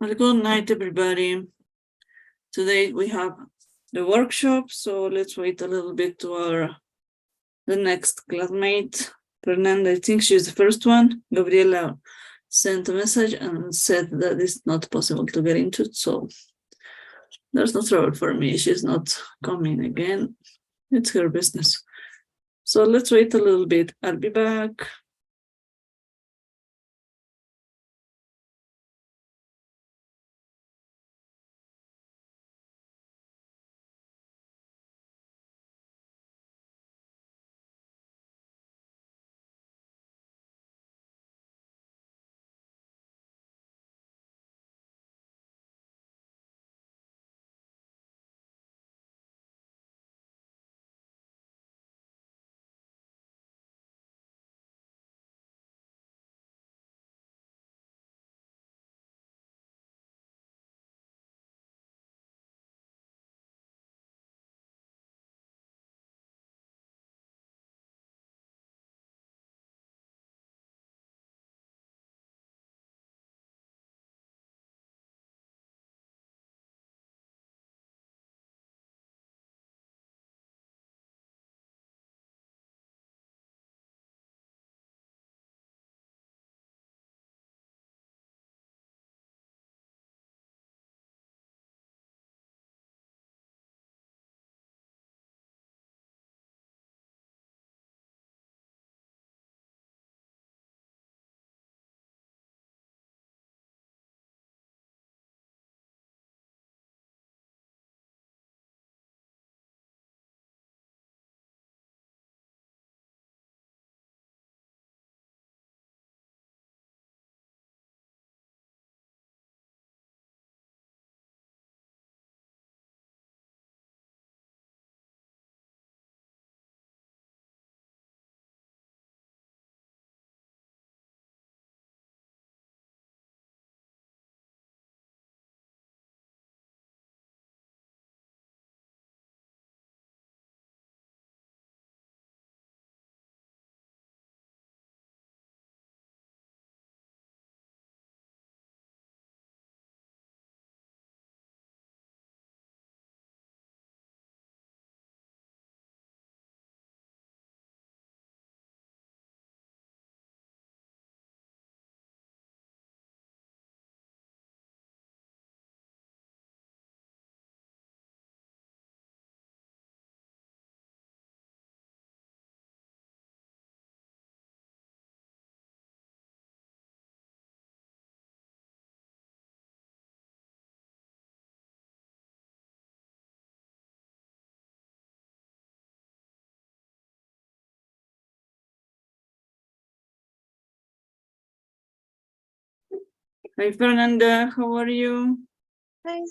Well, good night, everybody. Today we have the workshop, so let's wait a little bit to the next classmate. Fernanda, I think she's the first one. Gabriela sent a message and said that it's not possible to get into it, so there's no trouble for me. She's not coming again. It's her business. So let's wait a little bit. I'll be back. Hi, Fernanda, how are you? Hi,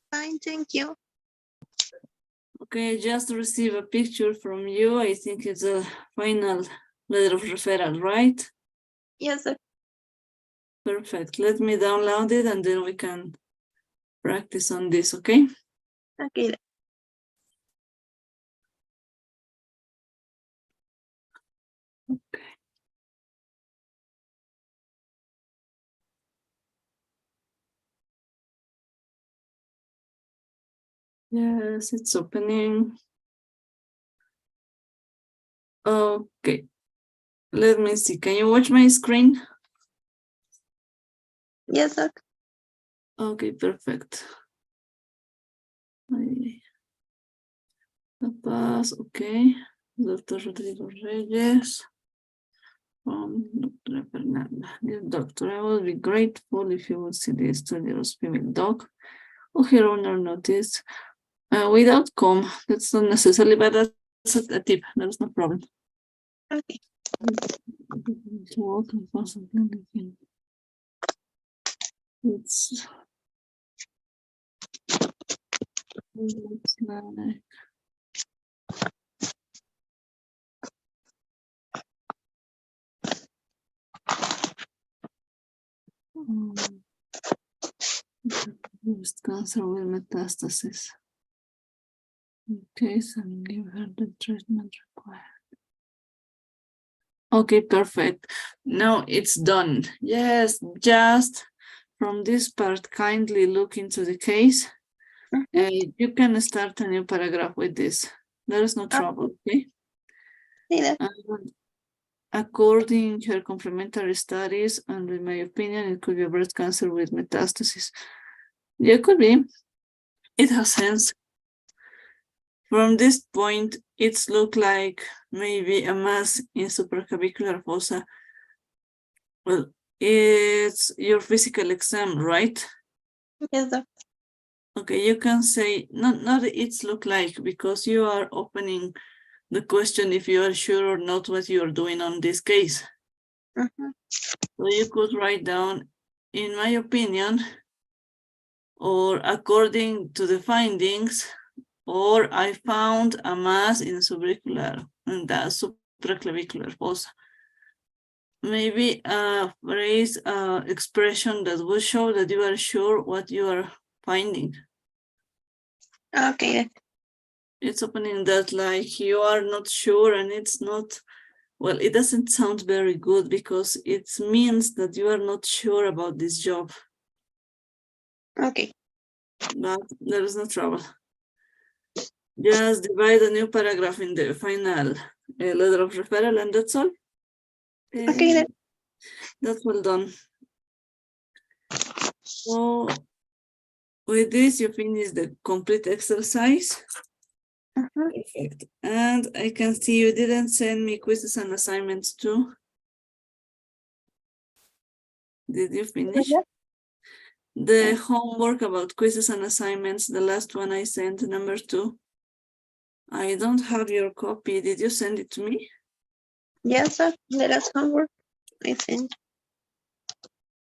fine, thank you. Okay, I just received a picture from you. I think it's a final letter of referral, right? Yes, sir. Perfect. Let me download it and then we can practice on this, okay? Okay. Okay. Yes, it's opening. Okay. Let me see. Can you watch my screen? Yes, sir. Okay, perfect. La Paz, okay. Dr. Rodrigo Reyes. Dr. Fernanda. Dear doctor, I would be grateful if you would see the study of female dog or her owner notice without comb. That's not necessarily, but that's a tip. There's no problem. Okay. It's looks like breast cancer with metastasis. Okay, so give her the treatment required. Okay, perfect. Now it's done. Yes, just from this part, kindly look into the case. You can start a new paragraph with this. There is no trouble, okay? See that? And according to her complementary studies, and in my opinion, it could be a breast cancer with metastasis. Yeah, it could be. It has sense. From this point, it's look like maybe a mass in supraclavicular fossa. Well, it's your physical exam, right? Yes, doctor. Okay, you can say, not it's look like, because you are opening the question if you are sure or not what you are doing on this case. So you could write down, in my opinion, or according to the findings, or I found a mass in the supraclavicular fossa. Maybe a phrase, expression that will show that you are sure what you are finding. Okay. It's opening that like you are not sure, and it's not, well, it doesn't sound very good because it means that you are not sure about this job. Okay. But there is no trouble. Just divide a new paragraph in the final letter of referral, and that's all. Okay. Then. That's well done. So with this, you finish the complete exercise. Perfect. And I can see you didn't send me quizzes and assignments too. Did you finish? The homework about quizzes and assignments, the last one I sent, number 2. I don't have your copy. Did you send it to me? Yes, sir. Let us homework. I think.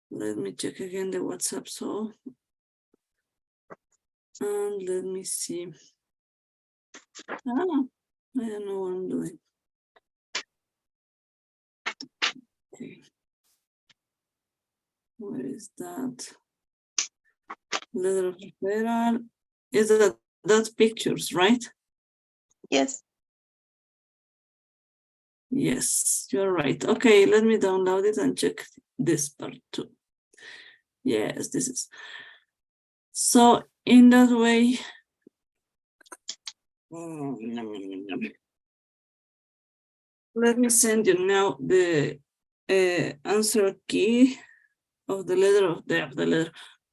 Let me check again the WhatsApp. So, and let me see. I don't know what I'm doing. Okay. Where is that? Letter of referral. Is that pictures, right? Yes. Yes, you're right. Okay, let me download it and check this part too. Yes, this is. So in that way, let me send you now the answer key of the letter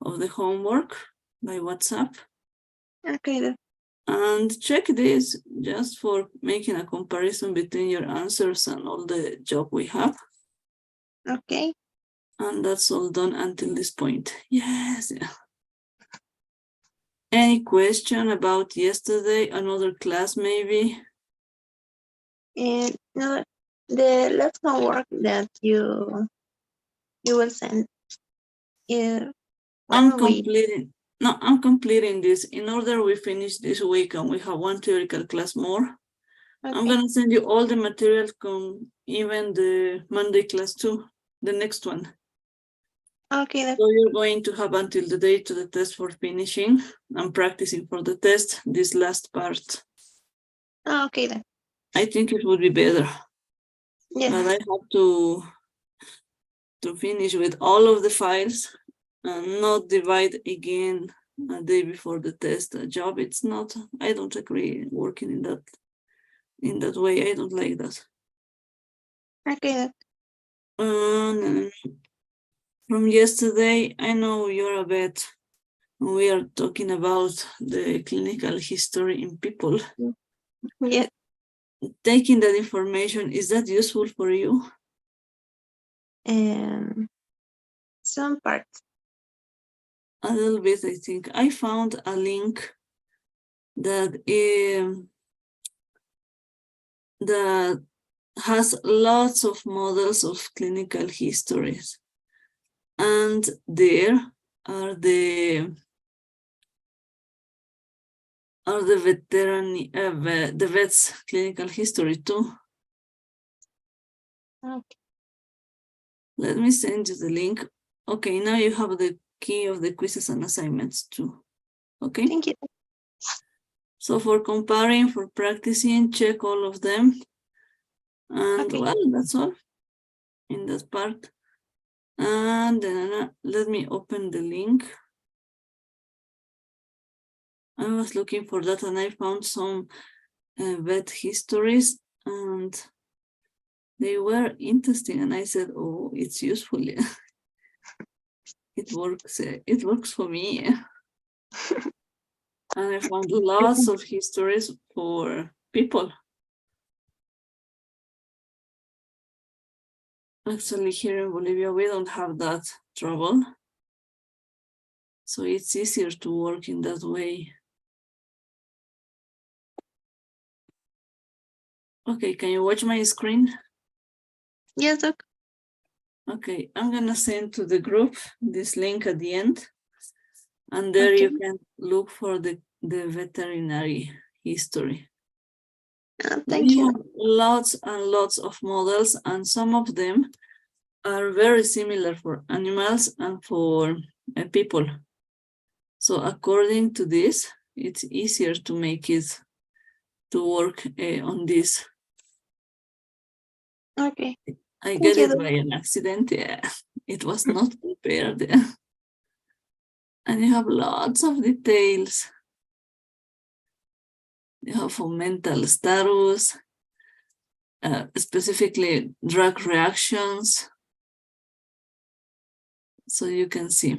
of the homework by WhatsApp. Okay. Then. And check this just for making a comparison between your answers and all the job we have. Okay. And that's all done until this point. Yes. Yeah. Any question about yesterday? Another class maybe? And no, the last homework that you will send. I'm completing this. In order we finish this week and we have one theoretical class more. Okay. I'm gonna send you all the materials, even the Monday class too, the next one. Okay. Then. So you're going to have until the day to the test for finishing and practicing for the test, this last part. Okay. Then. I think it would be better. Yeah. But I have to finish with all of the files and not divide again a day before the test job. It's not, I don't agree working in that way. I don't like that. Okay. Then. From yesterday, I know you're a vet. We are talking about the clinical history in people. Yeah. Taking that information, is that useful for you? Some parts. A little bit, I think. I found a link that that has lots of models of clinical histories. And there are the the vet's clinical history too. Okay. Let me send you the link. Okay, now you have the key of the quizzes and assignments too. Okay. Thank you. So for comparing, for practicing, check all of them. And Okay. well, that's all in that part. And then let me open the link. I was looking for that and I found some vet histories and they were interesting. And I said, oh, it's useful. It works for me. And I found lots of histories for people. Actually, here in Bolivia, we don't have that trouble. So it's easier to work in that way. Okay, can you watch my screen? Yes, Doc. Okay, I'm gonna send to the group this link at the end. And there Okay. you can look for the veterinary history. Thank We you. have lots and lots of models, and some of them are very similar for animals and for people. So according to this, it's easier to make it to work on this. Okay. I Thank get you, it Doc. by an accident. Yeah, it was not prepared. And you have lots of details. You have for mental status, specifically drug reactions. So you can see.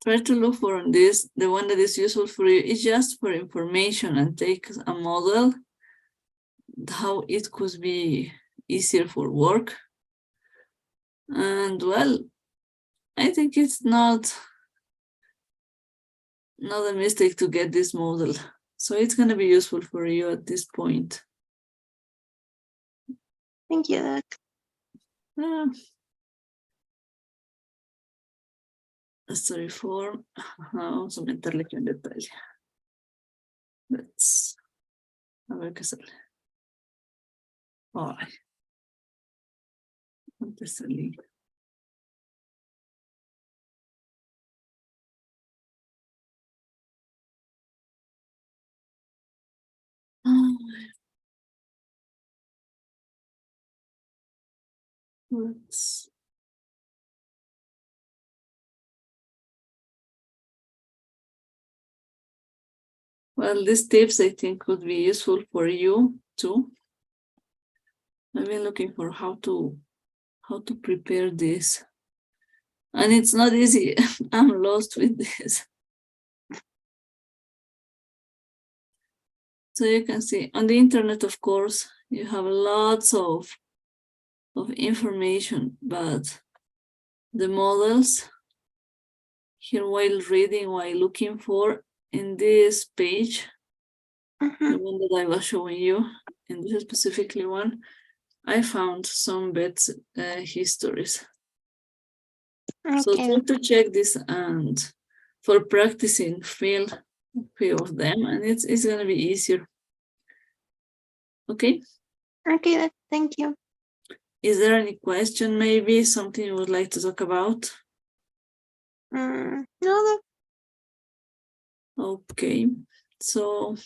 Try to look for this. The one that is useful for you is just for information and take a model, how it could be easier for work. And well, I think it's not a mistake to get this model. So it's going to be useful for you at this point. Thank you, Doc. Story form. Vamos a aumentarle aquí un detalle. A ver qué sale. Ay. Antes salí. Let's. Well, these tips I think would be useful for you too. I've been looking for how to prepare this. And it's not easy. I'm lost with this. So you can see on the internet, of course, you have lots of information, but the models here while reading, while looking for in this page, the one that I was showing you, in this specifically one, I found some vet histories. Okay. So try to check this and for practicing, fill few of them, and it's going to be easier. Okay. Okay, thank you. Is there any question, maybe something you would like to talk about? No. Okay, so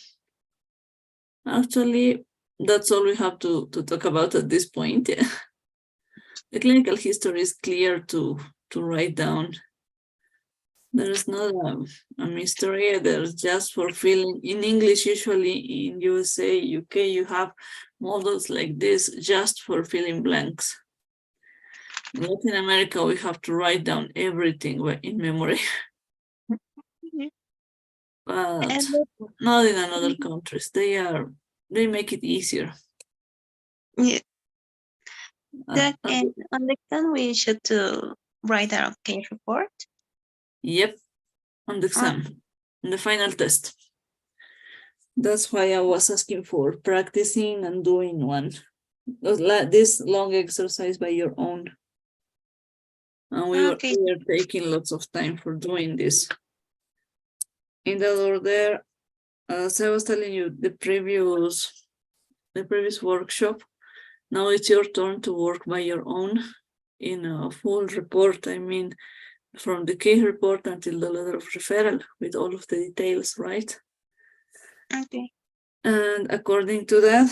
actually that's all we have to talk about at this point. Yeah. The clinical history is clear to write down. There is not a mystery. There's just for filling in English. Usually in USA, UK, you have models like this just for filling blanks. In Latin America, we have to write down everything in memory. But not in other countries. They make it easier. Yeah. And on the exam, we should to write our case report. Yep, on the exam, on the final test. That's why I was asking for practicing and doing one. This long exercise by your own. And we are taking lots of time for doing this. In that order, as I was telling you, the previous workshop, now it's your turn to work by your own in a full report. I mean, from the case report until the letter of referral with all of the details, right? Okay. And according to that,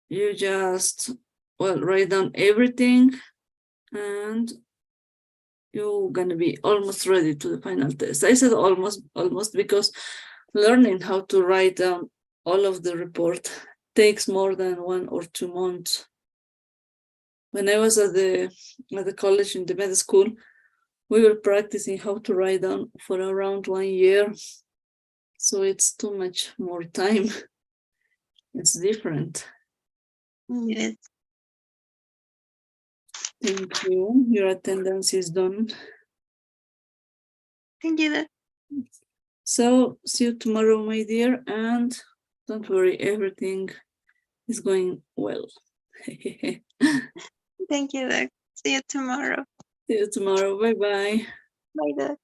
you just well, write down everything, and you're gonna be almost ready to the final test. I said almost because learning how to write down all of the report takes more than 1 or 2 months. When I was at the college in the med school, we were practicing how to write down for around 1 year. So it's too much more time. It's different. Yes. Thank you. Your attendance is done. Thank you, Doc. So see you tomorrow, my dear, and don't worry, everything is going well. See Thank you, Doc. See you tomorrow. you tomorrow. Bye-bye. Bye, Doc.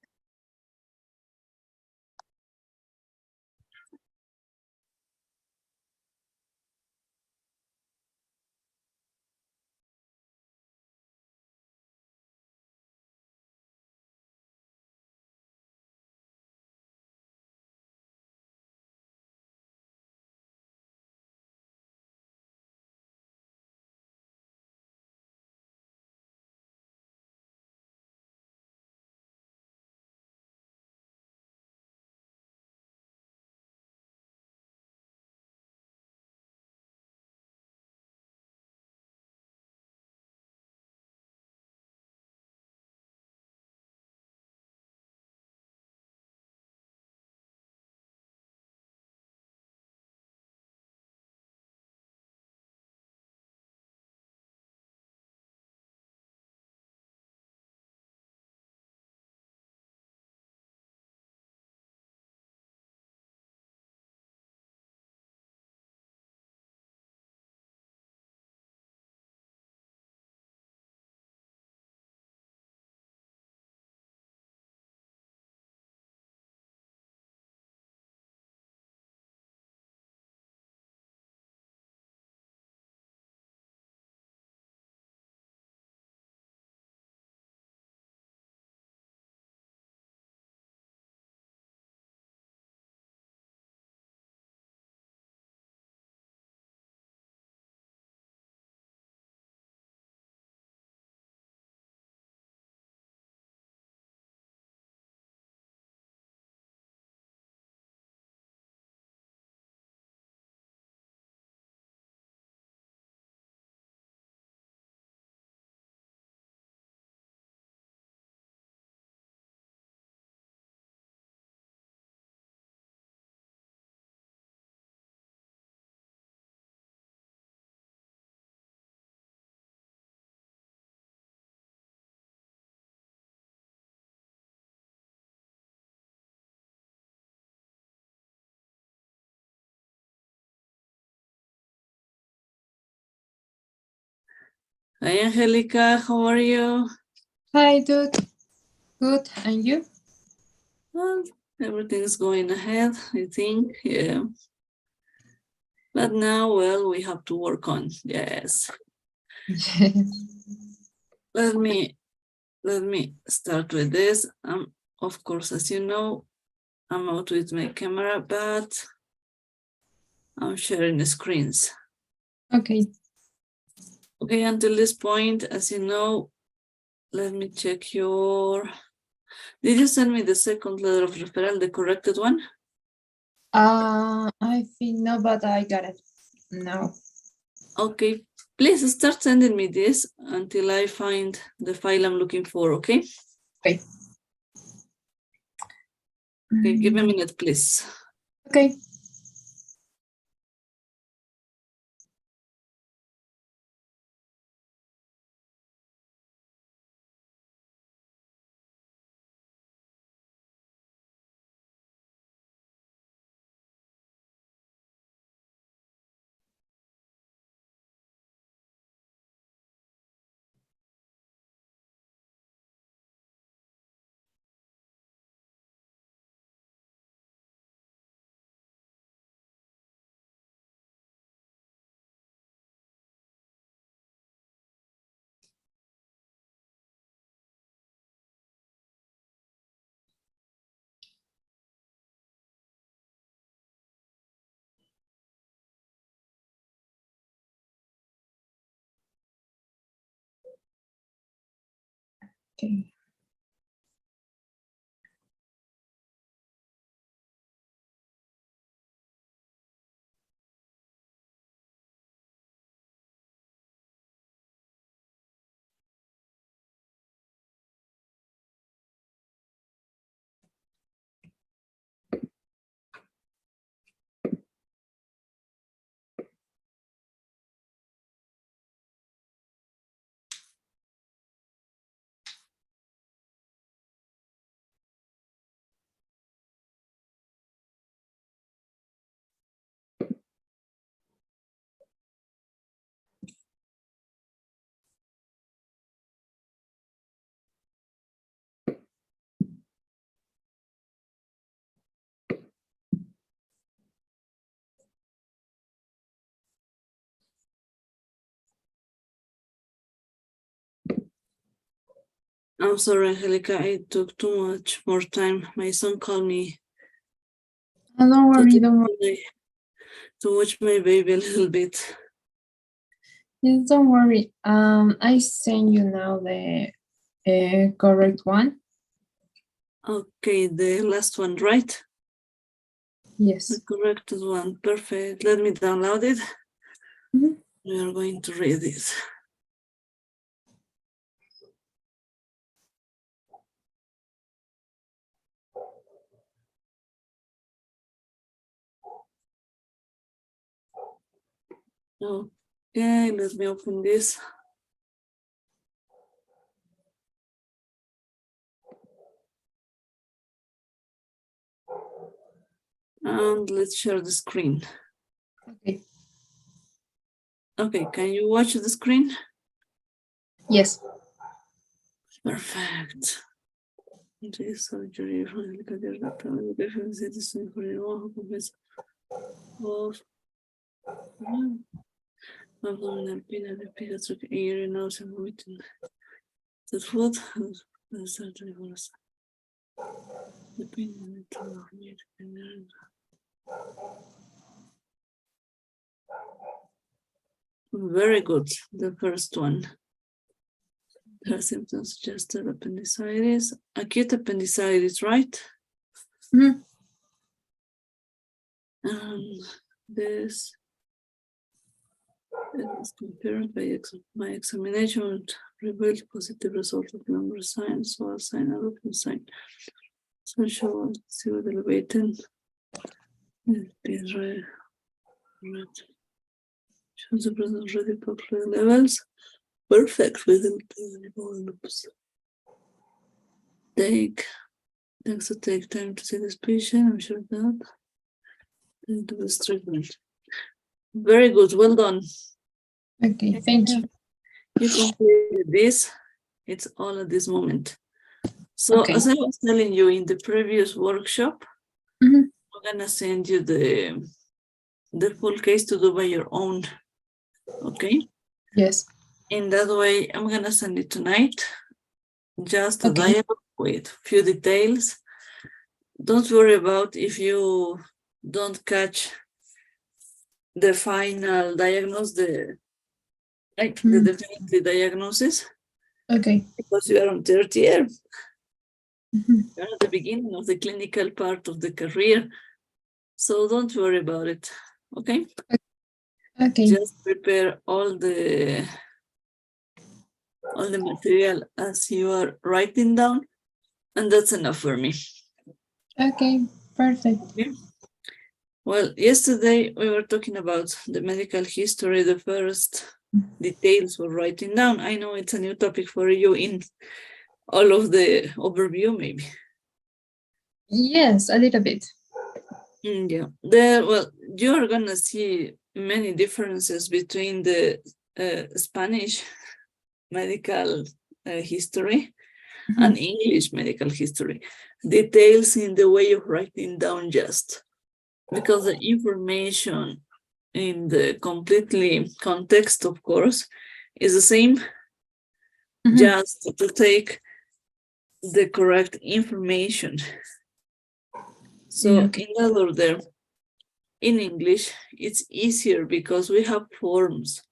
Hi, Angelica. How are you? Hi, dude. Good. And you? Well, everything's going ahead, I think. Yeah. But now, well, we have to work on. Yes. Let me start with this. Of course, as you know, I'm out with my camera, but I'm sharing the screens. Okay. Okay, until this point, as you know, let me check your... Did you send me the second letter of referral, the corrected one? I think no, but I got it now. Okay, please start sending me this until I find the file I'm looking for, okay? Okay. Okay, give me a minute, please. Okay. Okay. I'm sorry, Angelica, I took too much more time. My son called me Oh, don't worry, don't worry. to watch my baby a little bit. Yes, don't worry. I send you now the correct one. Okay, the last one, right? Yes. The correct one, perfect. Let me download it. Mhm. We are going to read this. Okay, let me open this. And let's share the screen. Okay. Okay, can you watch the screen? Yes. Perfect. This surgery abdominal pain and pediatric ear nausea vomiting. The food the surgery was the pain and very good. The first one. Her symptoms suggested appendicitis, acute appendicitis, right? Mhm. This is confirmed by my examination, revealed positive result of number sign, so sign, and open sign. Social civil elevated. Shows the presence of radical fluid levels. Perfect within loops. Thanks to take time to see this patient. I'm sure that. And do this treatment. Very good. Well done. Okay, thank you. You completed this. It's all at this moment. So Okay. as I was telling you in the previous workshop, Mhm. I'm gonna send you the full case to do by your own. Okay. Yes. In that way, I'm gonna send it tonight. Just a Okay. dialogue with few details. Don't worry about if you don't catch the final diagnosis, the definitive diagnosis, Okay. because you are on third year. Mhm. You're at the beginning of the clinical part of the career. So don't worry about it. Okay? Okay. Just prepare all the material as you are writing down, and that's enough for me. Okay. Perfect. Okay? Well, yesterday we were talking about the medical history, the first details we're writing down. I know it's a new topic for you in all of the overview, maybe. Yes, a little bit. Yeah. Well, you're gonna see many differences between the Spanish medical history and English medical history. Details in the way of writing down, just because the information in the completely context, of course, is the same, just to take the correct information. So Okay. in that order, in English, it's easier because we have forms.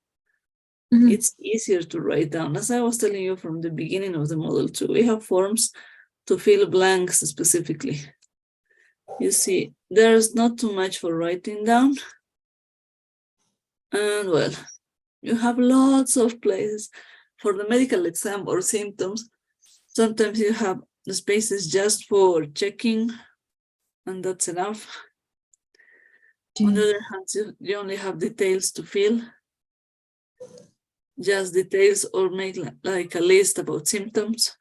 it's easier to write down. As I was telling you from the beginning of the model 2, we have forms to fill blanks specifically. You see, there's not too much for writing down. And well, you have lots of places for the medical exam or symptoms. Sometimes you have the spaces just for checking, and that's enough. On the other hand, you only have details to fill, just details, or make like a list about symptoms.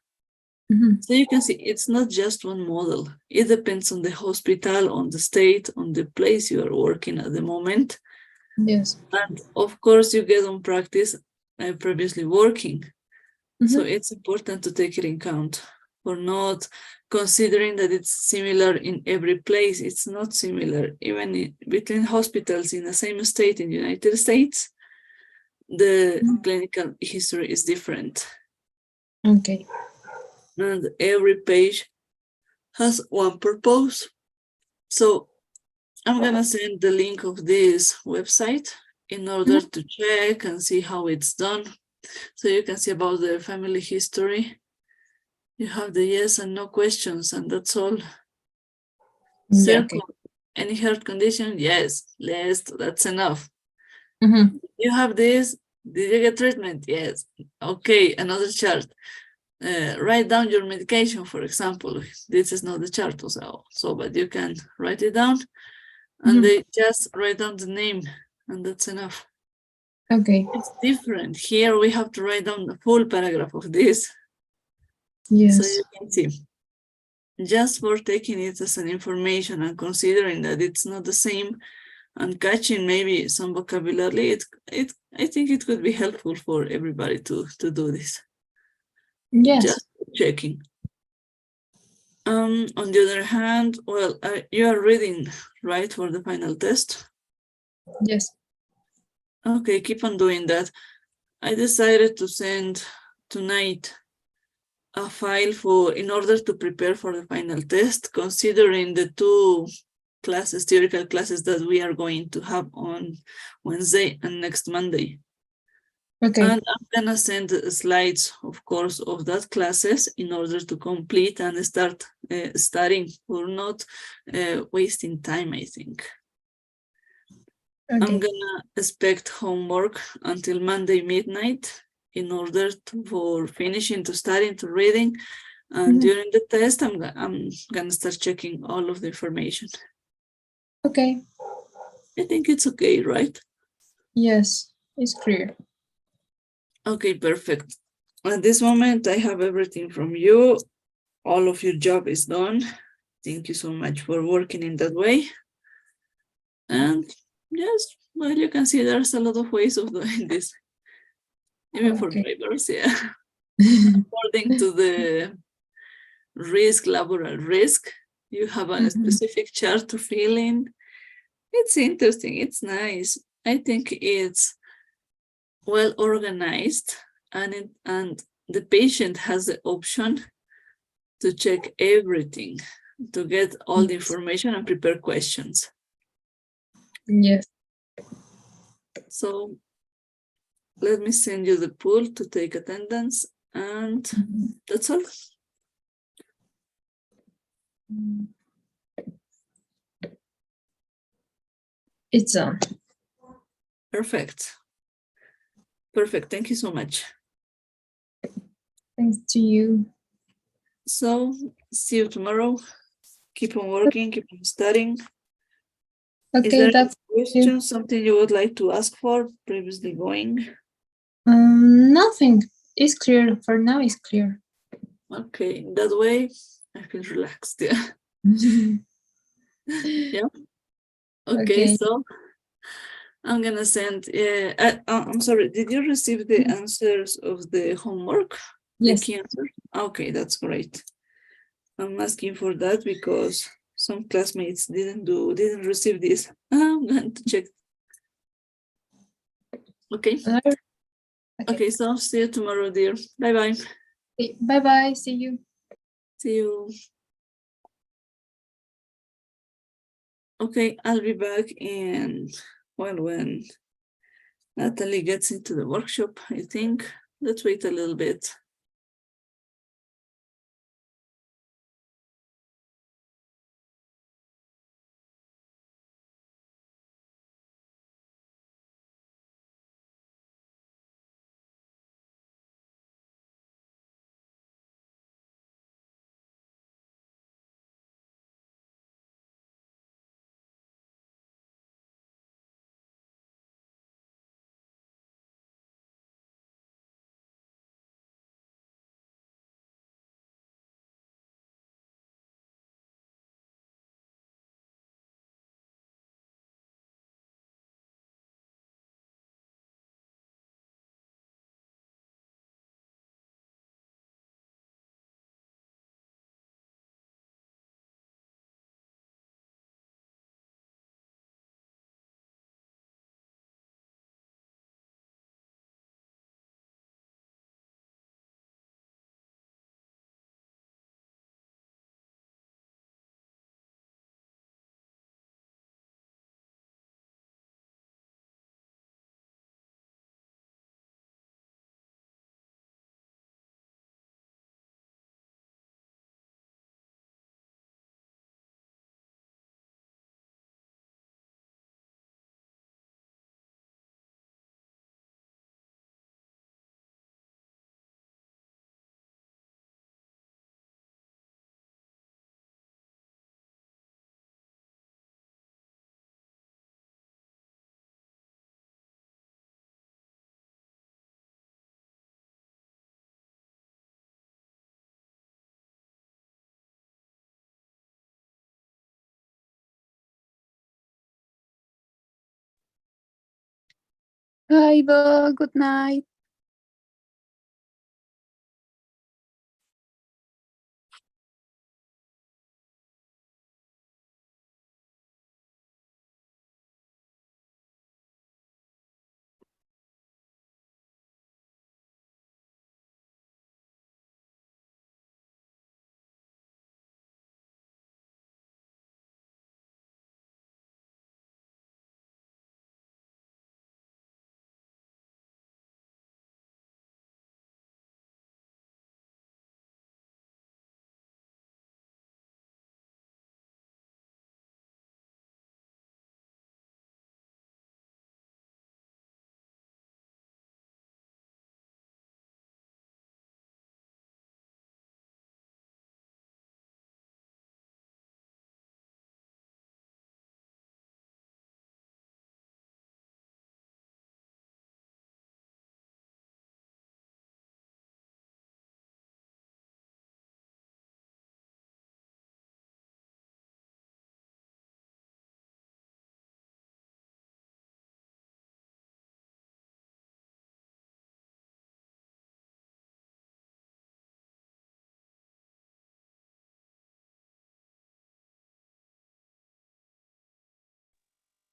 So you can see it's not just one model. It depends on the hospital, on the state, on the place you are working at the moment. Yes. And of course, you get on practice previously working. So it's important to take it in account for not considering that it's similar in every place. It's not similar. Even between hospitals in the same state in the United States, the clinical history is different. Okay. And every page has one purpose. So I'm gonna send the link of this website in order to check and see how it's done. So you can see about the family history. You have the yes and no questions, and that's all. Circle, any health condition? Yes, list, that's enough. You have this, did you get treatment? Yes. Okay, another chart. Write down your medication, for example. This is not the chart, but you can write it down, and they just write down the name, and that's enough. Okay. It's different. Here we have to write down the full paragraph of this. Yes. So you can see, just for taking it as an information and considering that it's not the same and catching maybe some vocabulary, I think it could be helpful for everybody to do this. Yes. Just checking. On the other hand, well, you are reading, right, for the final test? Yes. Okay, keep on doing that. I decided to send tonight a file in order to prepare for the final test, considering the 2 classes, theoretical classes that we are going to have on Wednesday and next Monday. Okay. And I'm gonna send slides, of course, of that classes in order to complete and start studying for not wasting time, I think. Okay. I'm gonna expect homework until Monday midnight in order for finishing to studying to reading. And during the test, I'm gonna start checking all of the information. Okay. I think it's okay, right? Yes, it's clear. Okay, perfect. At this moment, I have everything from you. All of your job is done. Thank you so much for working in that way. And yes, well, you can see there's a lot of ways of doing this. Even for drivers, yeah. According to the laboral risk, you have a specific chart to fill in. It's interesting, it's nice. I think it's well organized, and the patient has the option to check everything, to get all the information and prepare questions. Yes. So let me send you the pool to take attendance, and that's all. It's on. Perfect. Perfect. Thank you so much. Thanks to you. So see you tomorrow. Keep on working, keep on studying. Okay, Is there that's any question, something you would like to ask for previously going? Nothing. It's clear. For now, it's clear. Okay, in that way, I feel relaxed. Yeah. Yeah. Okay, so I'm gonna send. I'm sorry. Did you receive the answers of the homework? Yes. The key answer. Okay, that's great. I'm asking for that because some classmates didn't receive this. I'm going to check. Okay. Okay, so see you tomorrow, dear. Bye-bye. Okay, bye-bye. See you. See you. Okay, I'll be back in, well, when Natalie gets into the workshop, I think. Let's wait a little bit. Hi, Doc. Good night.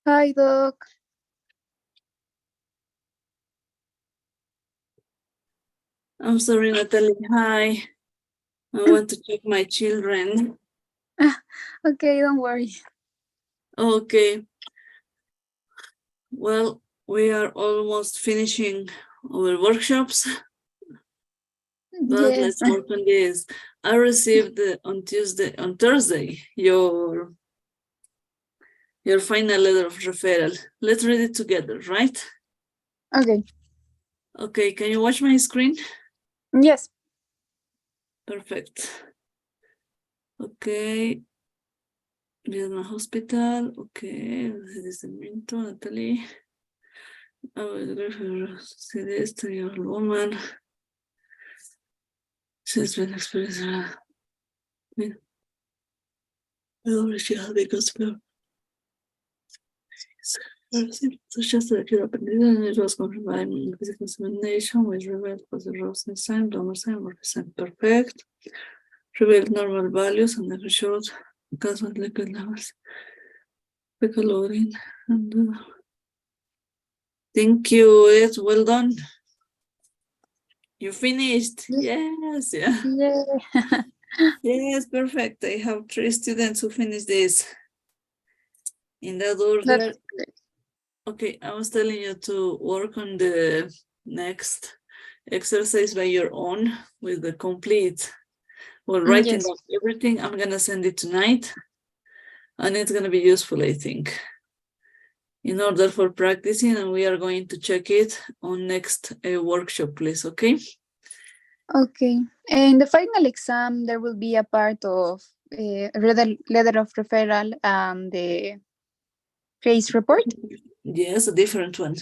Hi, Doc. I'm sorry, Natalie. Hi. I want to check my children. Okay, don't worry. Okay. Well, we are almost finishing our workshops, but Yes. let's work on this. I received on Thursday, your final letter of referral. Let's read it together, right? Okay. Okay, can you watch my screen? Yes. Perfect. Okay. Vietnam Hospital. Okay. Discernimiento, Natalie. See this to your woman. She's been experiencing. She has because just that you're and it was confirmed by physical examination, which revealed positive sign, donor sign, or percent perfect. Revealed normal values and never showed gas and liquid levels. Fecal loading and thank you. It's well done. You finished. Yes, yeah. Yeah. Yes, perfect. I have 3 students who finished this in that order. That's great. Okay, I was telling you to work on the next exercise by your own with the complete, well, writing Yes. down everything. I'm gonna send it tonight, and it's gonna be useful, I think, in order for practicing, and we are going to check it on next workshop, please, okay? Okay. In the final exam, there will be a part of letter of referral and the case report. Yes, a different one.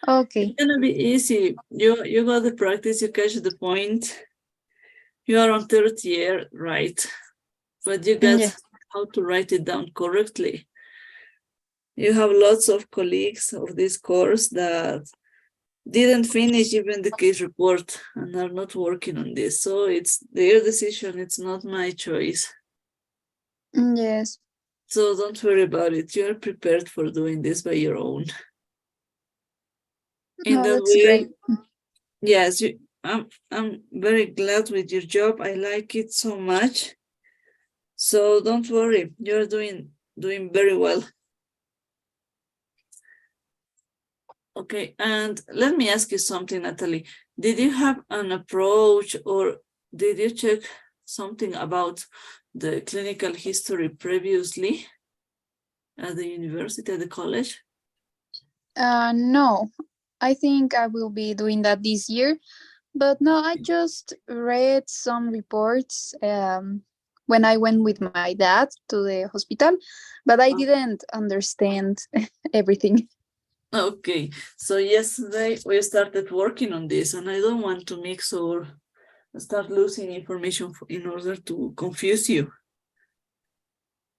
Okay. It's gonna be easy. You got the practice, you catch the point. You are on third year, right? But you get Yes. how to write it down correctly. You have lots of colleagues of this course that didn't finish even the case report and are not working on this. So it's their decision, it's not my choice. Yes. So don't worry about it. You're prepared for doing this by your own. In Oh, that that's way, great. yes, I'm very glad with your job. I like it so much. So don't worry, you're doing very well. Okay, and let me ask you something, Natalie. Did you have an approach or did you check something about the clinical history previously at the university, at the college? No, I think I will be doing that this year. But no, I just read some reports when I went with my dad to the hospital, but I didn't understand everything. Okay, so yesterday we started working on this, and I don't want to mix or start losing information in order to confuse you.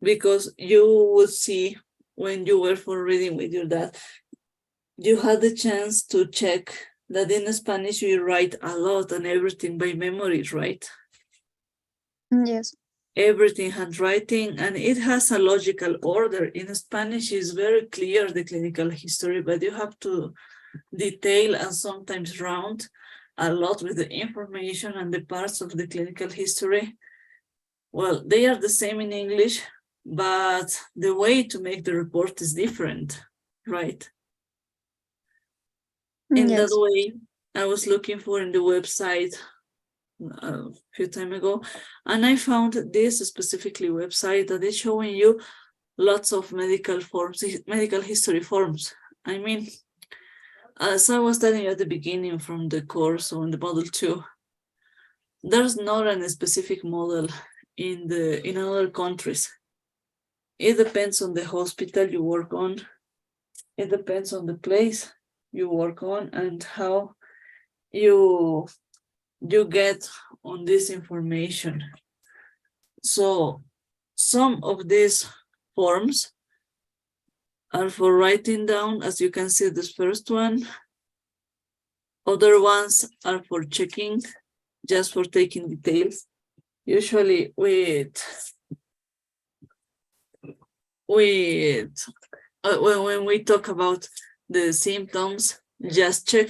Because you would see when you were for reading with your dad, you had the chance to check that in Spanish you write a lot and everything by memory, right? Yes. Everything handwriting, and it has a logical order. In Spanish, it's very clear, the clinical history, but you have to detail and sometimes round a lot with the information and the parts of the clinical history. Well, they are the same in English, but the way to make the report is different, right? In that Yes. way, I was looking for in the website a few time ago, and I found this specifically website that is showing you lots of medical forms, medical history forms. I mean, as I was telling you at the beginning from the course on the model 2, there's not a specific model in other countries. It depends on the hospital you work on. It depends on the place you work on and how you get on this information. So some of these forms are for writing down, as you can see this first one. Other ones are for checking, just for taking details. Usually when we talk about the symptoms, just check,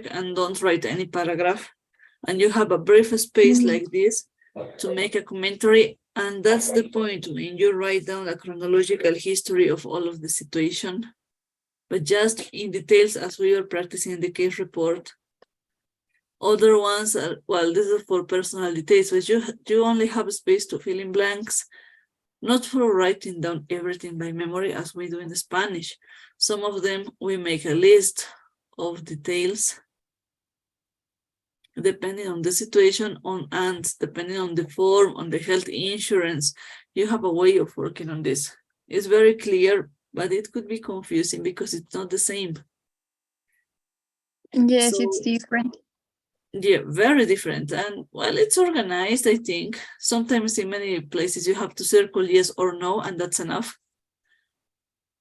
and don't write any paragraph. And you have a brief space like this to make a commentary. And that's the point when you write down a chronological history of all of the situation, but just in details as we are practicing the case report. Other ones are, well, this is for personal details, but you only have space to fill in blanks, not for writing down everything by memory as we do in the Spanish. Some of them, we make a list of details depending on the situation and depending on the form, on the health insurance. You have a way of working on this. It's very clear, but it could be confusing because it's not the same. Yes, So, it's different. yeah, very different. And well, it's organized, I think. Sometimes in many places you have to circle yes or no, and that's enough.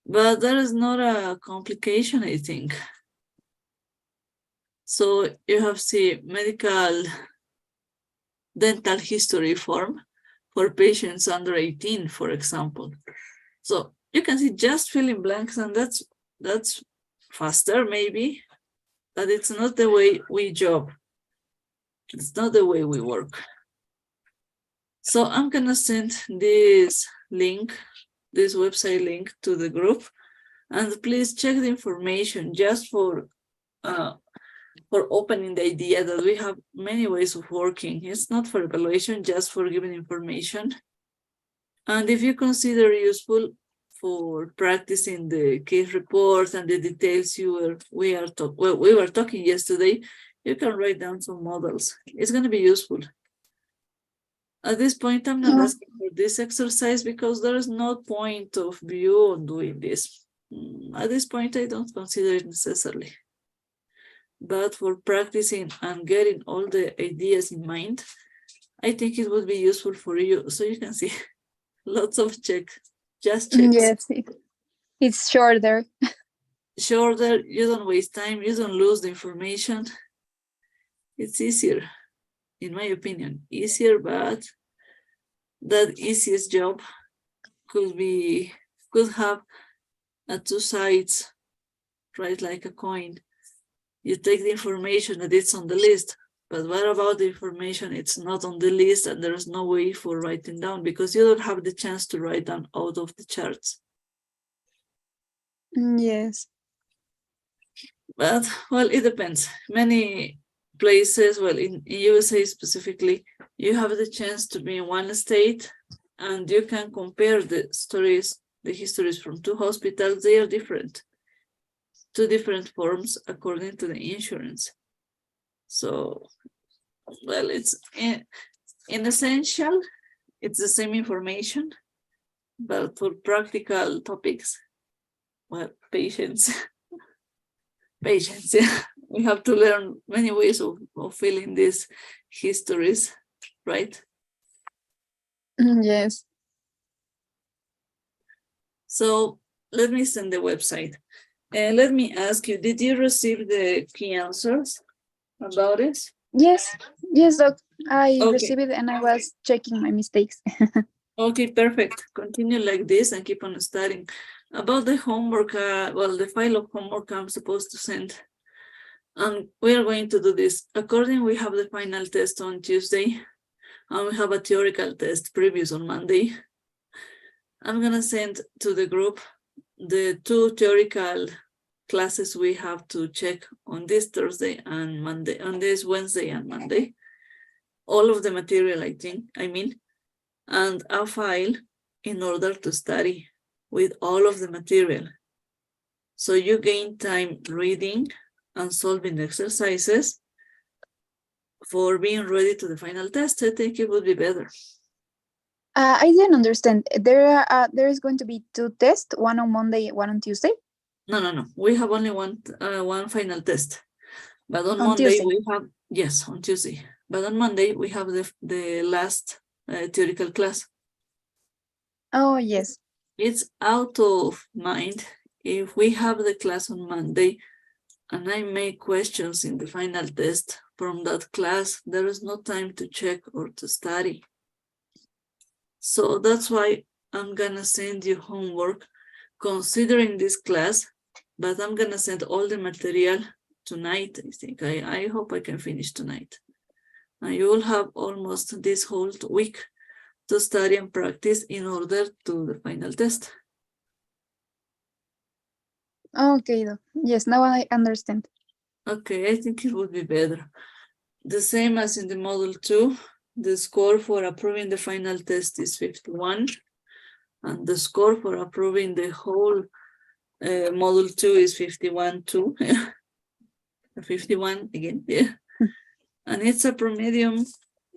But there is not a complication, I think. So you have the medical dental history form for patients under 18, for example. So you can see just fill in blanks, and that's faster maybe, but it's not the way we job. It's not the way we work. So I'm gonna send this link, this website link to the group, And please check the information just for opening the idea that we have many ways of working. It's not for evaluation, just for giving information. And if you consider useful for practicing the case report and the details we were talking yesterday, you can write down some models. It's going to be useful. At this point, I'm not asking for this exercise because there is no point of view on doing this. At this point, I don't consider it necessarily. But for practicing and getting all the ideas in mind, I think it would be useful for you. So you can see lots of just checks. Yes, it's shorter. Shorter, you don't waste time, you don't lose the information. It's easier, in my opinion, easier, but that easiest job could have two sides, right? Like a coin. You take the information that it's on the list, but what about the information it's not on the list and there's no way for writing down because you don't have the chance to write down out of the charts. Yes. But, well, it depends. Many places, well, in USA specifically, you have the chance to be in one state and you can compare the histories from two hospitals. They are different. Two different forms according to the insurance. So, well, it's in essential, it's the same information, but for practical topics, well, patience. Patience, yeah. We have to learn many ways of filling these histories, right? Yes. So let me send the website. Let me ask you, did you receive the key answers about it? Yes, Doc. I Okay. received it and I was checking my mistakes. Okay, perfect. Continue like this and keep on studying. About the homework, well, the file of homework I'm supposed to send. And we are going to do this. According, we have the final test on Tuesday, and we have a theoretical test previous on Monday. I'm gonna send to the group the two theoretical classes we have to check on this Thursday and Monday, on this Wednesday and Monday. All of the material, I mean, and a file in order to study with all of the material. So you gain time reading and solving exercises for being ready to the final test. I think it would be better. I didn't understand. There is going to be two tests, one on Monday, one on Tuesday. No. We have only one final test. But on Monday Tuesday. we have, yes, on Tuesday. But on Monday we have the last theoretical class. Oh, yes. It's out of mind if we have the class on Monday and I make questions in the final test from that class, there is no time to check or to study. So that's why I'm gonna send you homework considering this class, but I'm gonna send all the material tonight. I think I hope I can finish tonight. And you will have almost this whole week to study and practice in order to the final test. Okay, Doc. Yes, now I understand. Okay, I think it would be better. The same as in the model 2, the score for approving the final test is 51, and the score for approving the whole model 2 is 51 too. 51 again, yeah. And it's a promedium.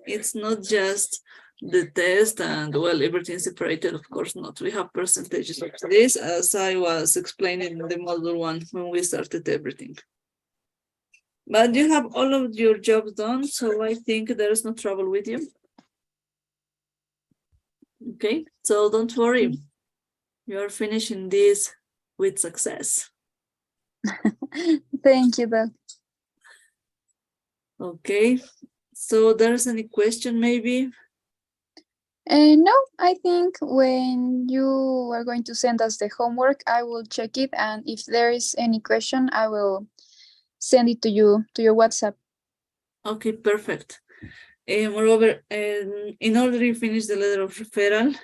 It's not just the test and, well, everything separated, of course not. We have percentages of this, as I was explaining in the model 1 when we started everything. But you have all of your jobs done, so I think there is no trouble with you. Okay, so don't worry. You're finishing this with success. Thank you, Doc. Okay, so there's any question maybe? No, I think when you are going to send us the homework, I will check it. And if there is any question, I will send it to you, to your WhatsApp. Okay, perfect. Moreover, in order to finish the letter of referral,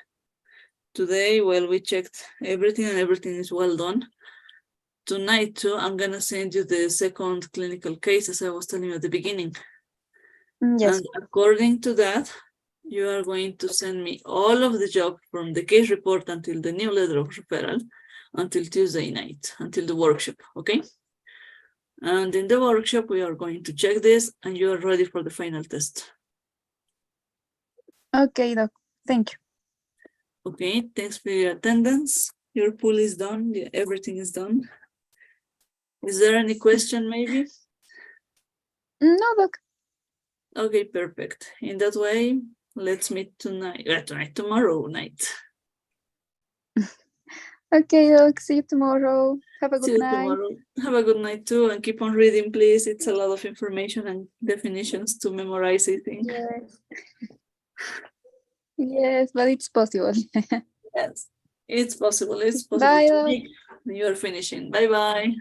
today, well, we checked everything and everything is well done. to night 2, I'm gonna send you the second clinical case, as I was telling you at the beginning. Yes. And according to that, you are going to send me all of the job from the case report until the new letter of referral until Tuesday night, until the workshop, okay? And in the workshop, we are going to check this and you are ready for the final test. Okay, Doc. Thank you. Okay, thanks for your attendance. Your pool is done, everything is done. Is there any question maybe? No, Doc. Okay, perfect. In that way, let's meet tomorrow night. Okay, Doc. See you tomorrow. Have a See good you night. tomorrow. Have a good night too, and keep on reading, please. It's a lot of information and definitions to memorize, I think. Yes. Yes, but it's possible. Yes, it's possible. It's possible. Bye, Doc. You are finishing. Bye-bye.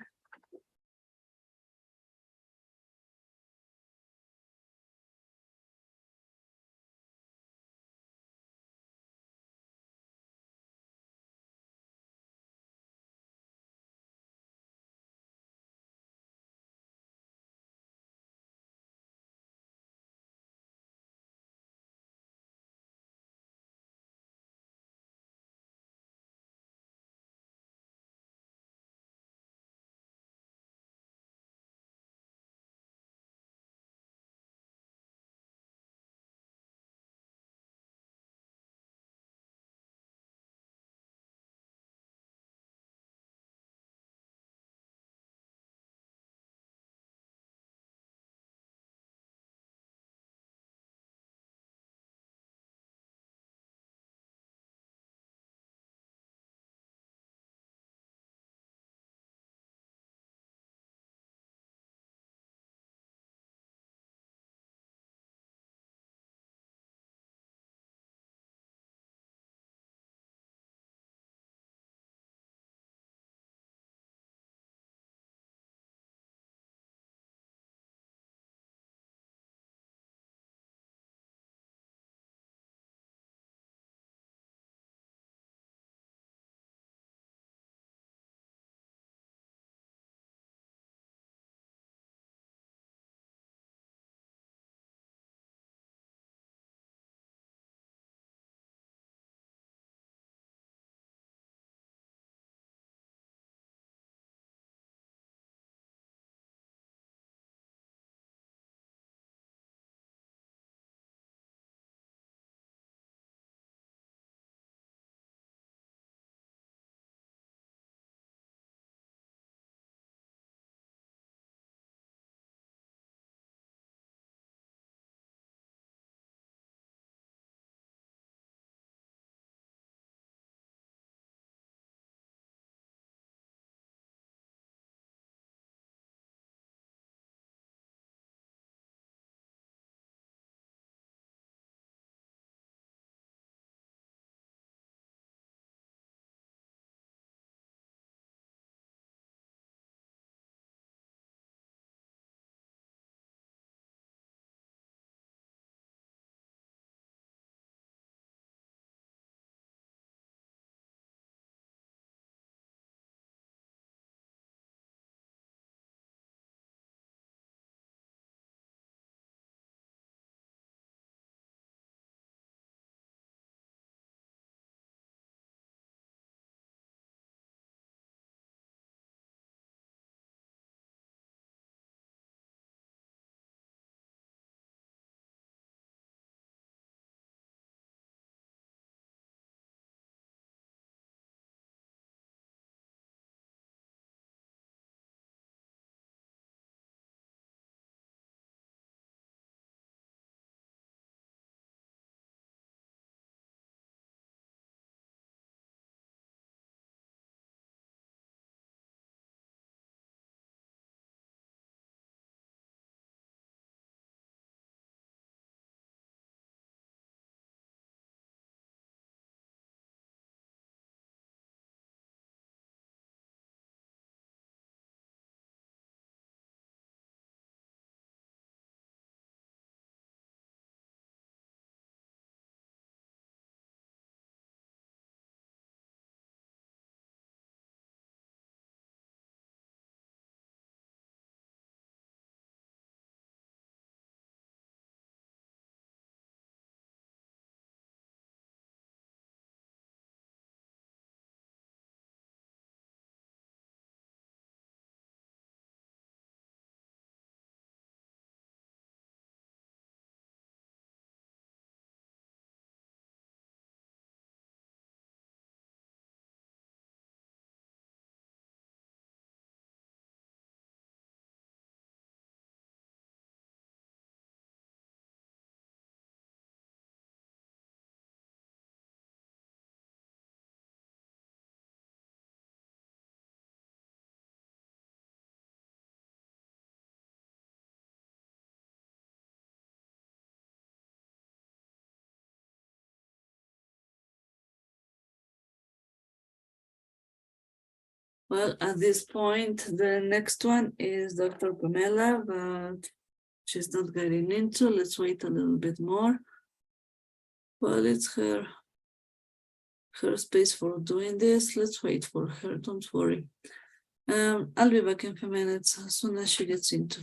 Well, at this point, the next one is Dr. Pamela, but she's not getting into. Let's wait a little bit more. Well, it's her space for doing this. Let's wait for her, don't worry. I'll be back in a few minutes as soon as she gets into.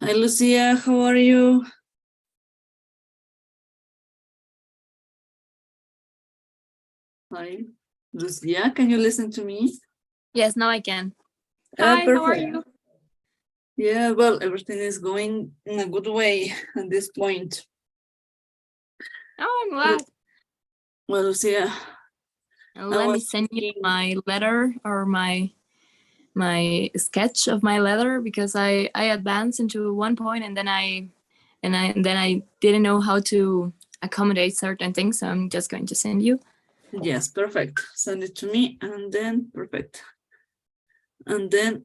Hi, Lucia, how are you? Hi, Lucia, can you listen to me? Yes, now I can. Hi, how are you? Yeah, well, everything is going in a good way at this point. Oh, I'm glad. Well, Lucia, Let me was send you thinking- my letter or my sketch of my letter because I advanced into one point and then I didn't know how to accommodate certain things, so I'm just going to send you. yes, perfect. Send it to me and then perfect. And then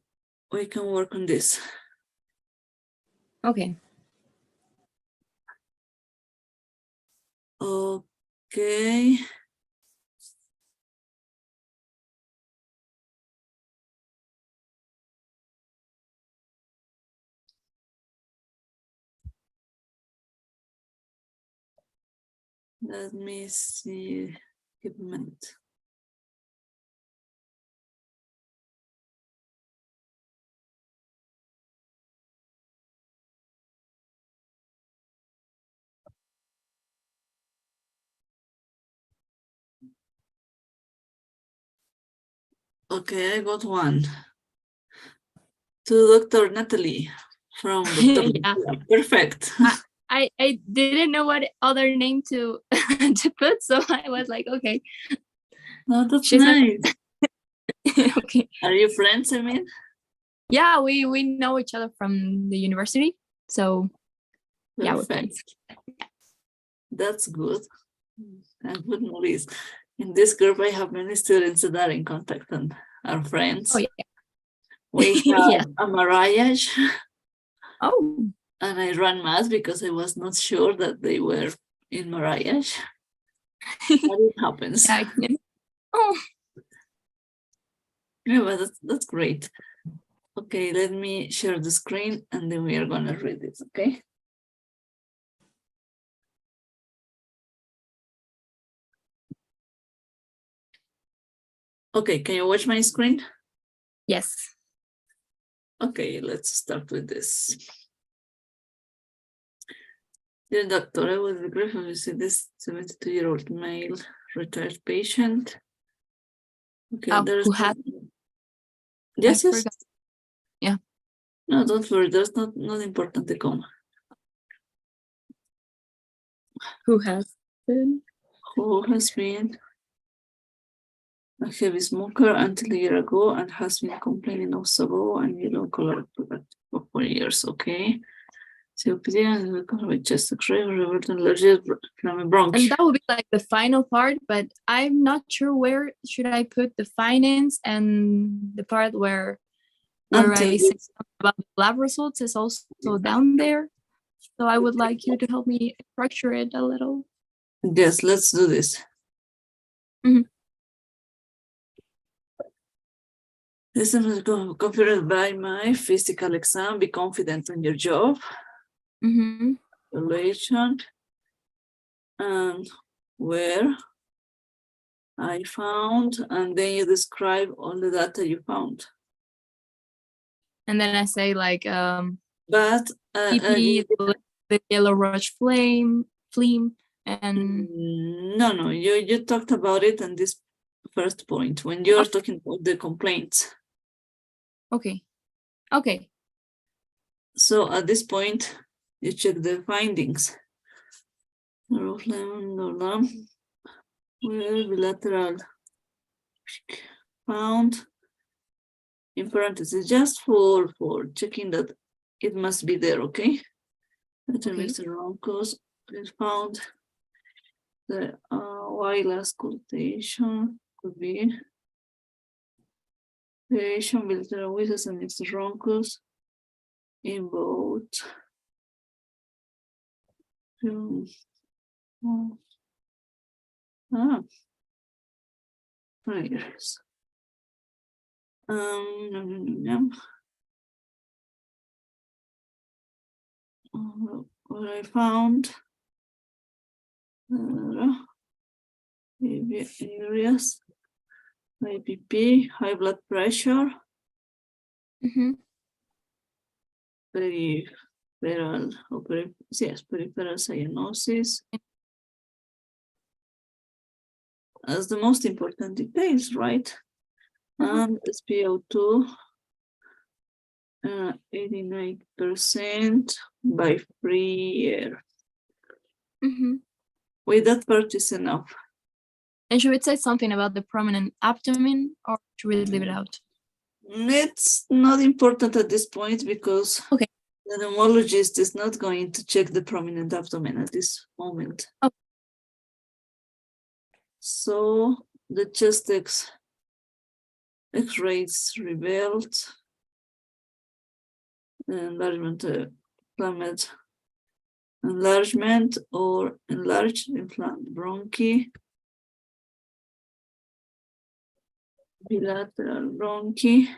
we can work on this. Okay. Okay. Let me see. Give a minute. Okay, I got one. To Dr. Natalie from Dr. Yeah. Perfect. I didn't know what other name to to put, so I was like, okay. Oh, that's She's not- nice. Okay. Are you friends, I mean? Yeah, we know each other from the university, so yeah, we're friends. Perfect. That's good. And good news. In this group, I have many students that are in contact and are friends. Oh yeah. We have Yeah. a mariage, Oh. and I ran math because I was not sure that they were in mariage. But it happens. Yeah, I can. Oh. Yeah, but that's great. Okay, let me share the screen and then we are gonna read this, okay? Okay, can you watch my screen? Yes. Okay, let's start with this. Dear doctor, I was grateful to see this 72-year-old male retired patient. Okay, there's Who had? yes, I yes. forgot. Yeah. No, don't worry, there's not important to come. Who has been? Who has been a heavy smoker until a year ago and has been complaining of SABO and yellow color product for 4 years, okay? COPD and chest X-ray, reverted allergic bronch. And that would be like the final part, but I'm not sure where should I put the finance, and the part where Until I you- say something about the lab results is also down there. So I would like you to help me structure it a little. Yes, let's do this. Mhm. This is confirmed by my physical exam. Be confident in your job. Mm-hmm. Relation. And where I found, and then you describe all the data you found. And then I say like But PP, the yellow rush flame, and no, you talked about it in this first point when you're talking about the complaints. okay. So at this point, you check the findings. Where bilateral found in parentheses just for checking that it must be there, okay? That makes the wrong cause. Is found the wireless quotation could be patient bilateral witness and mixed wrong cause in both. Yes. What I found areas, IPP, high blood pressure, Mm-hmm. very peripheral cyanosis as the most important details, right? And SpO2, 89% by free air. Wait, that part is enough. And should we say something about the prominent abdomen, or should we leave it out? It's not important at this point because Okay. the pneumologist is not going to check the prominent abdomen at this moment. Oh. So the chest X-rays revealed enlargement, plummet enlargement or enlarged inflamed bronchi, bilateral bronchi,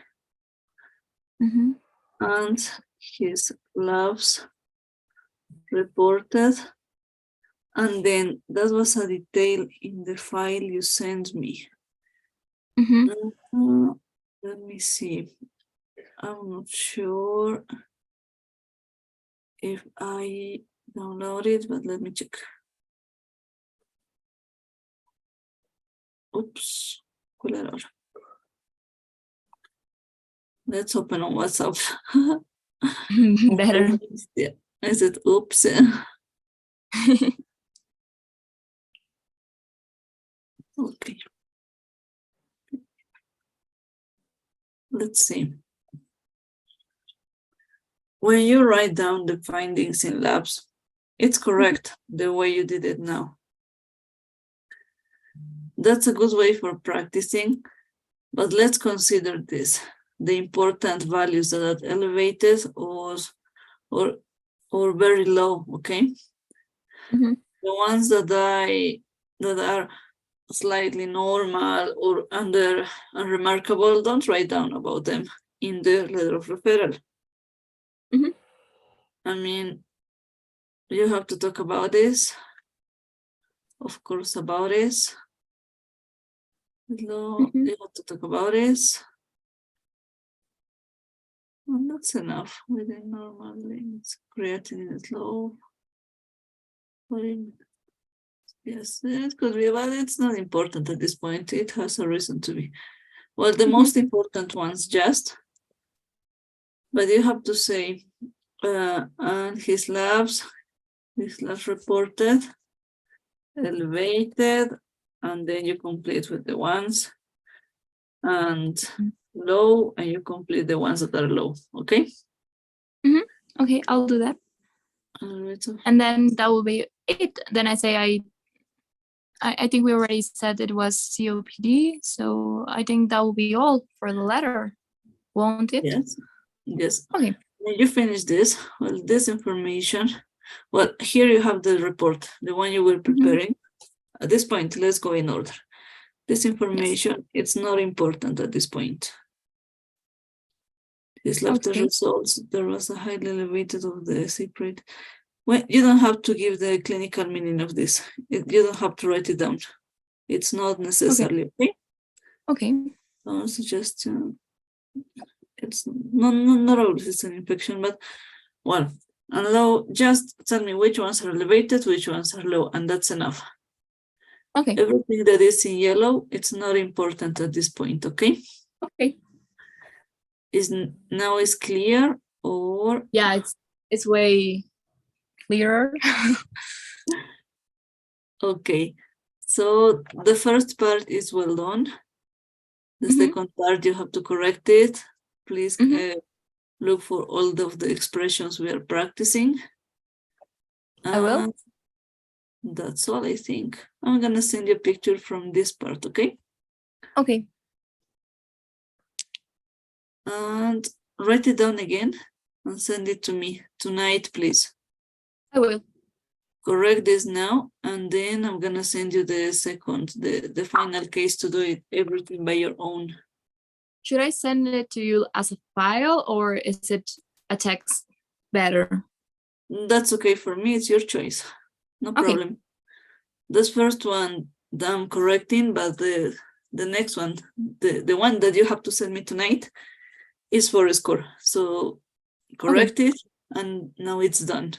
and his labs reported. And then that was a detail in the file you sent me. Let me see. I'm not sure if I download it, but let me check. Oops. ¿Cuál era ahora? Let's open on WhatsApp. Better. Yeah. I said, oops. Okay. Let's see. When you write down the findings in labs, it's correct the way you did it now. That's a good way for practicing, but let's consider this. The important values that are elevated or very low, okay? The ones that are slightly normal or unremarkable, don't write down about them in the letter of referral. I mean, you have to talk about this, of course, about this. You have to talk about this. And that's enough. Within normal limits, creatinine is low. Yes, it could be, but it's not important at this point. It has a reason to be. Well, the most important ones just, but you have to say, and his labs reported, elevated, and then you complete with the ones, and low, and you complete the ones that are low, okay? Okay, I'll do that. And then that will be it. Then I say I think we already said it was COPD, so I think that will be all for the letter, won't it? Yes. Okay. When you finish this, well, this information, well, here you have the report, the one you were preparing. At this point, let's go in order. This information, it's not important at this point. His left results, there was a highly elevated of the SIP rate. Well, you don't have to give the clinical meaning of this. You don't have to write it down. It's not necessarily okay. Suggest it's not always it's an infection, but well, and low. Just tell me which ones are elevated, which ones are low, and that's enough. Okay. Everything that is in yellow, it's not important at this point. Okay. Okay. Now is clear, or yeah, it's way clearer. Okay, so the first part is well done. The second part, you have to correct it. Please look for all of the expressions we are practicing. I will. That's all, I think. I'm gonna send you a picture from this part, okay? Okay. And write it down again and send it to me tonight, please. I will. Correct this now, and then I'm gonna send you the the final case to do it everything by your own. Should I send it to you as a file, or is it a text better? That's okay for me, it's your choice. No problem. This first one I'm correcting, but the next one, the one that you have to send me tonight is for a score. So correct it and now it's done.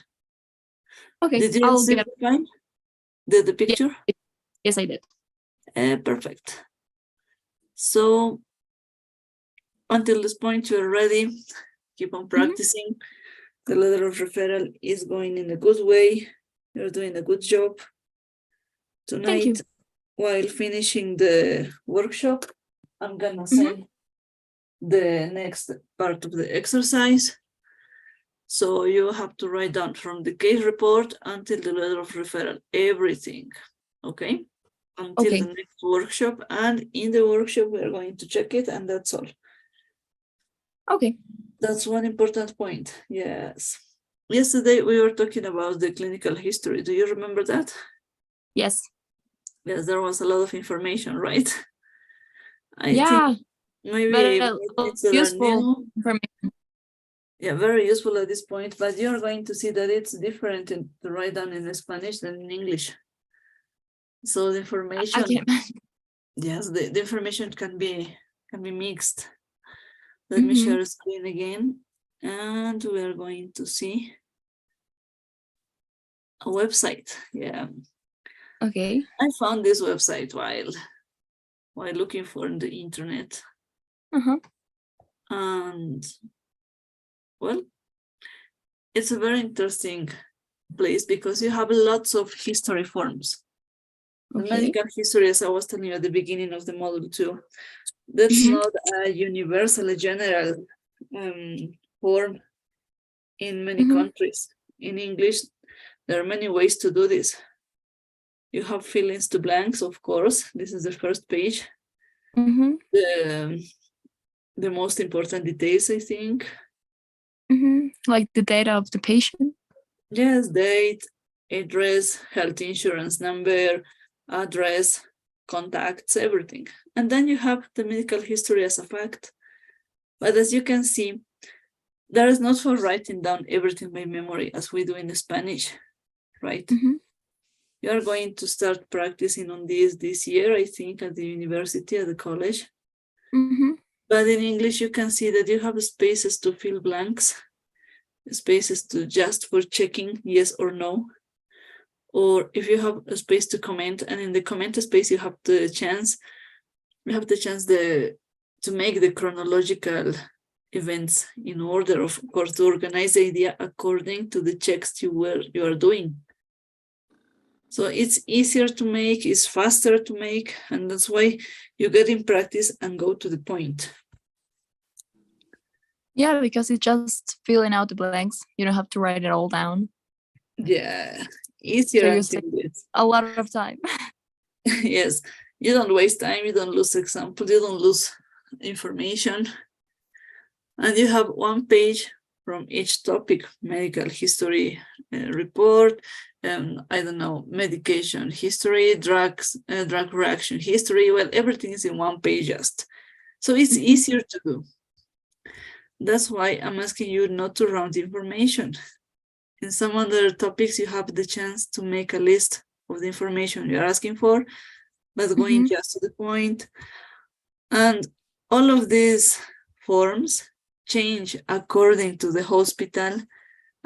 Okay, Did you I'll see get. the picture? Yes, I did. Perfect. So until this point, you're ready. Keep on practicing. The letter of referral is going in a good way. You're doing a good job. Thank you. Tonight, while finishing the workshop, I'm gonna send the next part of the exercise. So you have to write down from the case report until the letter of referral, everything, okay? Until Okay. the next workshop, and in the workshop, we're going to check it, and that's all. Okay. That's one important point, yes. Yesterday, we were talking about the clinical history. Do you remember that? Yes. Yes, there was a lot of information, right? I Yeah. think maybe But it's a useful new, information. yeah, very useful at this point, but you're going to see that it's different to write down in Spanish than in English. So the I information, can imagine. yes, the information can be mixed. Let me share the screen again, and we are going to see a website. Yeah, Okay. I found this website while looking for the internet, and well, it's a very interesting place because you have lots of history forms. The Okay. medical history, as I was telling you at the beginning of the module 2, that's not a universal, a general form in many countries. In English, there are many ways to do this. You have fill-ins to blanks, of course. This is the first page. The most important details, I think. Like the data of the patient. Yes, date, address, health insurance number, address, contacts, everything. And then you have the medical history as a fact. But as you can see, there is not for writing down everything by memory as we do in Spanish, right? You are going to start practicing on this year, I think, at the university, at the college. But in English, you can see that you have spaces to fill blanks, spaces to just for checking yes or no. Or if you have a space to comment, and in the comment space, you have the chance to make the chronological events in order, of course, to organize the idea according to the checks you are doing. So it's easier to make, it's faster to make, and that's why you get in practice and go to the point. Yeah, because it's just filling out the blanks. You don't have to write it all down. Yeah, easier So you until save it's a lot of time. yes, you don't waste time, you don't lose examples, you don't lose information. And you have one page from each topic: medical history report, I don't know, medication history, drug reaction history. Well, everything is in one page just. So it's easier to do. That's why I'm asking you not to round information. In some other topics, you have the chance to make a list of the information you're asking for, but going just to the point. And all of these forms change according to the hospital,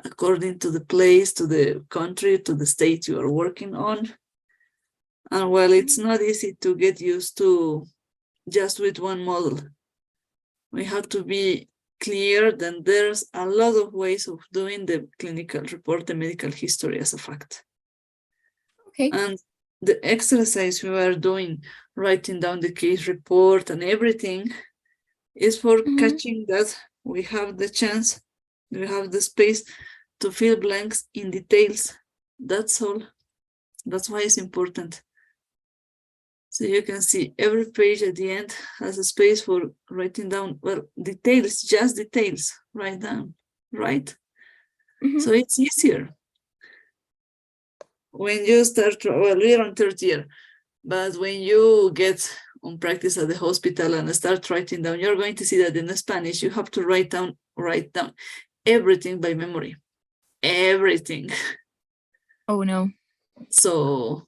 according to the place, to the country, to the state you are working on. And well, it's not easy to get used to just with one model. We have to be clear that there's a lot of ways of doing the clinical report, the medical history as a fact. Okay. And the exercise we are doing, writing down the case report and everything, is for catching that we have the chance, we have the space to fill blanks in details. That's all. That's why it's important. So you can see every page at the end has a space for writing down, well, details, just details, write down, right? So it's easier. When you start, well, we're on third year, but when you get on practice at the hospital and start writing down, you're going to see that in Spanish, you have to write down everything by memory, everything. Oh, no. So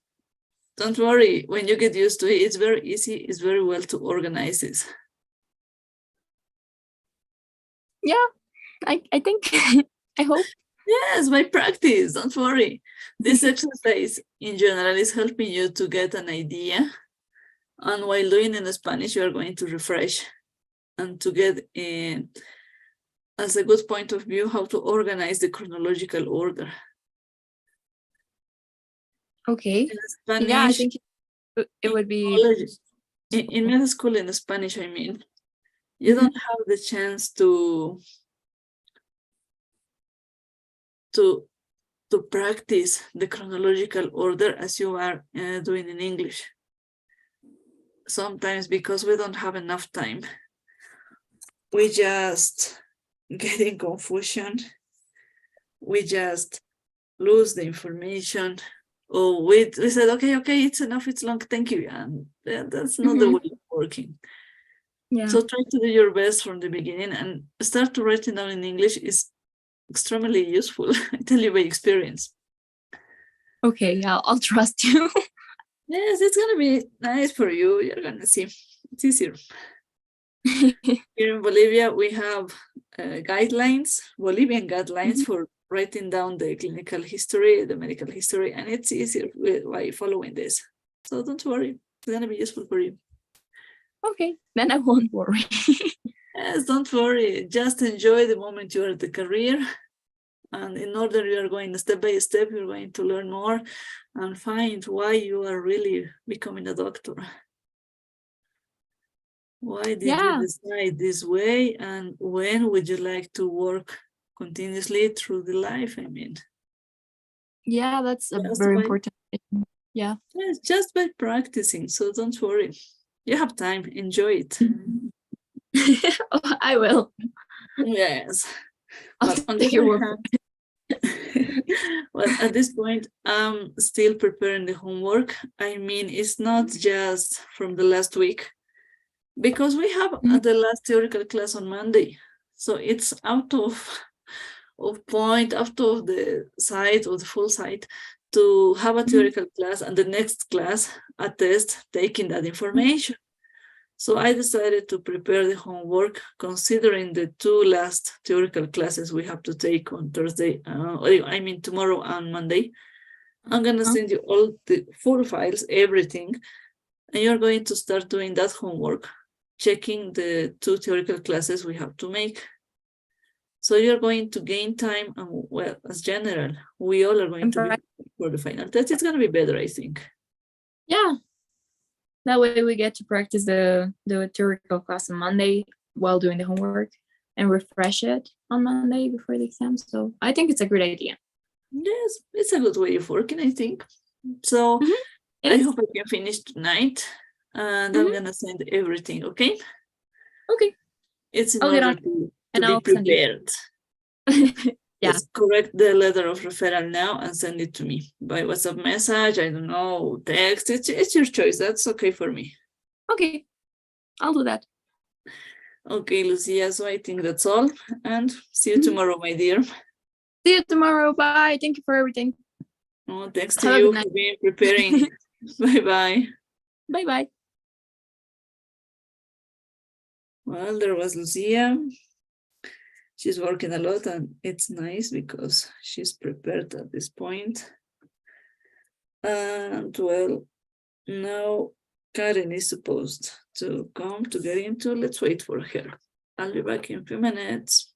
don't worry, when you get used to it, it's very easy, it's very well to organize this. Yeah, I think. I hope. Yes, by practice, don't worry. This exercise in general is helping you to get an idea. And while doing in Spanish, you are going to refresh and to get as a good point of view how to organize the chronological order. Okay. In Spanish, Yeah, I think it would be. college, in middle school in Spanish, I mean, you don't have the chance to practice the chronological order as you are doing in English. Sometimes because we don't have enough time, we just get in confusion. We just lose the information. Or we said, okay, it's enough, it's long, thank you. And that's not the way of working. Yeah. So try to do your best from the beginning and start to write it down in English is extremely useful. I tell you by experience. Okay, I'll trust you. Yes, it's gonna be nice for you. You're gonna see. It's easier. Here in Bolivia, we have Bolivian guidelines for writing down the clinical history, the medical history, and it's easier by following this. So don't worry, it's gonna be useful for you. Okay, then I won't worry. Yes, don't worry. Just enjoy the moment you are at the career. And in order you are going step by step, you're going to learn more and find why you are really becoming a doctor. Why did you decide this way? And when would you like to work continuously through the life? I mean, Yeah, that's a very important thing. Yeah. Yes, just by practicing. So don't worry. You have time. Enjoy it. I will. Yes. I'll But on the take your other word. hand, well, at this point, I'm still preparing the homework. I mean, it's not just from the last week, because we have the last theoretical class on Monday. So it's out of point, out of the site or the full site to have a theoretical class and the next class, a test taking that information. So I decided to prepare the homework considering the two last theoretical classes we have to take on Thursday, tomorrow and Monday. I'm gonna send you all the full files, everything, and you're going to start doing that homework, checking the two theoretical classes we have to make. So you're going to gain time, and well, as general, we all are going to be for the final test. It's gonna be better, I think. Yeah. That way we get to practice the theoretical class on Monday while doing the homework and refresh it on Monday before the exam. So I think it's a great idea. Yes, it's a good way of working, I think. So I hope I can finish tonight, and I'm gonna send everything, okay? Okay. It's in I'll get order on to be prepared. Yeah. Let's correct the letter of referral now and send it to me by WhatsApp message, I don't know, text. It's your choice. That's okay for me. Okay. I'll do that. Okay, Lucia, so I think that's all. And see you tomorrow, my dear. See you tomorrow. Bye. Thank you for everything. Oh, thanks to Have a you good for night. being preparing. Bye-bye. Bye-bye. Well, there was Lucia. She's working a lot, and it's nice because she's prepared at this point. And well, now Karen is supposed to come to get into. Let's wait for her. I'll be back in a few minutes.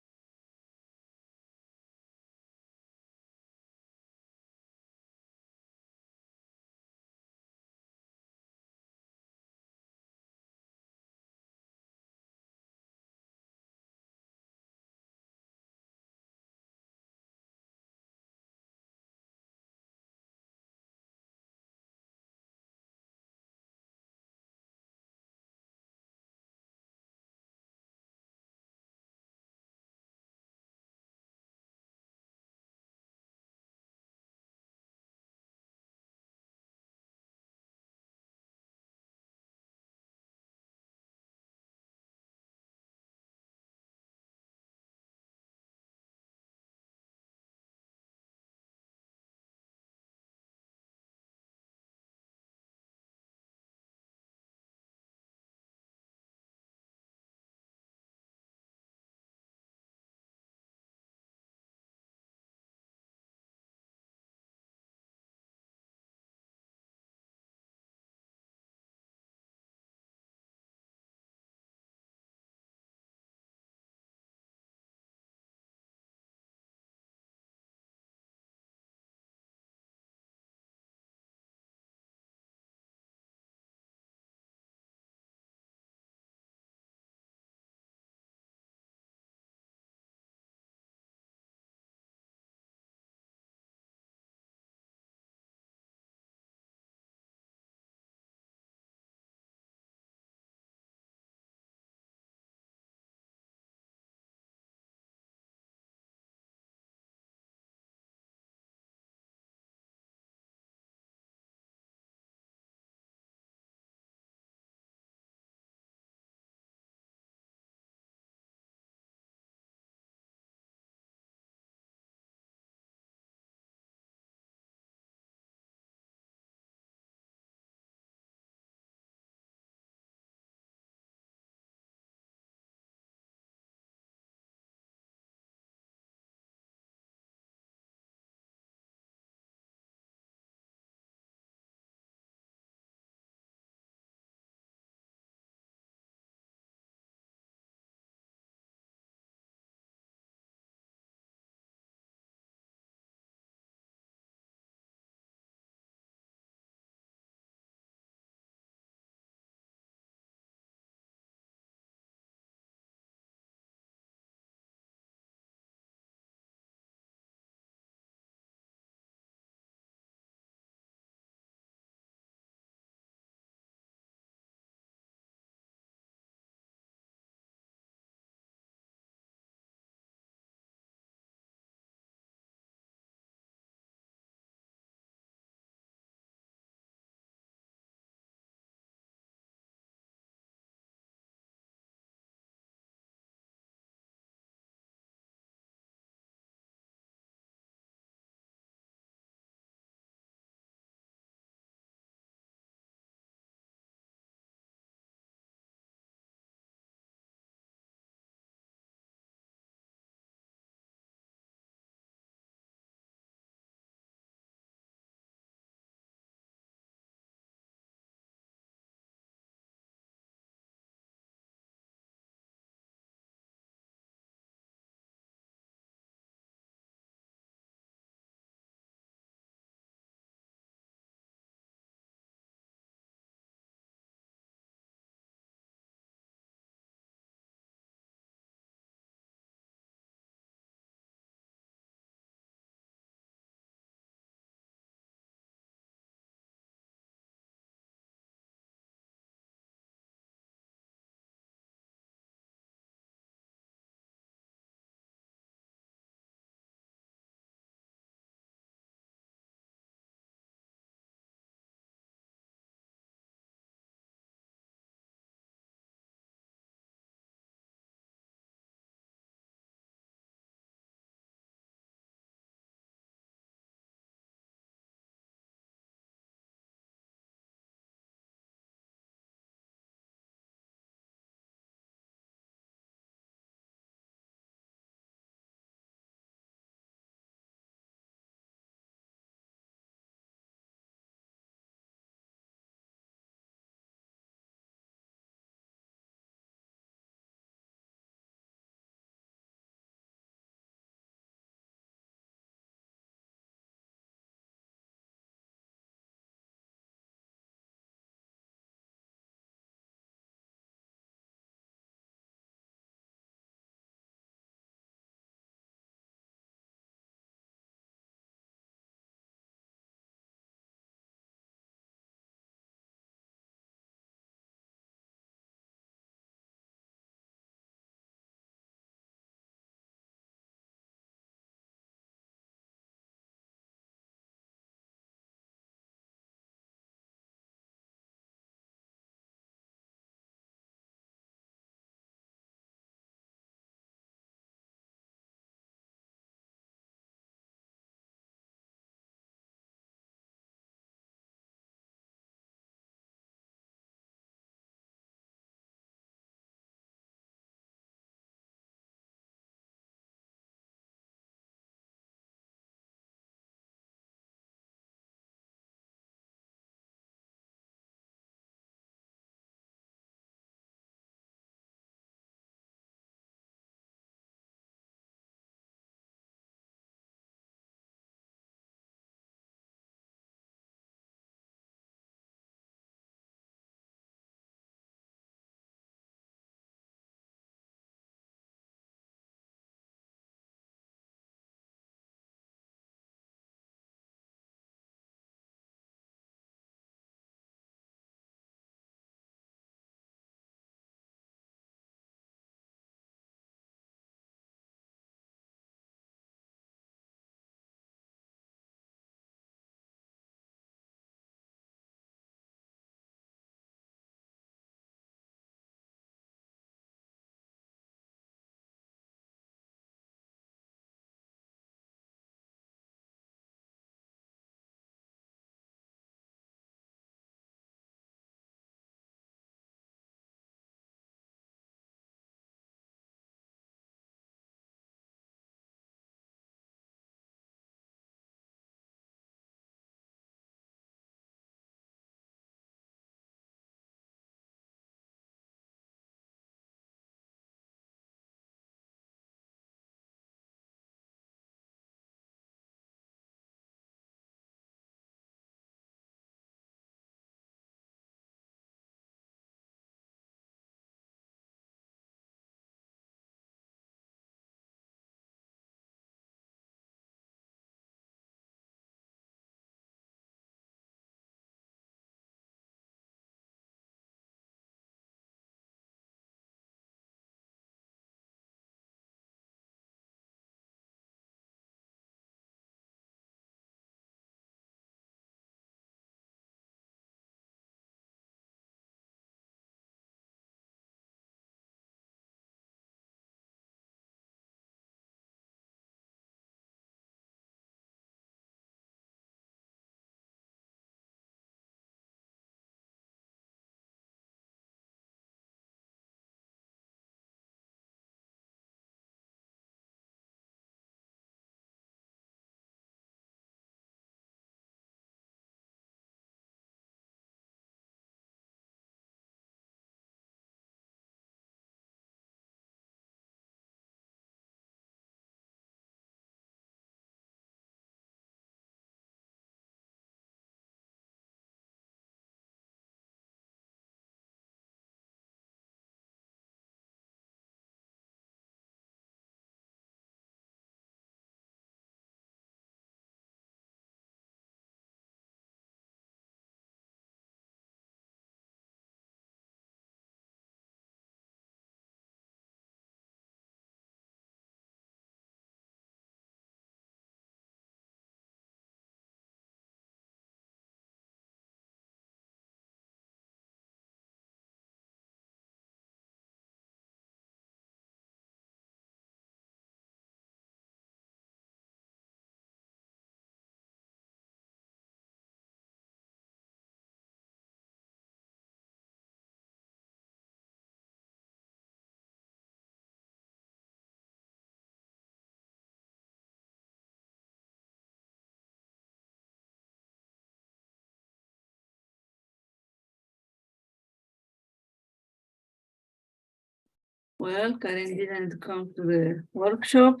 Well, Karen didn't come to the workshop.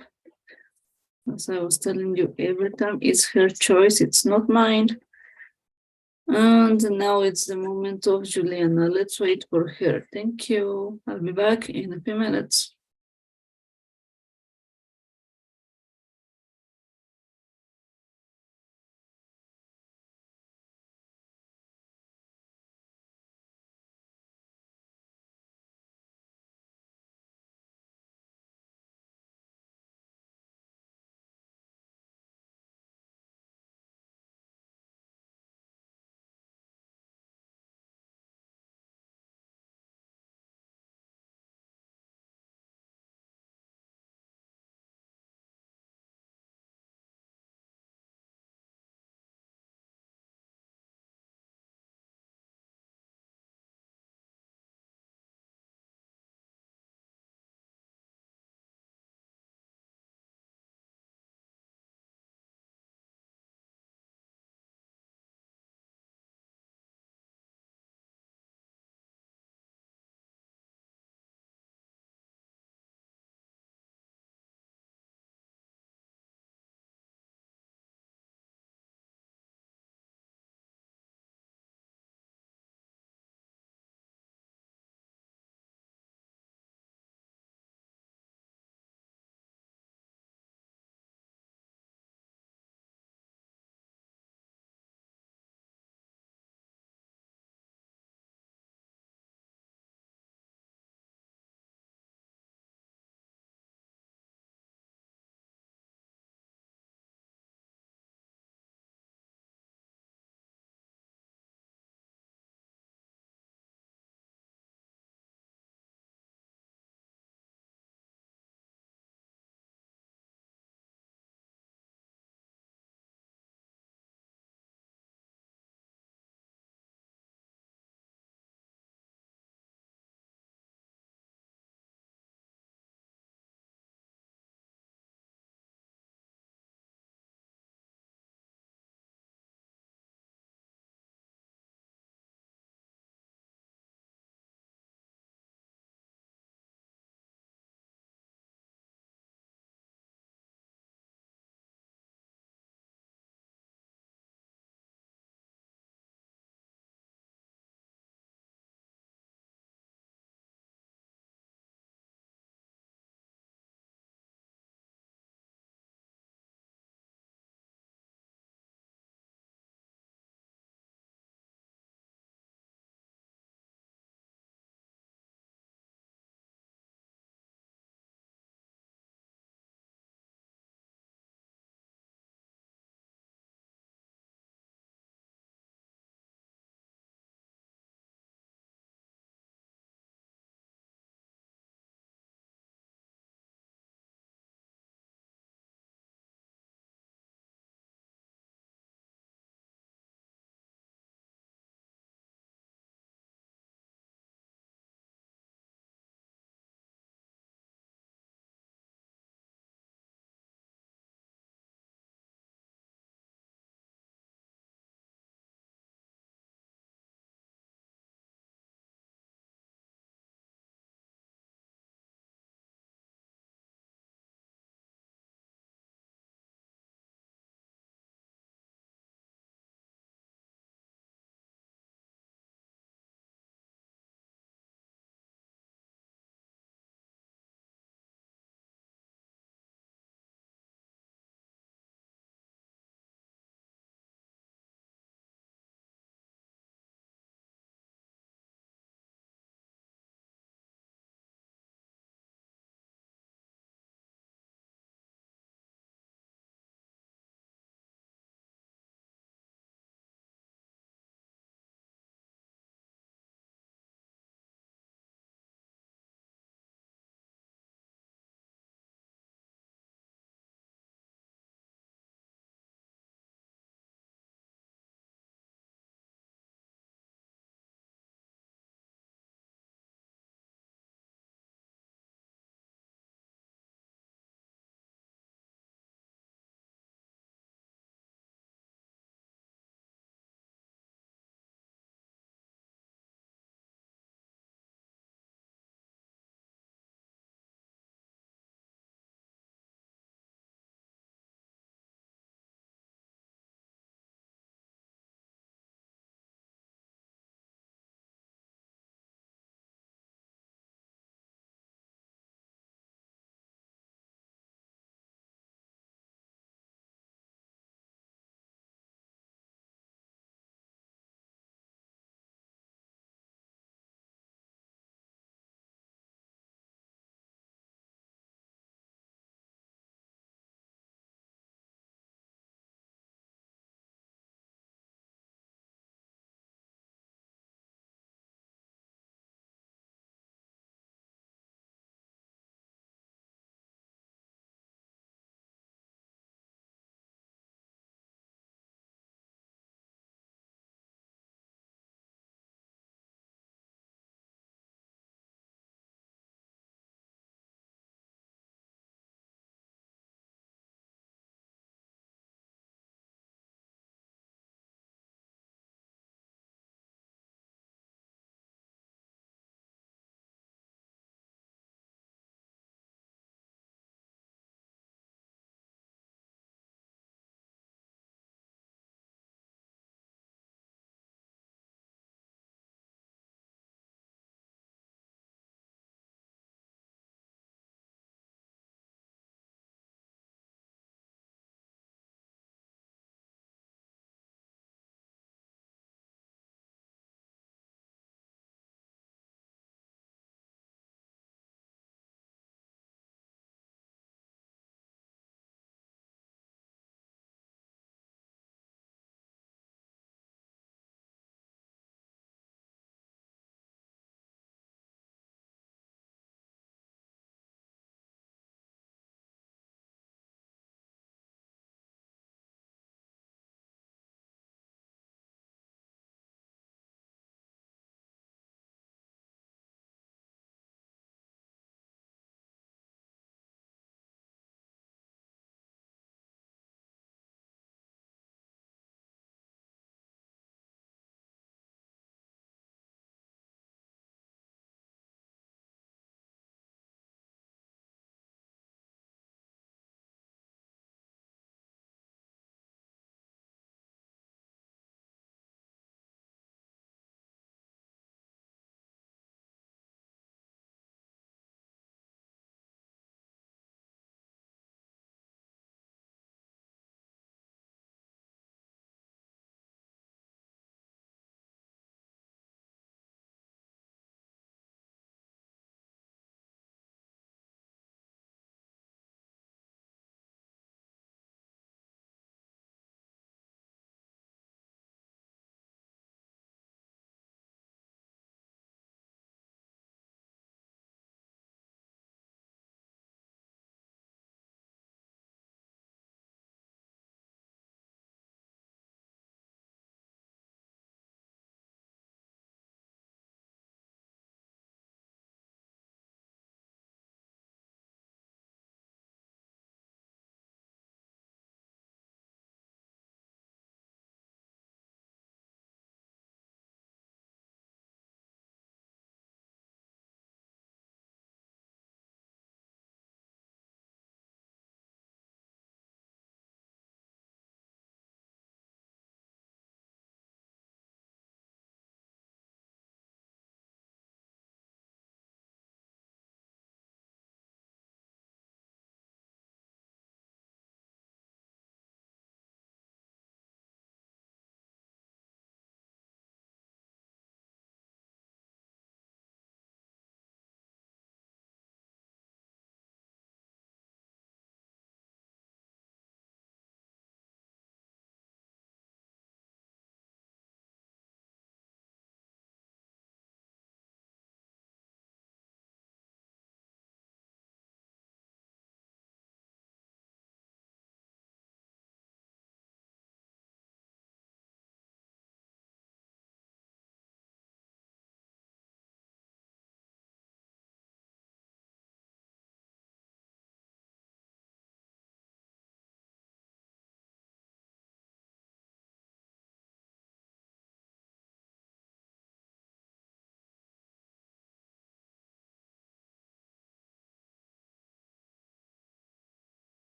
As I was telling you every time, it's her choice, it's not mine. And now it's the moment of Juliana. Let's wait for her. Thank you. I'll be back in a few minutes.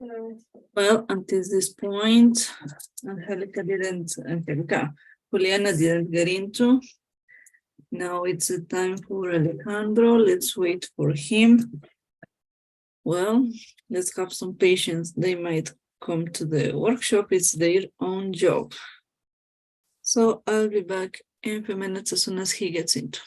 Well, until this point, Juliana didn't get into. Now it's the time for Alejandro. Let's wait for him. Well, let's have some patience. They might come to the workshop. It's their own job. So I'll be back in a few minutes as soon as he gets into.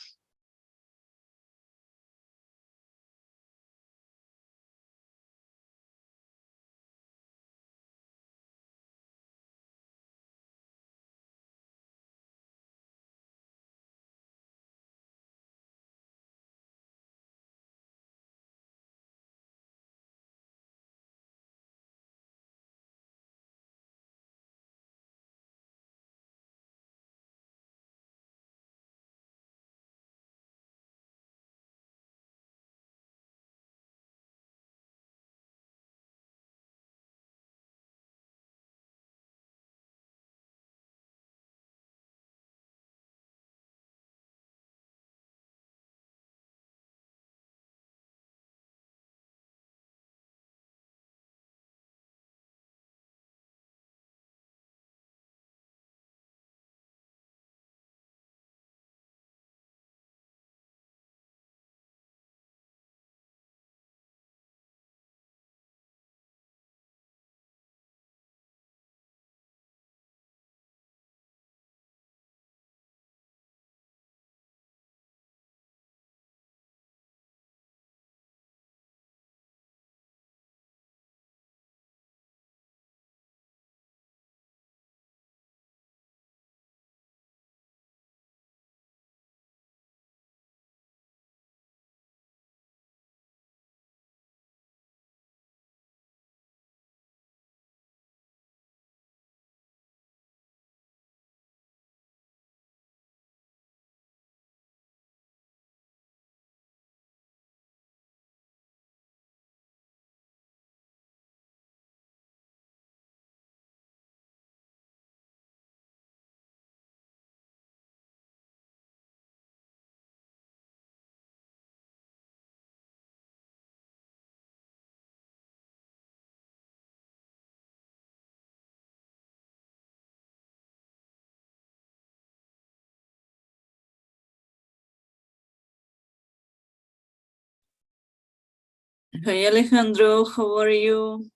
Hey Alejandro, how are you?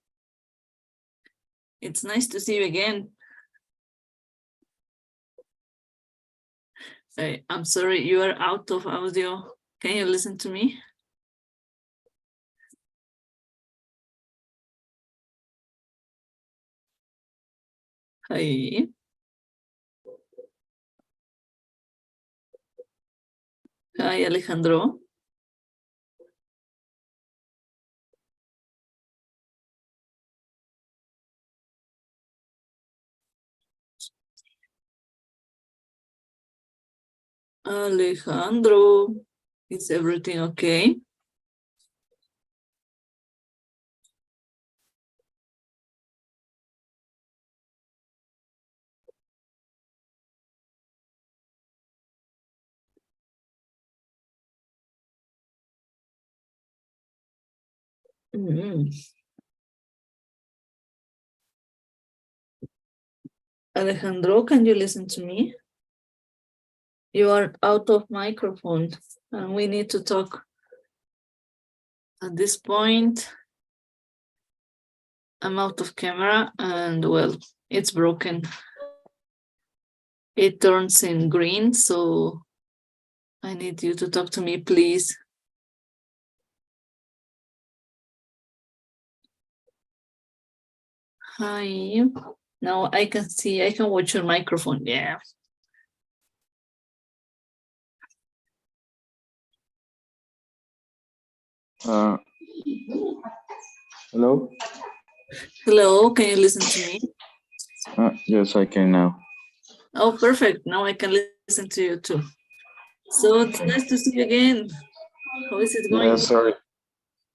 It's nice to see you again. I'm sorry, you are out of audio. Can you listen to me? Hi. Hi, Alejandro. Alejandro, is everything okay? Mm. Alejandro, can you listen to me? You are out of microphone and we need to talk. At this point, I'm out of camera and well, it's broken. It turns in green, so I need you to talk to me, please. Hi. Now I can see, I can watch your microphone. Yeah. Hello? Hello, can you listen to me? Yes, I can now. Oh, perfect. Now I can listen to you too. So it's nice to see you again. How is it going? Yeah, sorry.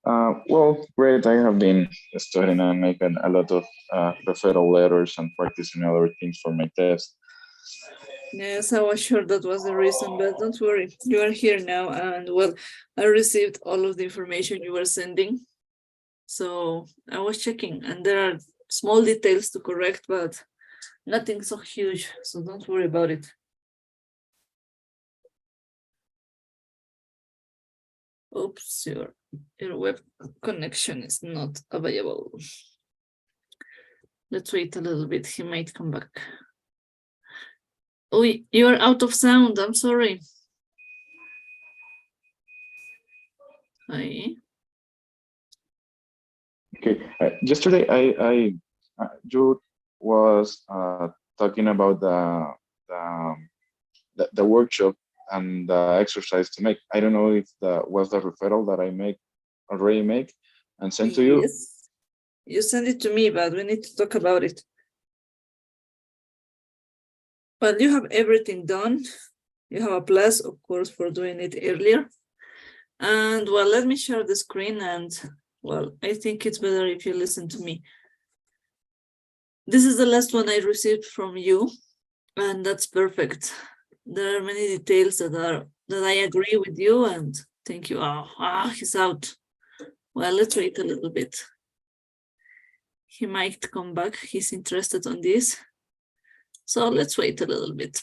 Well, great. I have been studying and making a lot of referral letters and practicing other things for my test. Yes, I was sure that was the reason, but don't worry. You are here now and well, I received all of the information you were sending. So I was checking, and there are small details to correct, but nothing so huge, so don't worry about it. Oops, your web connection is not available. Let's wait a little bit, he might come back. Oh, you're out of sound, I'm sorry. Hi. Okay. Yesterday, you was talking about the workshop and the exercise to make. I don't know if that was the referral that I already make and sent to you. Yes, you send it to me, but we need to talk about it. But you have everything done. You have a plus, of course, for doing it earlier. And well, let me share the screen, and well, I think it's better if you listen to me. This is the last one I received from you, and that's perfect. There are many details that I agree with you, and thank you. He's out. Well, let's wait a little bit. He might come back. He's interested on this. So let's wait a little bit.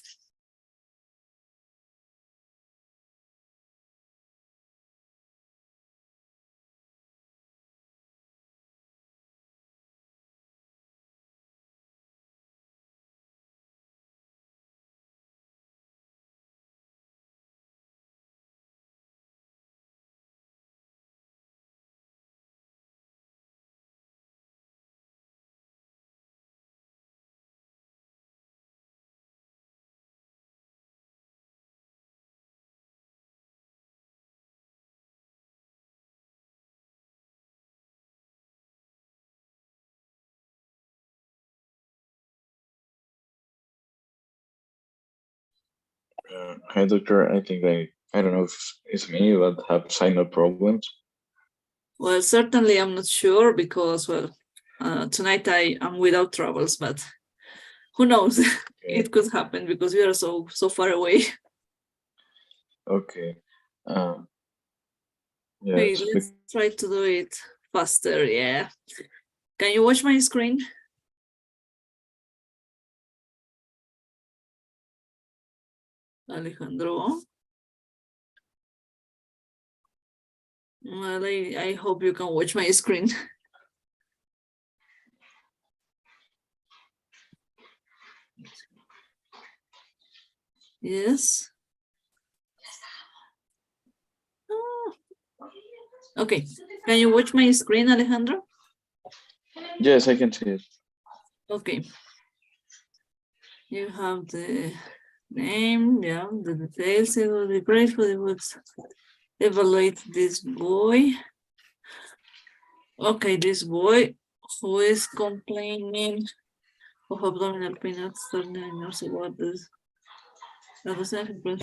Hi, doctor. I think I don't know if it's me, but have sinus problems. Well, certainly I'm not sure because, well, tonight I am without troubles, but who knows? It could happen because we are so far away. Okay. Hey, Yes. let's try to do it faster. Yeah. Can you watch my screen? Alejandro? Well, I hope you can watch my screen. Yes. Okay. Can you watch my screen, Alejandro? Yes, I can see it. Okay. You have the name, yeah, the details. It would be great if we would evaluate this boy. Okay, this boy who is complaining of abdominal pain at starting and also what this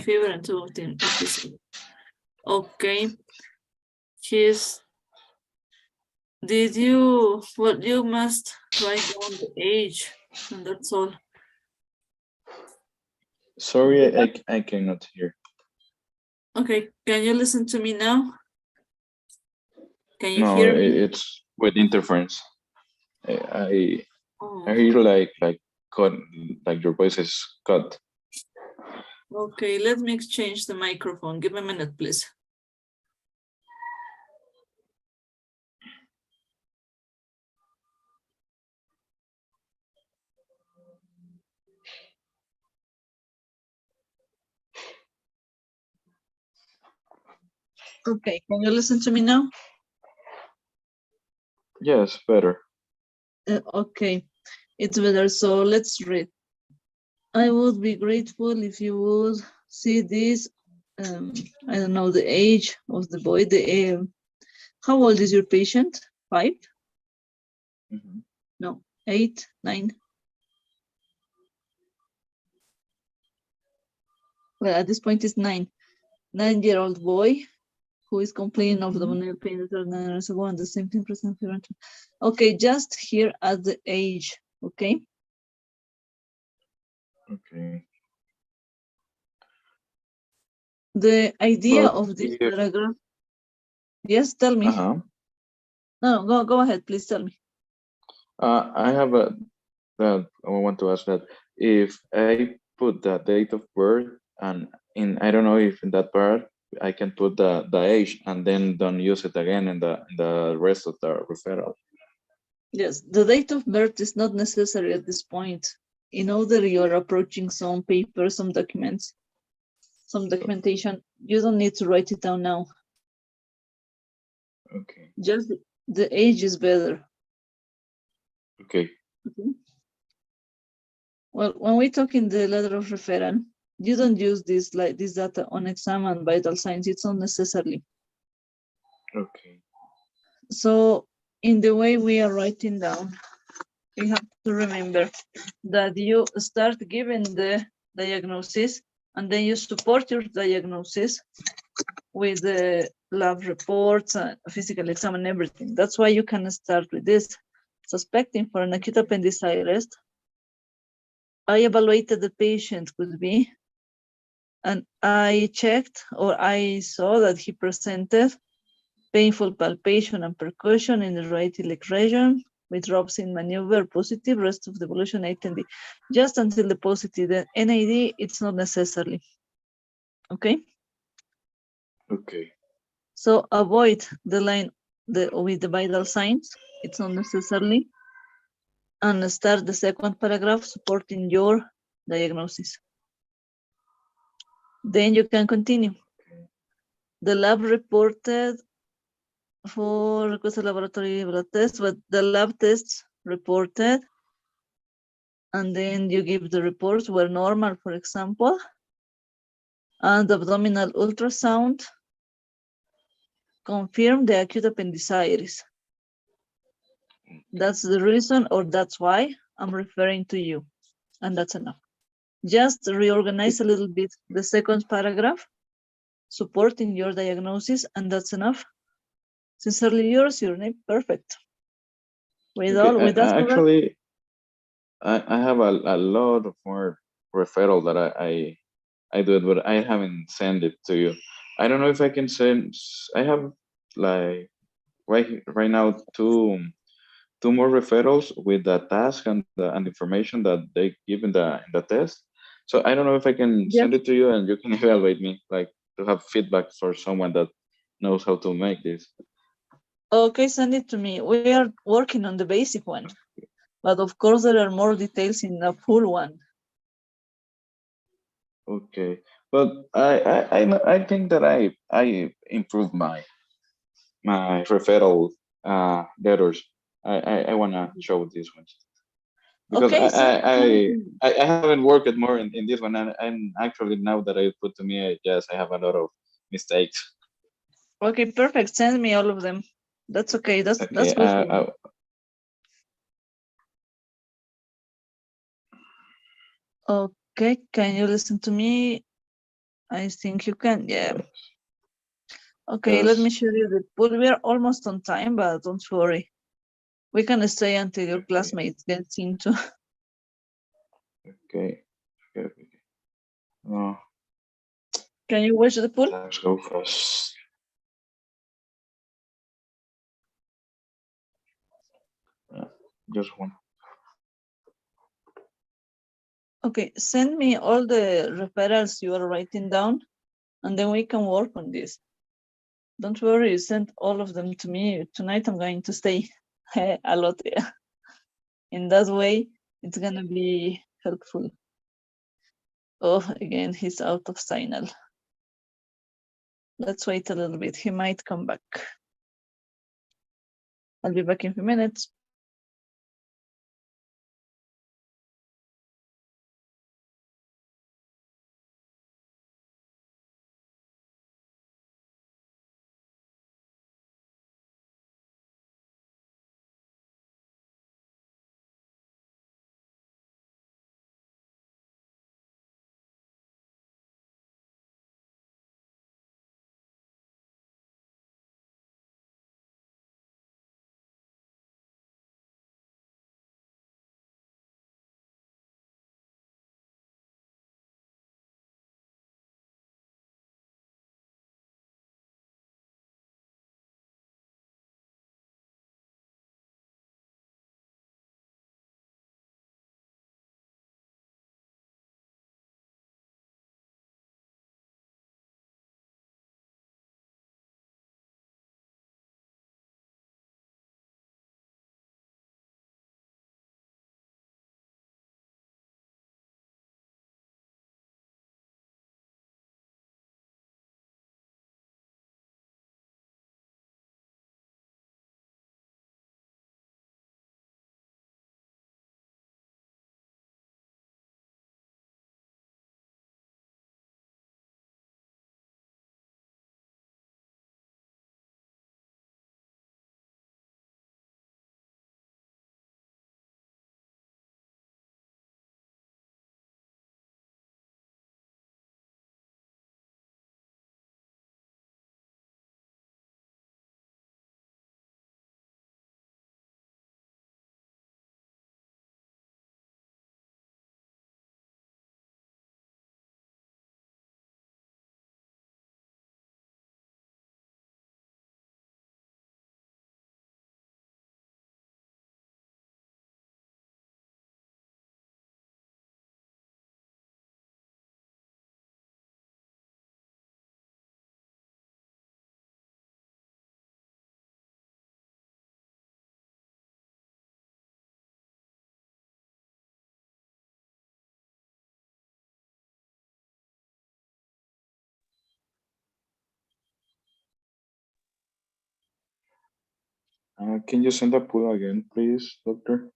fever and 2 episodes. Okay. Did you, well, you must write down the age, and that's all. Sorry, I cannot hear. Okay, can you listen to me now? Can you No, hear me? it's with interference. I Oh, hear like cut, like your voice is cut. okay, let me exchange the microphone. Give me a minute, please. Okay, can you listen to me now? Yes, better. Okay, it's better. So let's read. I would be grateful if you would see this. I don't know the age of the boy. How old is your patient? 5? Mm-hmm. No, 8, 9. Well, at this point it's 9. 9-year-old boy who is complaining of abdominal pain and so on, the same thing present. Okay, just here at the age. Okay. Okay. The idea But of this if, paragraph. Yes, tell me. No, go ahead, please tell me. I have I want to ask that if I put the date of birth and I don't know if in that part I can put the age and then don't use it again in the rest of the referral. Yes, the date of birth is not necessary at this point. In order you're approaching some papers, some documents, some documentation, you don't need to write it down now. Okay. Just the age is better. Okay. Okay. Well, when we talk in the letter of referral, you don't use this data on exam and vital signs. It's not necessarily. Okay. So in the way we are writing down, we have to remember that you start giving the diagnosis and then you support your diagnosis with the lab reports and physical exam and everything. That's why you can start with this. Suspecting for an acute appendicitis, I evaluated the patient could be, and I checked or I saw that he presented painful palpation and percussion in the right iliac region with drops in maneuver positive, rest of the evolution attend just until the positive. The NAD, it's not necessarily. Okay? Okay. So avoid the line with the vital signs. It's not necessarily. And start the second paragraph supporting your diagnosis. Then you can continue. The lab reported for requested laboratory blood test, but the lab tests reported, and then you give the reports were normal, for example, and abdominal ultrasound confirmed the acute appendicitis. That's the reason, or that's why I'm referring to you, and that's enough. Just reorganize a little bit the second paragraph, supporting your diagnosis, and that's enough. Sincerely yours, your name, perfect. With that Actually, I have a lot of more referral that I do it, but I haven't sent it to you. I don't know if I can send. I have like right now two more referrals with the task and the information that they give in the test. So I don't know if I can yeah. send it to you and you can evaluate me, like to have feedback for someone that knows how to make this. Okay, send it to me. We are working on the basic one, but of course there are more details in the full one. Okay, but I think that I improved my referral letters. I wanna show these ones because Okay, I haven't worked more in this one, and actually now that I put to me, yes, I have a lot of mistakes. okay, perfect. Send me all of them. That's okay. That's Okay, good for me. Okay, can you listen to me? I think you can. Yeah. Okay, let me yes. show you the pool. We are almost on time, but don't worry. We can stay until your classmates gets into. Okay. Oh, Can you watch the pool? let's go first. Just one. Okay, send me all the referrals you are writing down, and then we can work on this. Don't worry, send all of them to me. Tonight I'm going to stay a lot. Yeah. In that way, it's gonna be helpful. Oh, again, he's out of signal. Let's wait a little bit. He might come back. I'll be back in a few minutes. Can you send the pool again, please, doctor?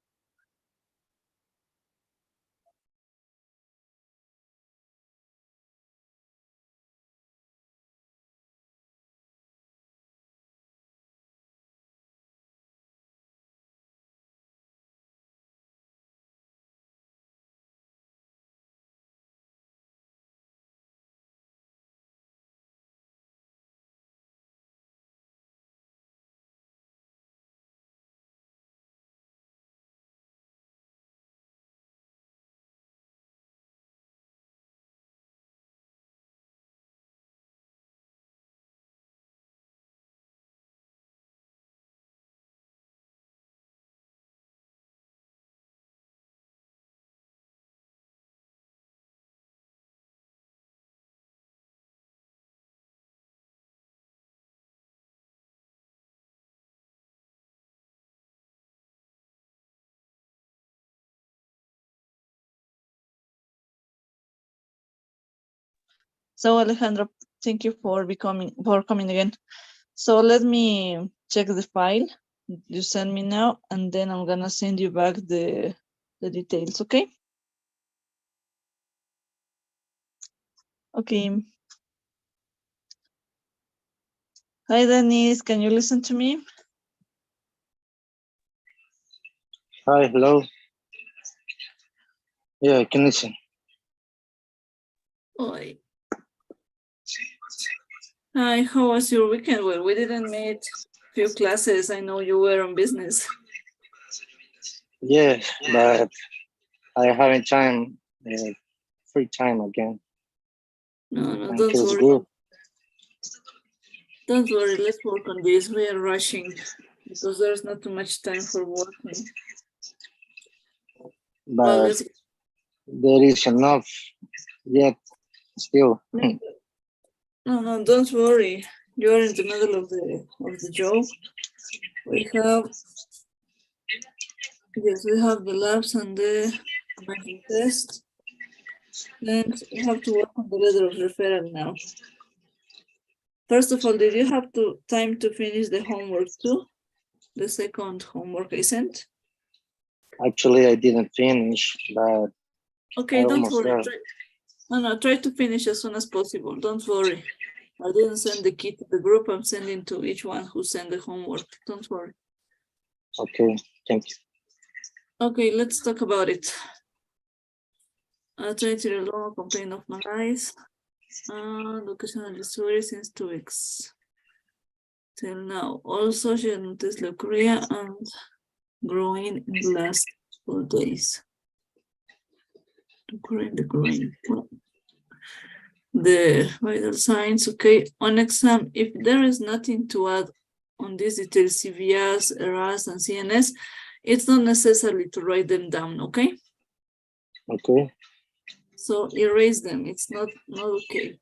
So Alejandro, thank you for coming again. So let me check the file you send me now, and then I'm gonna send you back the details, okay? Okay. Hi, Denise, can you listen to me? Hi, hello. Yeah, I can listen. Oi. Hi, how was your weekend? Well, we didn't meet few classes. I know you were on business. Yes, but I haven't time, free time again. No, And don't feels worry. good. Don't worry, let's work on this. We are rushing because there's not too much time for working. Well, But let's there is enough yet still. no, don't worry. You are in the middle of the job. We have the labs and the writing test. And we have to work on the letter of referral now. First of all, did you have time to finish the homework too? The second homework I sent? Actually, I didn't finish, but Okay, I don't almost worry. there. Try to finish as soon as possible. Don't worry. I didn't send the key to the group. I'm sending to each one who sent the homework. Don't worry. Okay, thank you. Okay, let's talk about it. I tried to resolve a complaint of my eyes. Locational dysuria since 2 weeks. Till now. Also, she had noticed leukorrhea and growing in the last 4 days. Growing. The vital signs, okay. On exam, if there is nothing to add on these details, CVS, ERAS, and CNS, it's not necessary to write them down, okay? Okay. So erase them, it's not okay.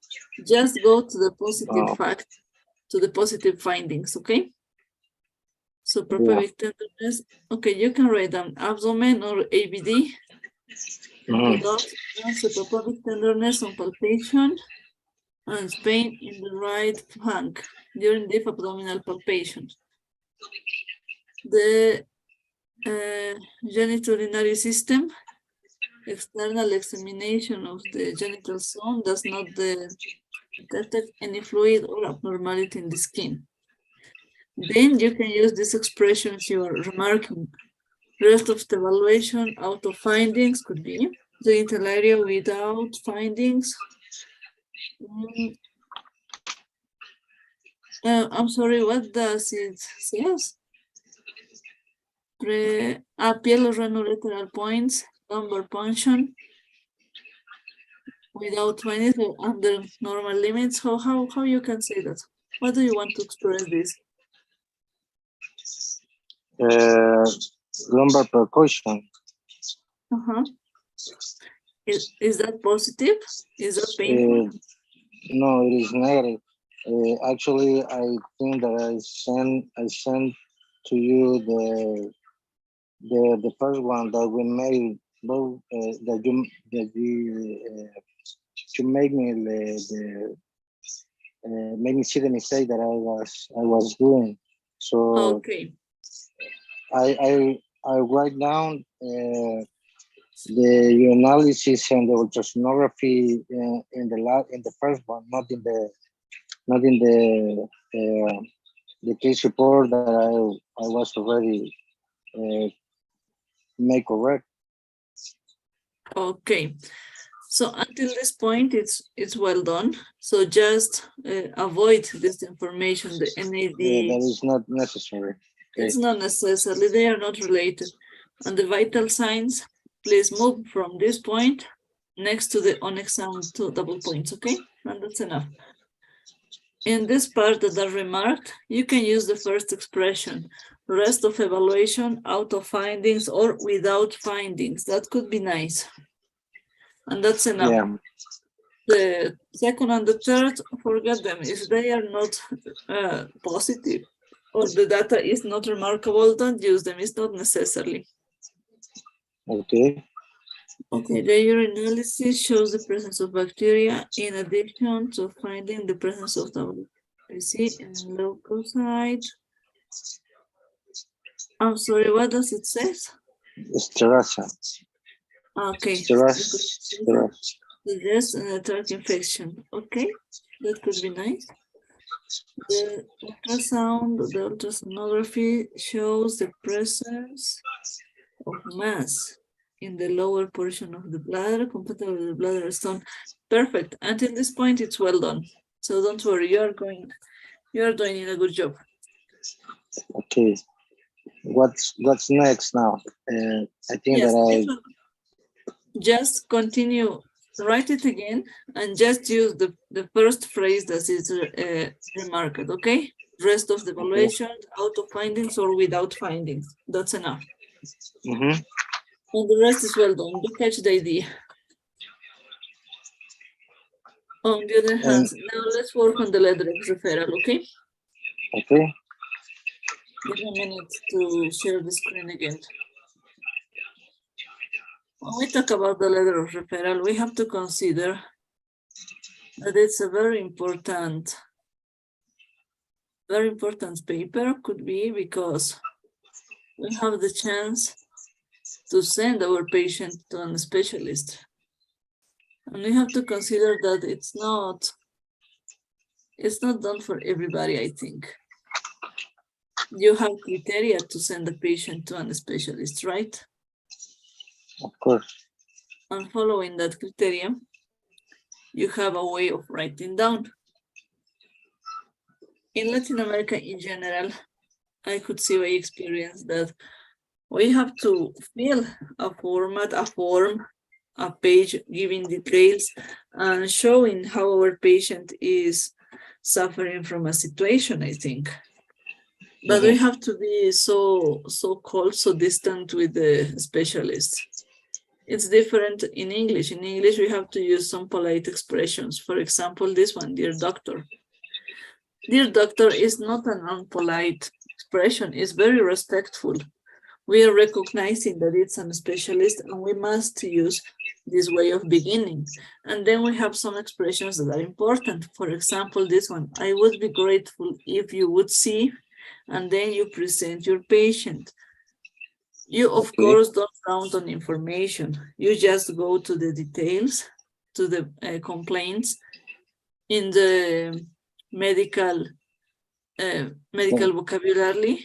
Just go to the positive fact, to the positive findings, okay? So propevic tenderness, okay, you can write down abdomen or ABD without suprapubic tenderness on palpation and pain in the right flank during deep abdominal palpation. The genitourinary system, external examination of the genital zone does not detect any fluid or abnormality in the skin. Then you can use these expressions you are remarking. Rest of the evaluation out of findings could be genital area without findings. I'm sorry, what does it say? Pielorano points, lumbar puncture without findings or under normal limits. How you can say that? What do you want to express this? Lumbar percussion. Is that positive? Is that painful? No, it is negative. Actually, I think that I sent to you the first one that we made. Both that you made me made me see the mistake that I was doing. So Okay. I write down the analysis and the ultrasonography in the first one, not in the case report that I was already make correct. Okay. So until this point, it's well done. So just avoid this information, the NAD. Yeah, that is not necessary. Okay. It's not necessarily, they are not related. And the vital signs, please move from this point next to the on exam 2 double points, okay? And that's enough. In this part that are remarked, you can use the first expression, rest of evaluation, out of findings, or without findings. That could be nice. And that's enough. Yeah. The second and the third, forget them. If they are not positive or the data is not remarkable, don't use them. It's not necessarily. Okay. Okay, the urinalysis shows the presence of bacteria in addition to finding the presence of WBC in leukocyte. I'm sorry, what does it say? Sterasa. Okay. Sterasa. Yes, an attack infection. Okay, that could be nice. The ultrasonography shows the presence of mass in the lower portion of the bladder, compatible with the bladder stone. Perfect. Until this point, it's well done. So don't worry, you are doing a good job. Okay. What's next now? I think that just continue, write it again, and just use the first phrase that is remarked, okay? Rest of the evaluation, out of findings or without findings. That's enough. Mm-hmm. And the rest is well done. You catch the idea. On the other hand, now let's work on the letter of referral, okay? Okay. Give me a minute to share the screen again. When we talk about the letter of referral, we have to consider that it's a very important paper, could be because we have the chance to send our patient to a specialist. And we have to consider that it's not done for everybody, I think. You have criteria to send the patient to a specialist, right? Of course. And following that criteria, you have a way of writing down. In Latin America in general, I could see by experience that we have to fill a form, a page giving details and showing how our patient is suffering from a situation, I think. But we have to be so cold, so distant with the specialists. It's different in English. In English, we have to use some polite expressions. For example, this one, dear doctor. Dear doctor is not an unpolite expression. It's very respectful. We are recognizing that it's a specialist and we must use this way of beginning. And then we have some expressions that are important. For example, this one, I would be grateful if you would see, and then you present your patient. You, of course, don't count on information. You just go to the details, to the complaints in the medical vocabulary.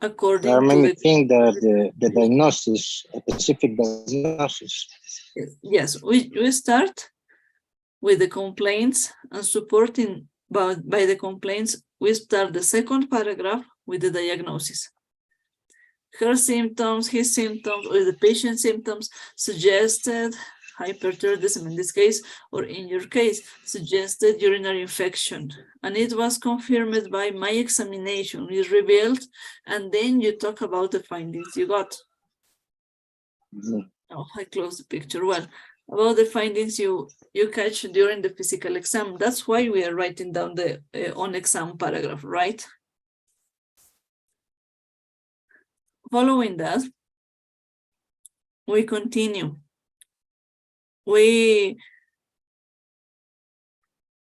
According there are many to things that the diagnosis, a specific diagnosis. Yes, we start with the complaints and supporting by the complaints, we start the second paragraph with the diagnosis. Her symptoms, his symptoms, or the patient's symptoms suggested hyperthyroidism in this case, or in your case, suggested urinary infection. And it was confirmed by my examination, is revealed, and then you talk about the findings you got. Oh, I closed the picture. Well, about the findings you catch during the physical exam. That's why we are writing down the on exam paragraph, right? Following that, we continue. We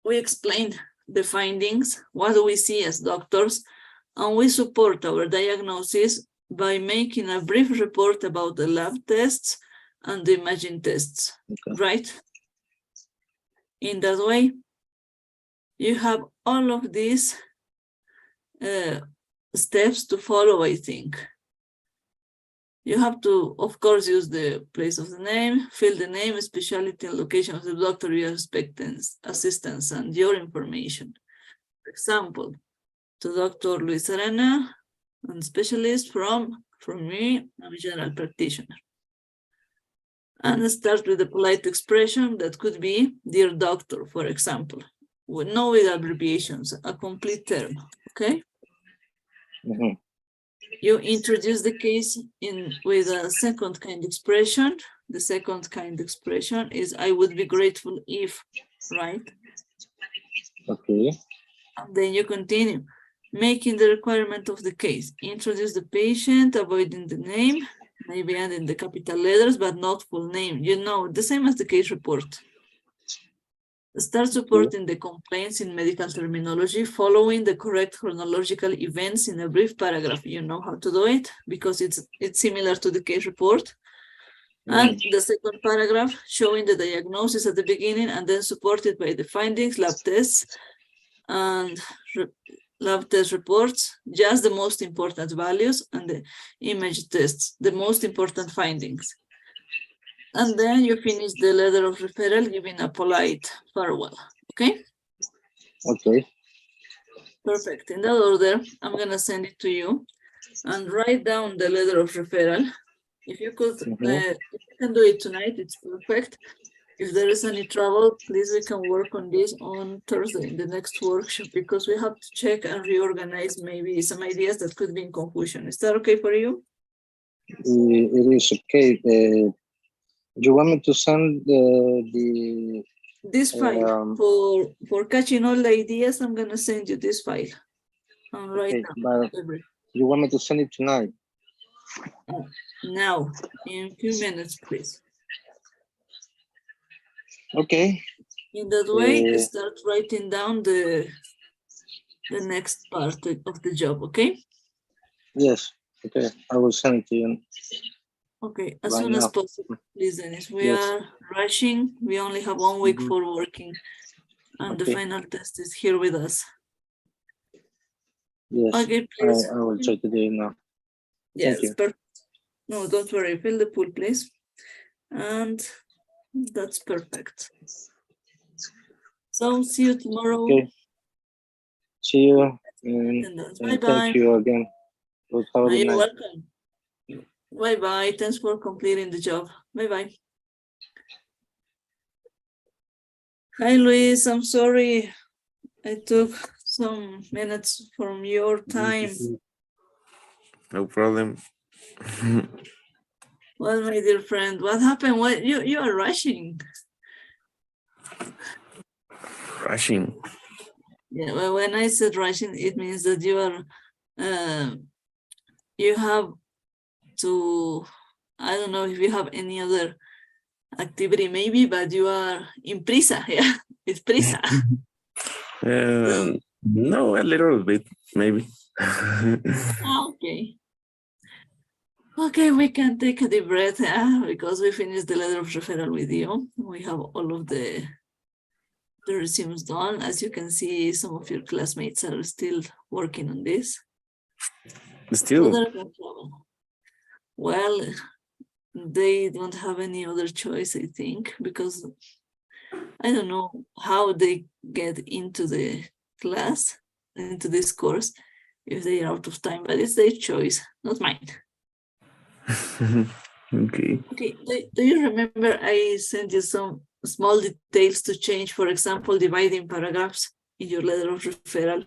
explain the findings, what do we see as doctors, and we support our diagnosis by making a brief report about the lab tests and the imaging tests, right? In that way, you have all of these steps to follow, I think. You have to, of course, use the place of the name, fill the name, specialty, and location of the doctor you expect assistance, and your information. For example, to Dr. Luis Arena, and specialist from me, I'm a general practitioner. And start with a polite expression that could be, dear doctor, for example, with no abbreviations, a complete term, okay? Mhm. You introduce the case with a second kind expression. The second kind expression is, I would be grateful if, right? Okay. And then you continue, making the requirement of the case. Introduce the patient, avoiding the name, maybe adding the capital letters, but not full name. You know, the same as the case report. Start supporting the complaints in medical terminology, following the correct chronological events in a brief paragraph. You know how to do it because it's similar to the case report. And the second paragraph, showing the diagnosis at the beginning and then supported by the findings, lab tests, and lab test reports, just the most important values, and the image tests, the most important findings. And then you finish the letter of referral, giving a polite farewell, okay? Okay. Perfect. In that order, I'm gonna send it to you and write down the letter of referral. If you could, if you can do it tonight, it's perfect. If there is any trouble, please, we can work on this on Thursday in the next workshop because we have to check and reorganize maybe some ideas that could be in confusion. Is that okay for you? It is okay. You want me to send this file for catching all the ideas? I'm gonna send you this file. Right now. You want me to send it tonight? Now, in a few minutes, please. Okay. In that way, start writing down the next part of the job, okay? Yes. Okay, I will send it to you. Okay, as right soon now. as possible, please, Dennis. We Yes. are rushing. We only have 1 week for working, and the final test is here with us. Yes. Okay, please. I will try to do it now. Yes, Thank you. perfect. No, don't worry. Fill the pool, please. And that's perfect. So see you tomorrow. Okay. See you. And Bye-bye. thank you again. Have a good You're night. welcome. Bye-bye. Thanks for completing the job. Bye-bye. Hi, Luis. I'm sorry. I took some minutes from your time. No problem. Well, my dear friend, what happened? What you are rushing? Rushing. Yeah, well, when I said rushing, it means that you are you have to, I don't know if you have any other activity maybe, but you are in prisa. Yeah, it's prisa. No, a little bit, maybe. Okay. Okay, we can take a deep breath because we finished the letter of referral with you. We have all of the resumes done. As you can see, some of your classmates are still working on this. Still? So no problem. Well, they don't have any other choice, I think, because I don't know how they get into the class, into this course, if they are out of time, but it's their choice, not mine. Okay. Okay, do you remember I sent you some small details to change, for example, dividing paragraphs in your letter of referral?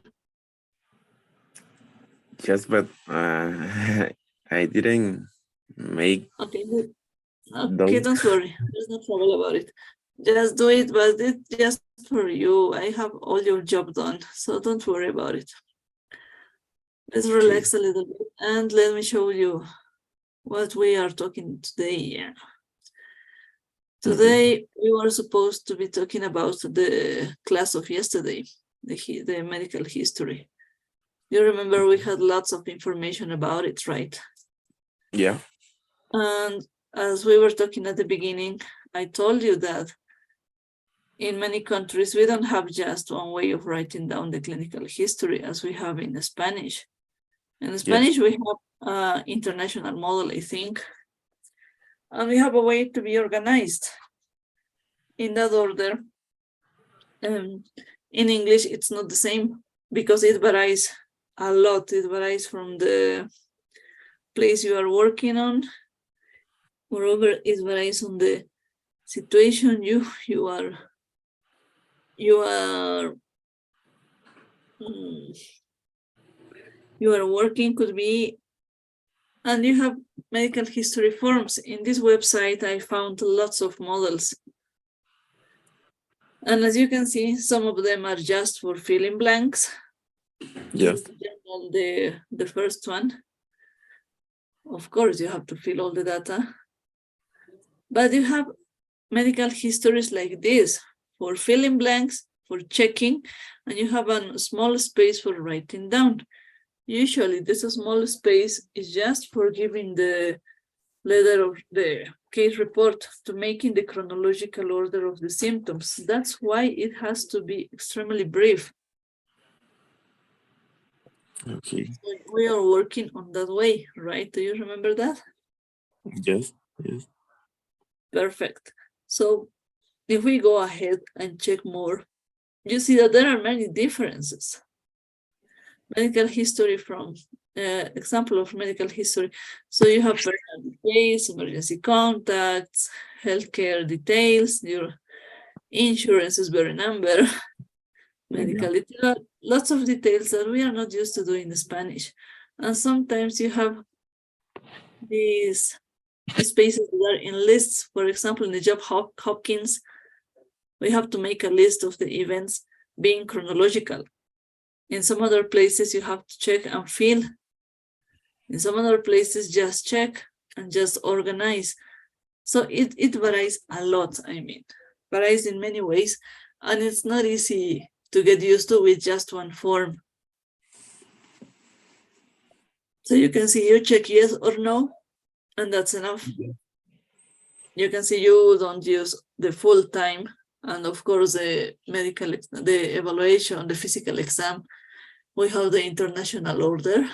Yes, but I didn't make. Okay, good. Okay, don't worry. There's no trouble about it. Just do it, but it's just for you. I have all your job done, so don't worry about it. Let's relax a little bit and let me show you what we are talking today. Yeah. Today, we were supposed to be talking about the class of yesterday, the medical history. You remember we had lots of information about it, right? Yeah. And as we were talking at the beginning, I told you that in many countries, we don't have just one way of writing down the clinical history as we have in Spanish. In Spanish, we have an international model, I think, and we have a way to be organized in that order. In English, it's not the same because it varies a lot. It varies from the place you are working on. Moreover, it varies on the situation you are working, could be, and you have medical history forms. In this website, I found lots of models. And as you can see, some of them are just for filling blanks. Yes. The first one. Of course, you have to fill all the data. But you have medical histories like this for filling blanks, for checking, and you have a small space for writing down. Usually, this small space is just for giving the letter of the case report to making the chronological order of the symptoms. That's why it has to be extremely brief. Okay. So we are working on that way, right? Do you remember that? Yes. Yes. Perfect. So if we go ahead and check more, you see that there are many differences. Medical history from example of medical history. So you have personal details, emergency contacts, healthcare details, your insurances very number, medical detail, lots of details that we are not used to doing in Spanish. And sometimes you have these spaces that are in lists. For example, in the job Hopkins, we have to make a list of the events being chronological. In some other places, you have to check and fill. In some other places, just check and just organize. So it varies a lot, varies in many ways, and it's not easy to get used to with just one form. So you can see you check yes or no, and that's enough. You can see you don't use the full time, and of course the evaluation, the physical exam, we have the international order,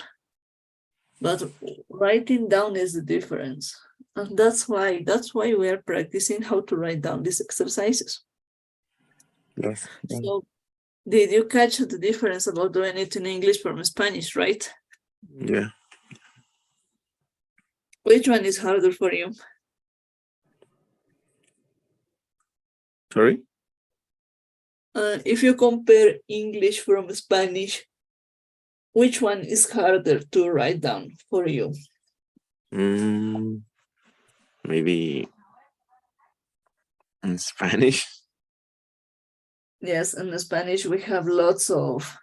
but writing down is the difference. And that's why we are practicing how to write down these exercises. Yes. So did you catch the difference about doing it in English from Spanish, right? Yeah. Which one is harder for you? Sorry? If you compare English from Spanish, which one is harder to write down for you? Maybe in Spanish. Yes, in Spanish we have lots of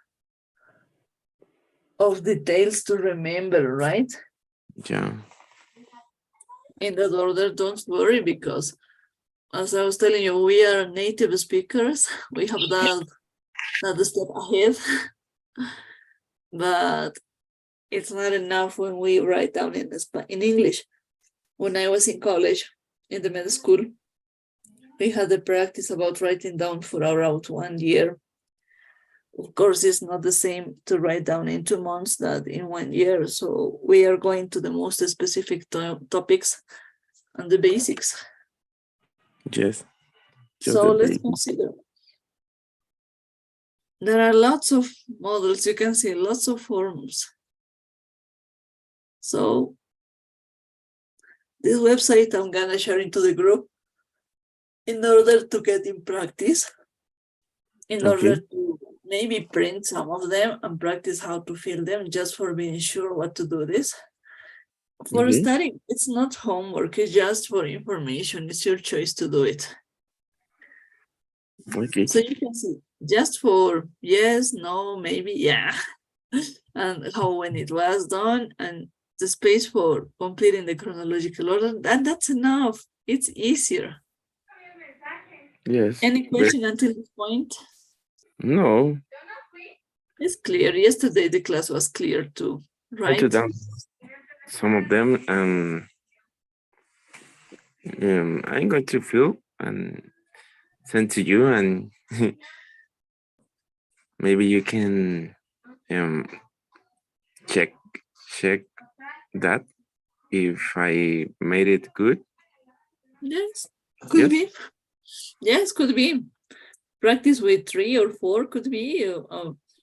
details to remember, right? Yeah. In that order, don't worry, because as I was telling you, we are native speakers. We have that step ahead. But it's not enough when we write down in English. When I was in college, in the med school, we had the practice about writing down for around 1 year. Of course, it's not the same to write down in 2 months that in 1 year. So we are going to the most specific topics and the basics. Yes. So let's consider. There are lots of models. You can see lots of forms. So this website I'm gonna share into the group in order to get in practice, in order to maybe print some of them and practice how to fill them, just for being sure what to do this. For studying, it's not homework, it's just for information. It's your choice to do it. Okay. So you can see just for yes, no, maybe, yeah, and how when it was done, and the space for completing the chronological order, and that's enough. It's easier. Yes. Any question until this point? No. It's clear. Yesterday the class was clear too, right? Write it down. some of them, I'm going to fill and send to you, and maybe you can check that if I made it good. Yes, could Yes. be. Yes, could be. Practice with 3 or 4 could be.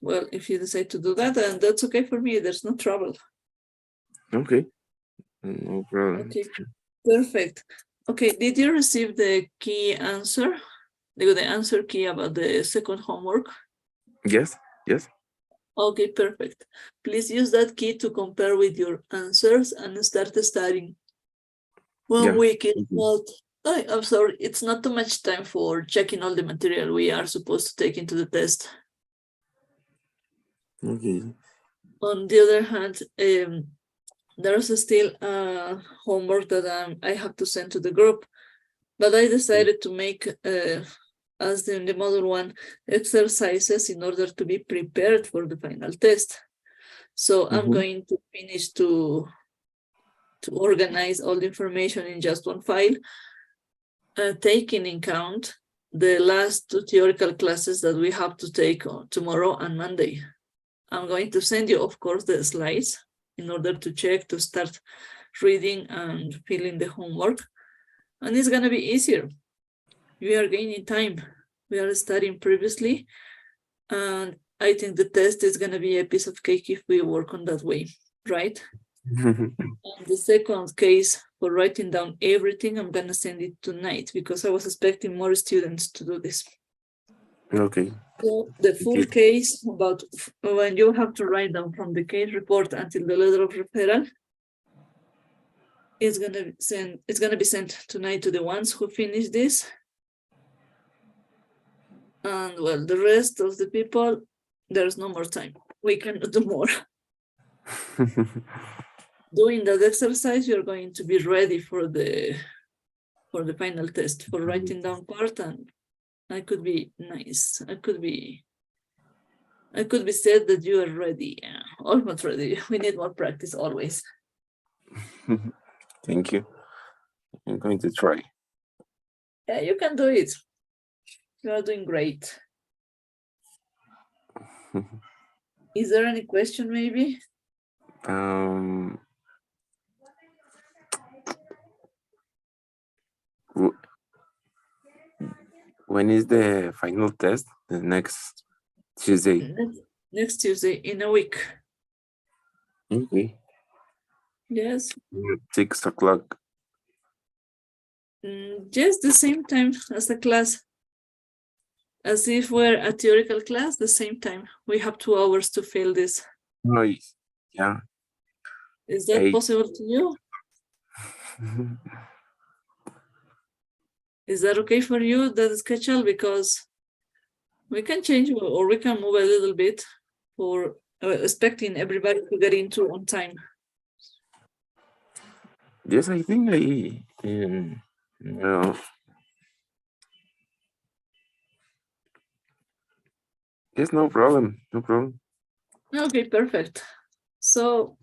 Well, if you decide to do that, and that's okay for me. There's no trouble. Okay. No problem. Okay, perfect. Okay, did you receive the key answer? The answer key about the second homework? Yes. Yes. Okay, perfect. Please use that key to compare with your answers and start studying. 1 Yeah. week is not, I'm sorry, it's not too much time for checking all the material we are supposed to take into the test. Okay. On the other hand, there's still homework that I have to send to the group, but I decided to make, as in the model 1, exercises in order to be prepared for the final test. So I'm going to finish to organize all the information in just one file, taking in count the last 2 theoretical classes that we have to take on tomorrow and Monday. I'm going to send you, of course, the slides in order to check, to start reading and filling the homework. And it's going to be easier. We are gaining time. We are studying previously. And I think the test is going to be a piece of cake if we work on that way, right? And the second case for writing down everything, I'm going to send it tonight because I was expecting more students to do this. Okay. So the full case about when you have to write down from the case report until the letter of referral is going to be sent tonight to the ones who finish this. And well, the rest of the people, there's no more time. We cannot do more. Doing that exercise, you're going to be ready for the final test, for writing down part, and I could be nice. I could be said that you are ready. Yeah, almost ready. We need more practice always. Thank you. I'm going to try. Yeah, you can do it. You are doing great. Is there any question maybe? When is the final test? The next Tuesday. Next Tuesday in a week. Okay. Yes. 6 o'clock. Just the same time as the class. As if we're a theoretical class, the same time. We have 2 hours to fill this. Nice. Yeah. Is that 8. possible to you? Is that okay for you, that schedule? Because we can change or we can move a little bit for expecting everybody to get into on time. Yes, I think yes, no problem. No problem. Okay, perfect. So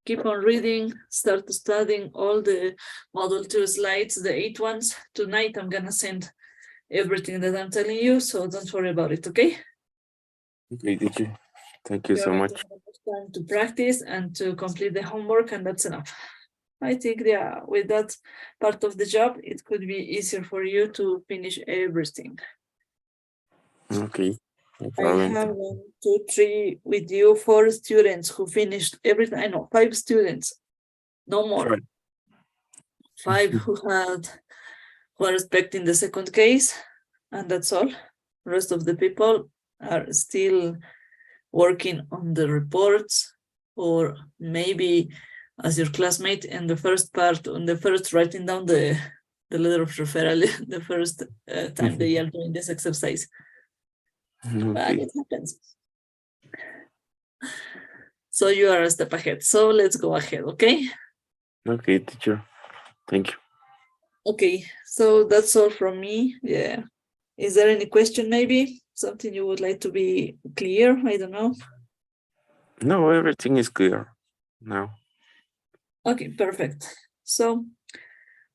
keep on reading, start studying all the model 2 slides, the 8 ones. Tonight I'm gonna send everything that I'm telling you, so don't worry about it, okay? Okay, teacher. Thank you so much. Time to practice and to complete the homework, and that's enough. I think, yeah, with that part of the job, it could be easier for you to finish everything. Okay. No I problem. have 1, 2, 3 with you, 4 students who finished everything. I know 5 students, no more. Sure. 5 who are expecting the second case, and that's all. The rest of the people are still working on the reports, or maybe as your classmate in the first part, on the first writing down the letter of referral, the first time they are doing this exercise. But Okay. it happens. So you are a step ahead. So let's go ahead, okay? Okay, teacher. Thank you. Okay, so that's all from me. Yeah. Is there any question maybe? Something you would like to be clear? I don't know. No, everything is clear now. Okay, perfect. So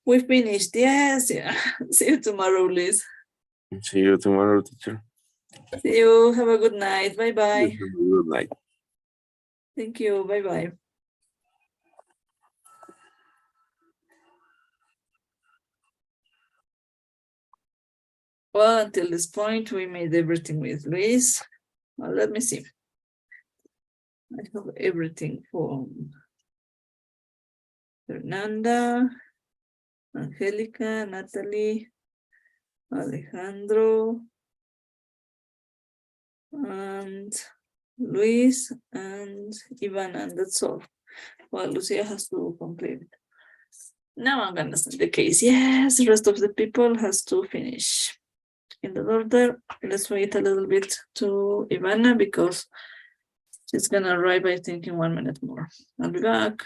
we finished. Yes, yeah. See you tomorrow, Liz. See you tomorrow, teacher. See you. Have a good night. Bye-bye. Good night. Thank you. Bye-bye. Well, until this point, we made everything with Luis. Well, let me see. I have everything for Fernanda, Angelica, Natalie, Alejandro, and Luis, and Ivana, and that's all. Well, Lucia has to complete it. Now I'm gonna send the case. Yes, the rest of the people has to finish. In the order, let's wait a little bit to Ivana because she's gonna arrive, I think, in 1 minute more. I'll be back.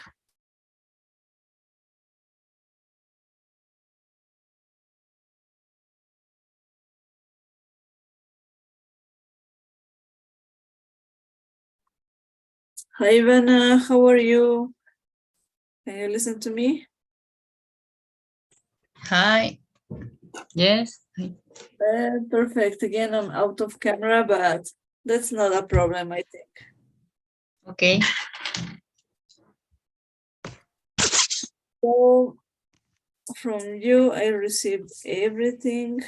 Hi, Ivana, how are you? Can you listen to me? Hi. Yes. Perfect. Again, I'm out of camera, but that's not a problem, I think. Okay. So from you, I received everything.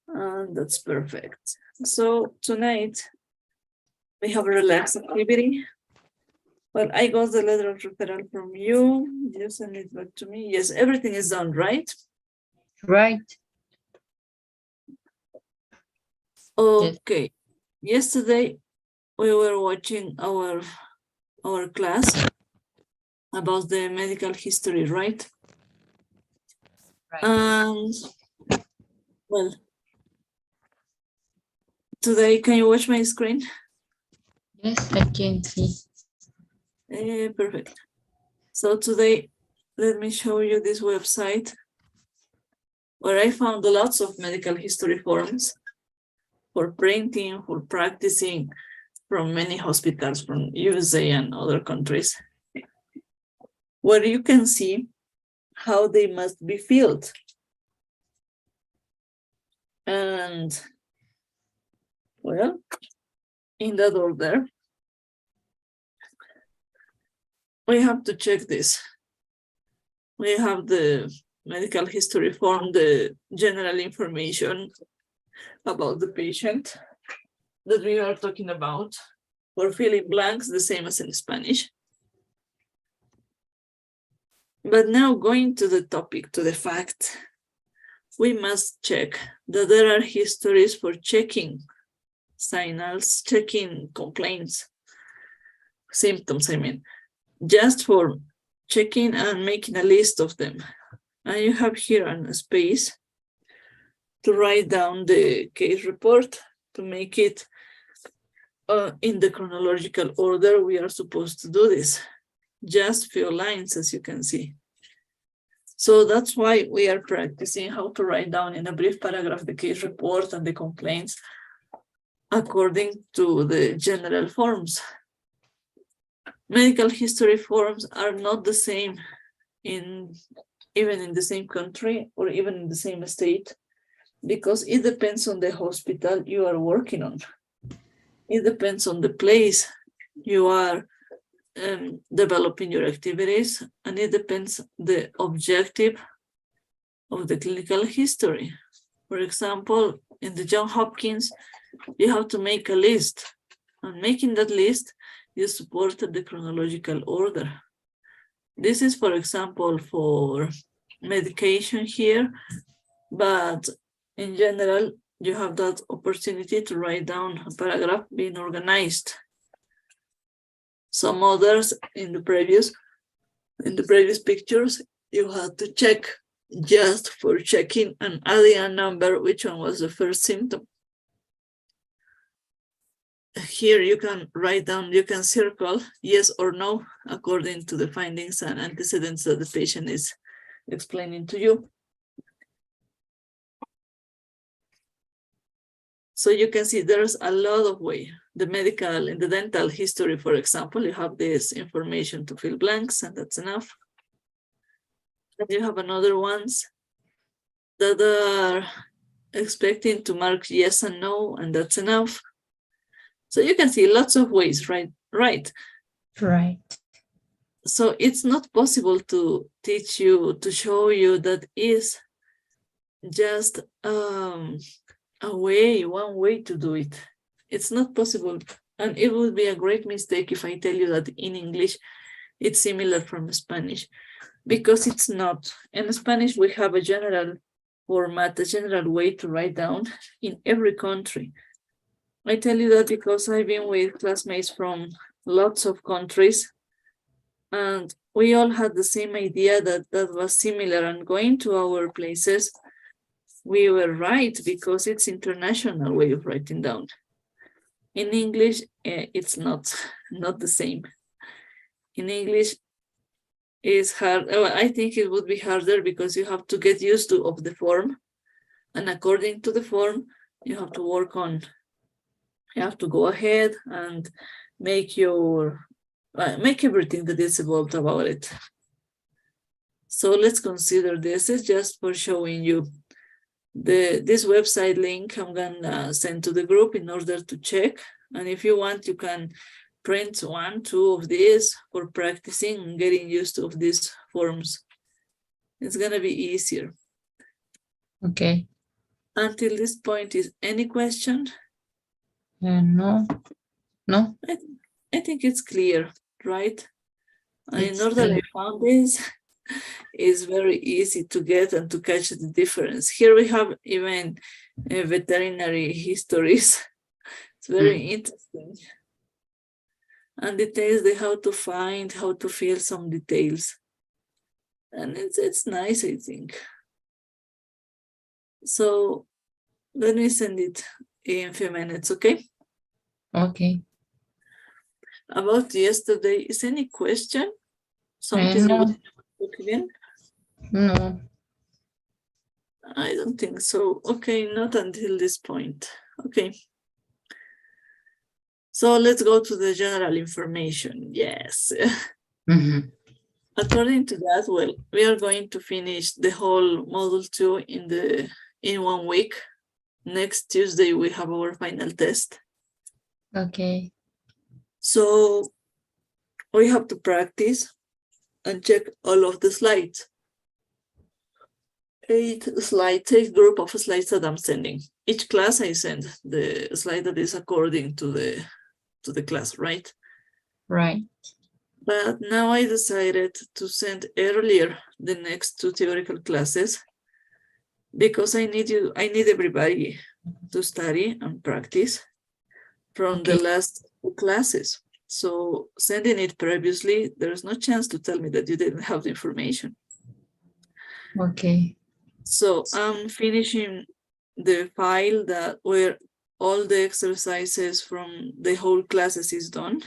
And that's perfect. So tonight, we have a relaxed activity. Well, I got the letter of referral from you. You send it back to me. Yes, everything is done, right? Right. Okay. Yesterday, we were watching our class about the medical history, right? Right. And well, today, can you watch my screen? Yes, I can see. Perfect. So today, let me show you this website where I found lots of medical history forms for printing, for practicing from many hospitals from USA and other countries, where you can see how they must be filled. And well, in that order, we have to check this. We have the medical history form, the general information about the patient that we are talking about. For filling blanks, the same as in Spanish. But now going to the topic, to the fact, we must check that there are histories for checking signals, checking complaints, symptoms, I mean, just for checking and making a list of them. And you have here a space to write down the case report, to make it in the chronological order we are supposed to do this. Just few lines, as you can see. So that's why we are practicing how to write down in a brief paragraph the case report and the complaints according to the general forms. Medical history forms are not the same even in the same country or even in the same state, because it depends on the hospital you are working on. It depends on the place you are developing your activities, and it depends the objective of the clinical history. For example, in the Johns Hopkins, you have to make a list, and making that list, you support the chronological order. This is, for example, for medication here, but in general, you have that opportunity to write down a paragraph being organized. Some others in the previous pictures, you had to check just for checking and adding a number, which one was the first symptom. Here you can write down, you can circle yes or no, according to the findings and antecedents that the patient is explaining to you. So you can see there's a lot of ways the medical and the dental history, for example, you have this information to fill blanks, and that's enough. And you have another ones that are expecting to mark yes and no, and that's enough. So you can see lots of ways, right? Right. So it's not possible to teach you, to show you that is just one way to do it. It's not possible. And it would be a great mistake if I tell you that in English, it's similar from Spanish, because it's not. In Spanish, we have a general format, a general way to write down in every country. I tell you that because I've been with classmates from lots of countries, and we all had the same idea that that was similar, and going to our places, we were right because it's international way of writing down. In English, it's not the same. In English, is hard. I think it would be harder because you have to get used to of the form, and according to the form, you have to work on. You have to go ahead and make your make everything that is evolved about it. So let's consider this is just for showing you this website link I'm gonna send to the group in order to check. And if you want, you can print 1, 2 of these for practicing and getting used to of these forms. It's gonna be easier. Okay. Until this point, is any question? No. No. I think it's clear, right? It's In order clear. I found this is very easy to get and to catch the difference. Here we have even veterinary histories. It's very interesting. And details they how to find, how to fill some details. And it's nice, I think. So let me send it in a few minutes, okay? Okay. About yesterday, is any question? Something you No. would look again? No. I don't think so. Okay, not until this point. Okay. So let's go to the general information. Yes. Mhm. According to that, well, we are going to finish the whole module 2 in 1 week. Next Tuesday, we have our final test. Okay. So we have to practice and check all of the slides. 8 slides, 8 group of slides that I'm sending. Each class I send the slide that is according to the class, right? Right. But now I decided to send earlier the next 2 theoretical classes because I need everybody to study and practice from the last 2 classes. So sending it previously, there's no chance to tell me that you didn't have the information. Okay. So I'm finishing the file where all the exercises from the whole classes is done,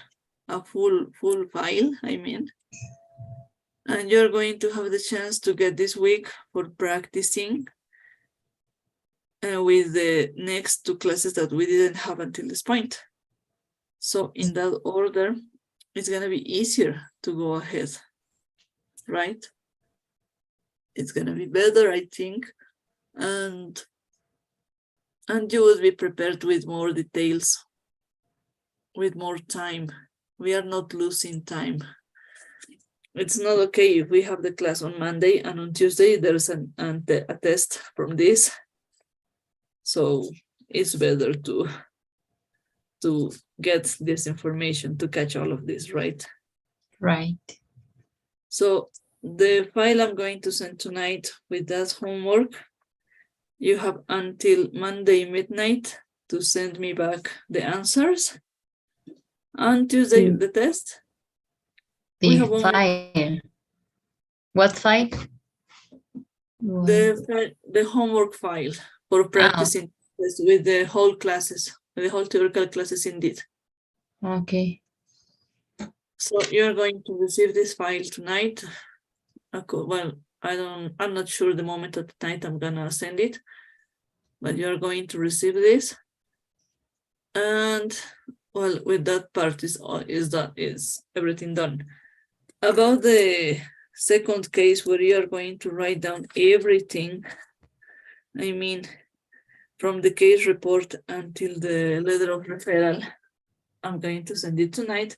a full file, I mean. And you're going to have the chance to get this week for practicing with the next 2 classes that we didn't have until this point. So in that order, it's gonna be easier to go ahead, right? It's gonna be better, I think, and you will be prepared with more details, with more time. We are not losing time. It's not okay if we have the class on Monday and on Tuesday there's a test from this. So it's better to get this information, to catch all of this, right? Right. So the file I'm going to send tonight with that homework, you have until Monday midnight to send me back the answers. On Tuesday, the test. We have The 1 week. file. What file? The homework file for practicing with the whole classes, the whole theoretical classes indeed. Okay. So you're going to receive this file tonight. Well, I'm not sure the moment of the night I'm gonna send it, but you're going to receive this. And Well, with that part is everything done. About the second case where you are going to write down everything, I mean, from the case report until the letter of referral, I'm going to send it tonight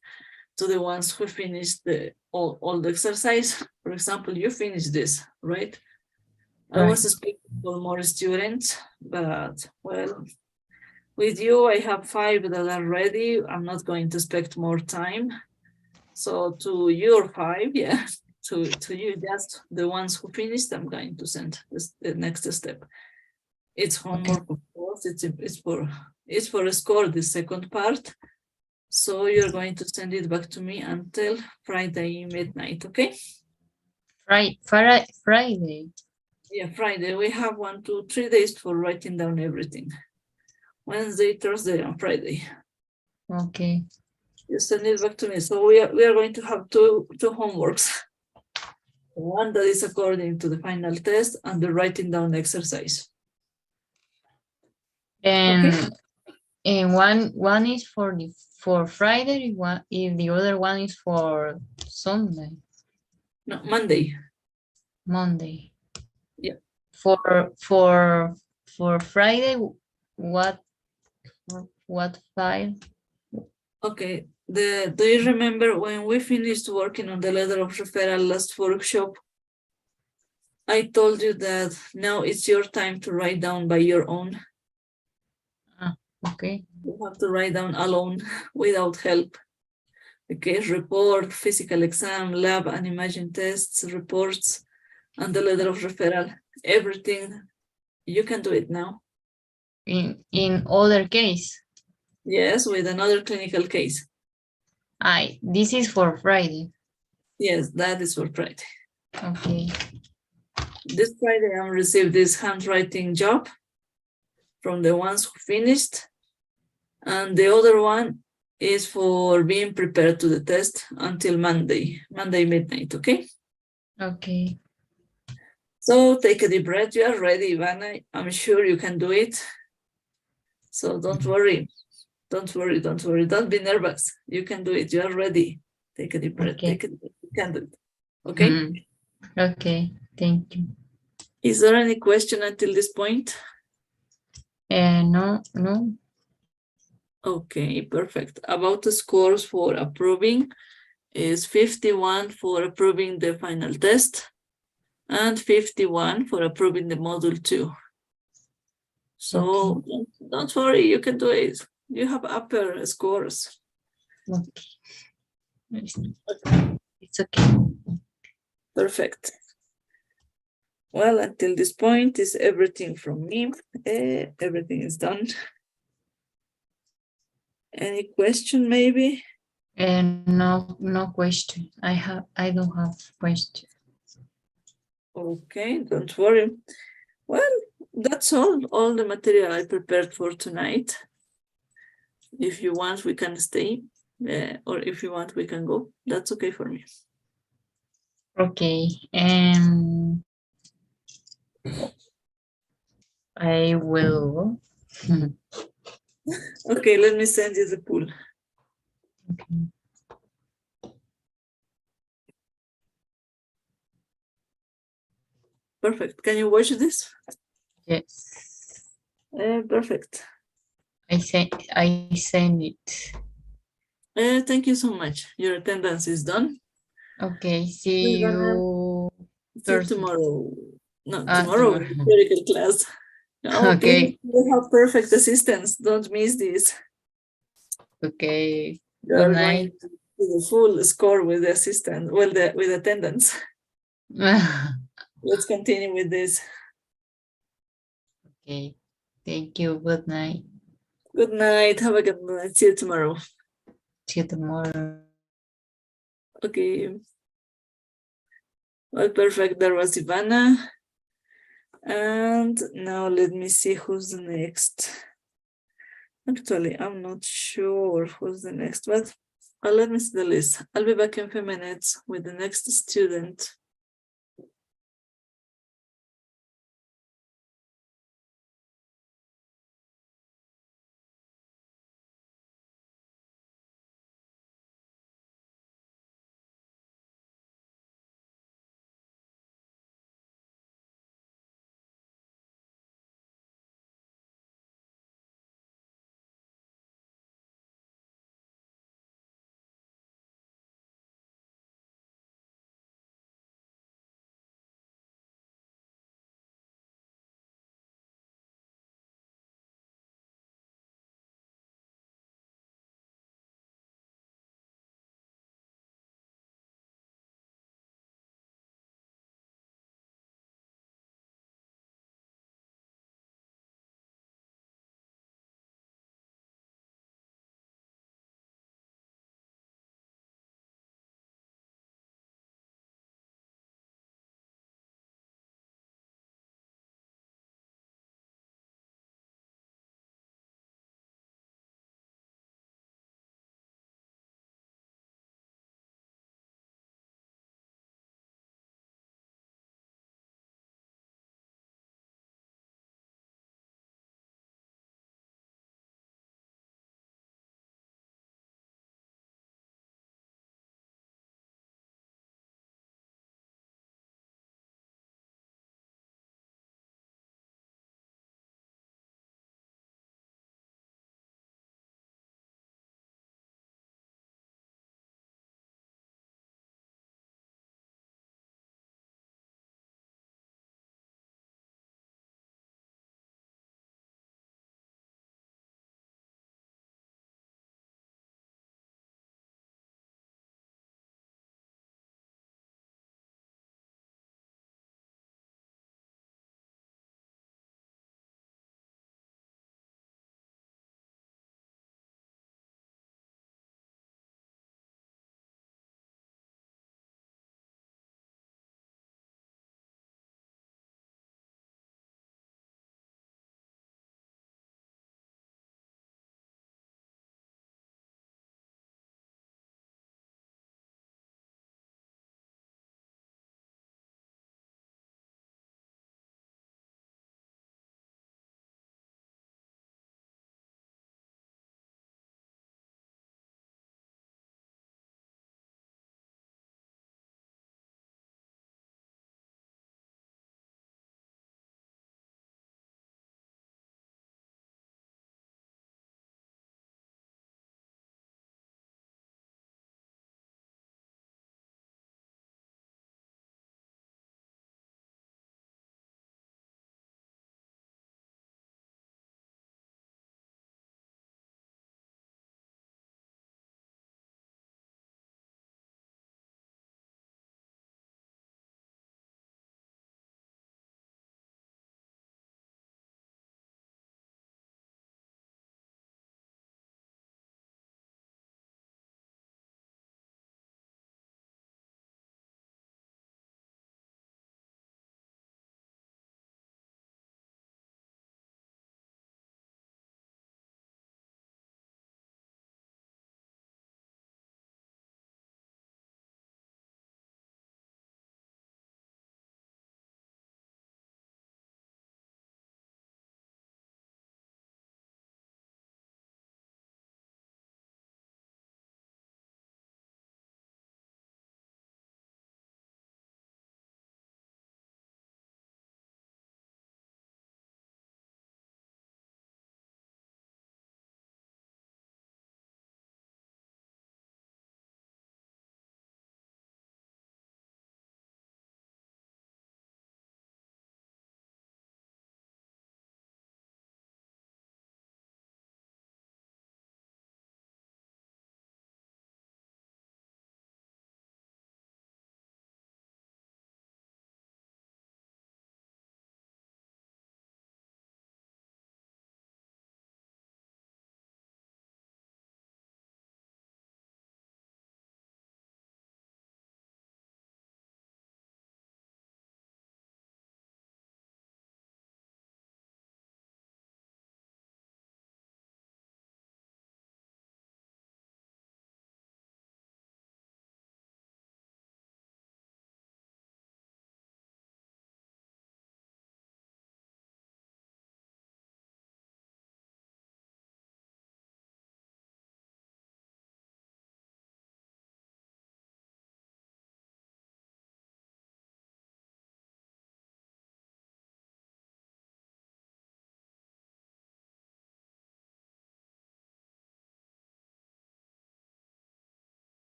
to the ones who finished all the exercise. For example, you finished this, right? I was expecting for more students, but well, with you, I have 5 that are ready. I'm not going to expect more time. So to your 5, yeah, to you, just the ones who finished, I'm going to send the next step. It's homework, of course. It's for a score, the second part. So you're going to send it back to me until Friday midnight, okay? Friday. Yeah, Friday. We have 1, 2, 3 days for writing down everything. Wednesday, Thursday, and Friday. Okay. You send it back to me. So we are going to have two homeworks. One that is according to the final test and the writing down exercise. And Okay. and one is for Friday, one if the other one is for Sunday. No, Monday. Monday. Yeah. For Friday, what file? Okay. Do you remember when we finished working on the letter of referral last workshop? I told you that now it's your time to write down by your own. Okay. You have to write down alone without help. The case report, physical exam, lab and imaging tests, reports, and the letter of referral. Everything. You can do it now. In other case. Yes, with another clinical case. This is for Friday. Yes, that is for Friday. Okay. This Friday, I received this handwriting job from the ones who finished. And the other one is for being prepared to the test until Monday midnight, okay? Okay. So take a deep breath. You are ready, Ivana. I'm sure you can do it. So don't worry. Don't worry. Don't be nervous. You can do it. You are ready. Take a deep breath. Okay. Take a deep breath. You can do it. Okay? Okay. Thank you. Is there any question until this point? No. Okay, perfect. About the scores for approving is 51 for approving the final test and 51 for approving the module 2. So don't worry, you can do it. You have upper scores. Okay. It's okay. Perfect. Well, until this point is everything from me. Everything is done. Any question maybe? No question. I don't have question. Okay, don't worry. Well, that's all the material I prepared for tonight. If you want, we can stay, or if you want, we can go. That's okay for me. Okay, I will. Okay, let me send you the pool. Okay. Perfect. Can you watch this? Yes. Perfect. I send it. Thank you so much. Your attendance is done. Okay, see you tomorrow. No, tomorrow. theoretical class. Oh, Okay. please, you have perfect assistance. Don't miss this. Okay. You Good are night. going to do the full score with the assistant, well, with attendance. Let's continue with this. Okay. Thank you. Good night. Good night. Have a good night. See you tomorrow. See you tomorrow. Okay. Well, perfect. There was Ivana. And now let me see who's the next. Actually, I'm not sure who's the next, but let me see the list. I'll be back in a few minutes with the next student.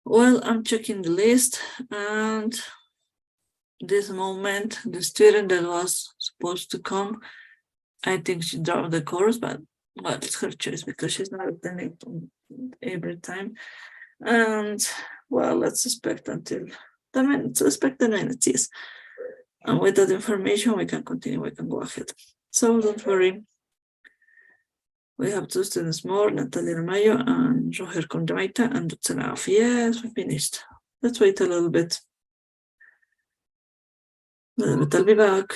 Well, I'm checking the list, and this moment, the student that was supposed to come, I think she dropped the course, but well, it's her choice because she's not attending every time. And well, let's suspect until the minutes, suspect the minutes, yes. And with that information, we can continue, we can go ahead. So don't worry. We have 2 students more, Natalia Mayo and Roger Condraita and Dutzenaf. Yes, we finished. Let's wait a little bit. I'll be back.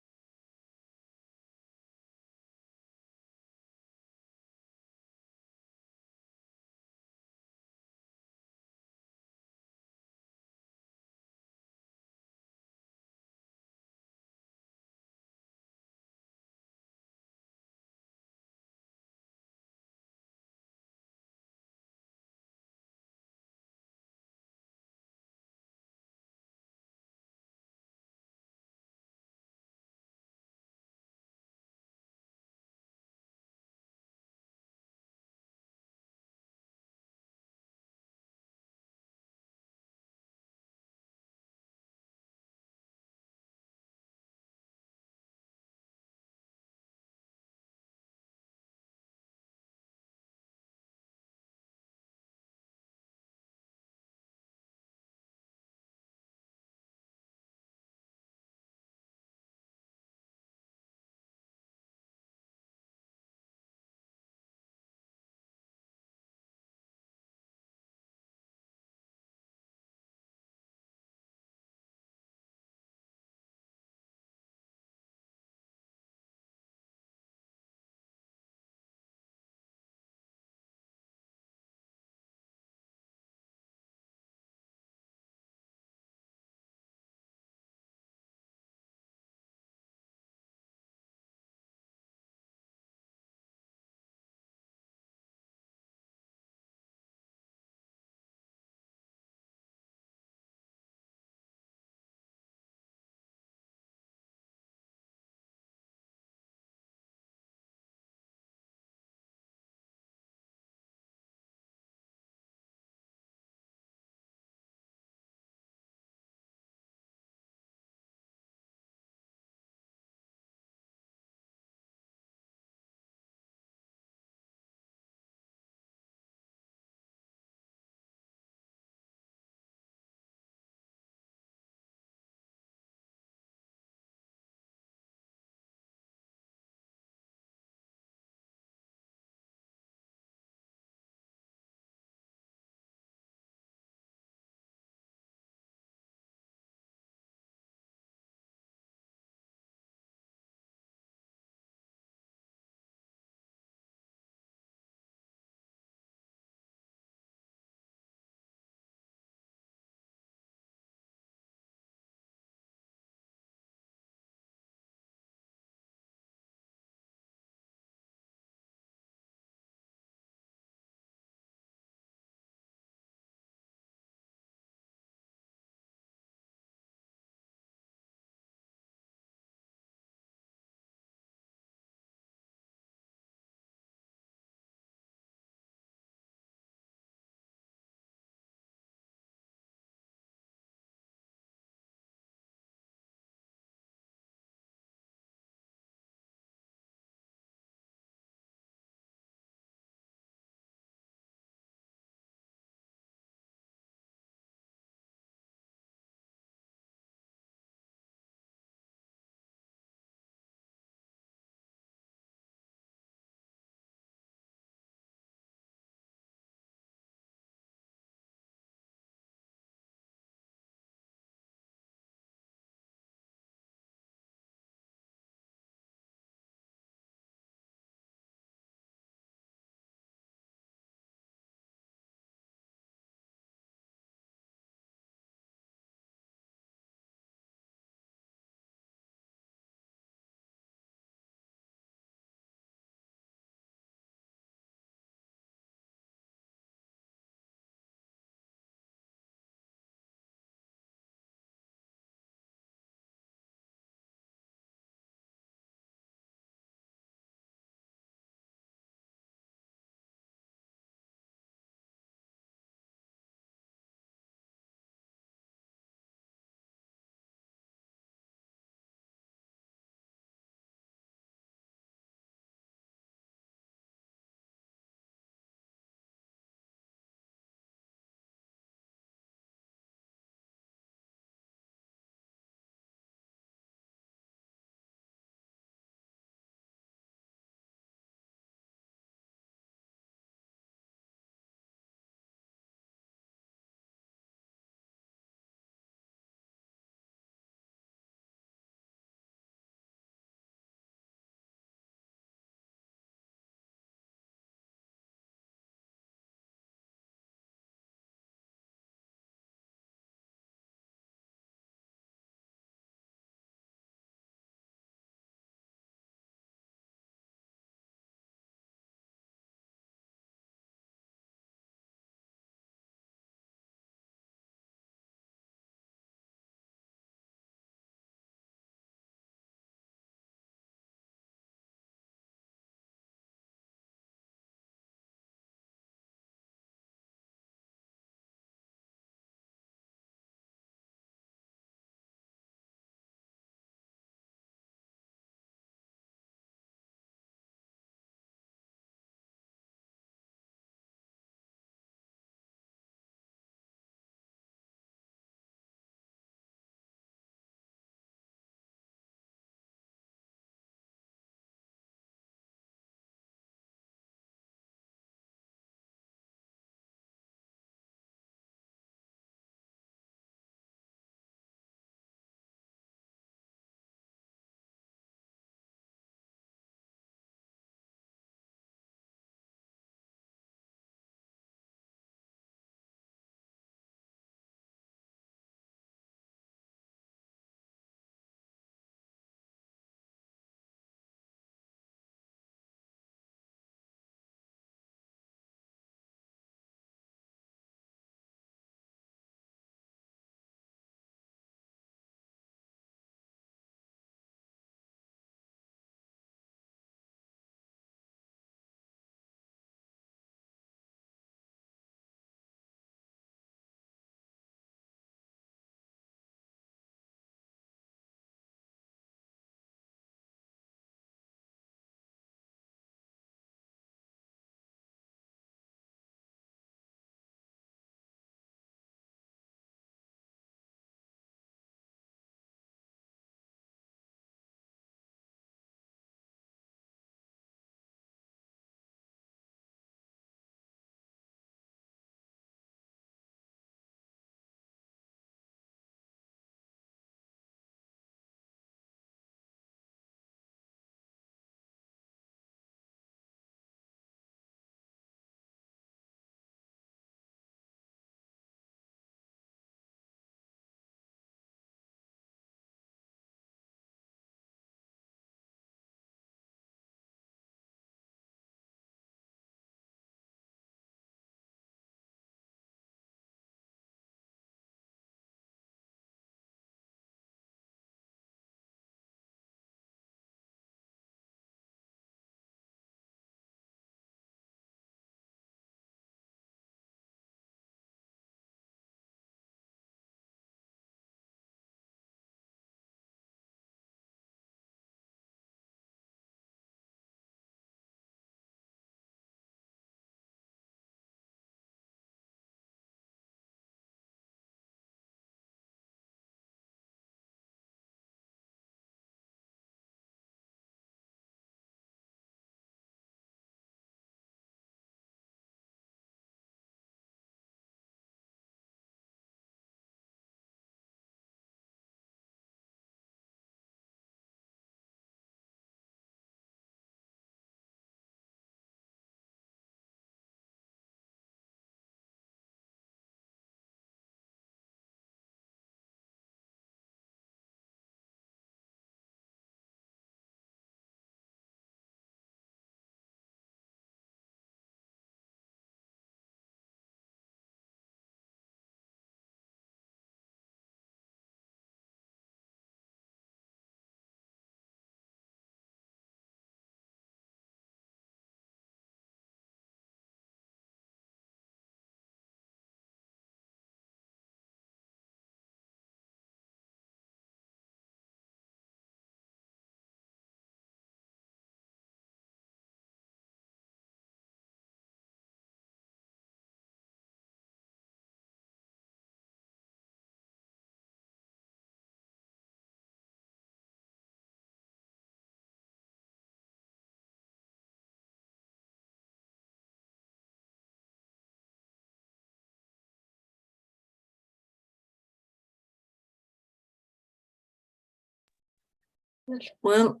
Well,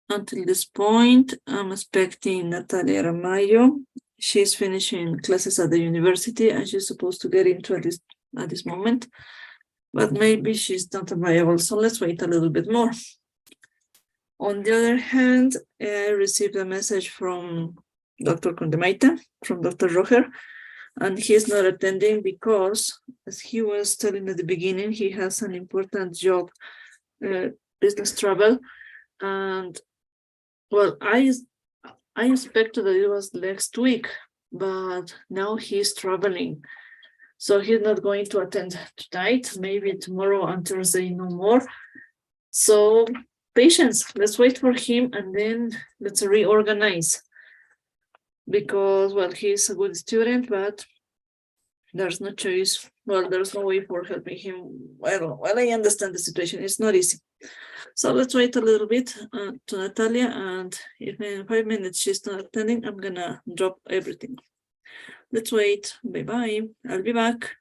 until this point, I'm expecting Natalia Ramayo. She's finishing classes at the university and she's supposed to get into at this moment, but maybe she's not available. So let's wait a little bit more. On the other hand, I received a message from Dr. Condemaita, from Dr. Roger, and he's not attending because, as he was telling at the beginning, he has an important job, business travel, and well, I expected that it was next week, but now he's traveling, so he's not going to attend tonight. Maybe tomorrow and Thursday, no more. So patience. Let's wait for him, and then let's reorganize. Because well, he's a good student, but there's no choice. Well, there's no way for helping him. Well, I understand the situation. It's not easy. So let's wait a little bit to Natalia, and if in 5 minutes she's not attending, I'm gonna drop everything. Let's wait. Bye-bye. I'll be back.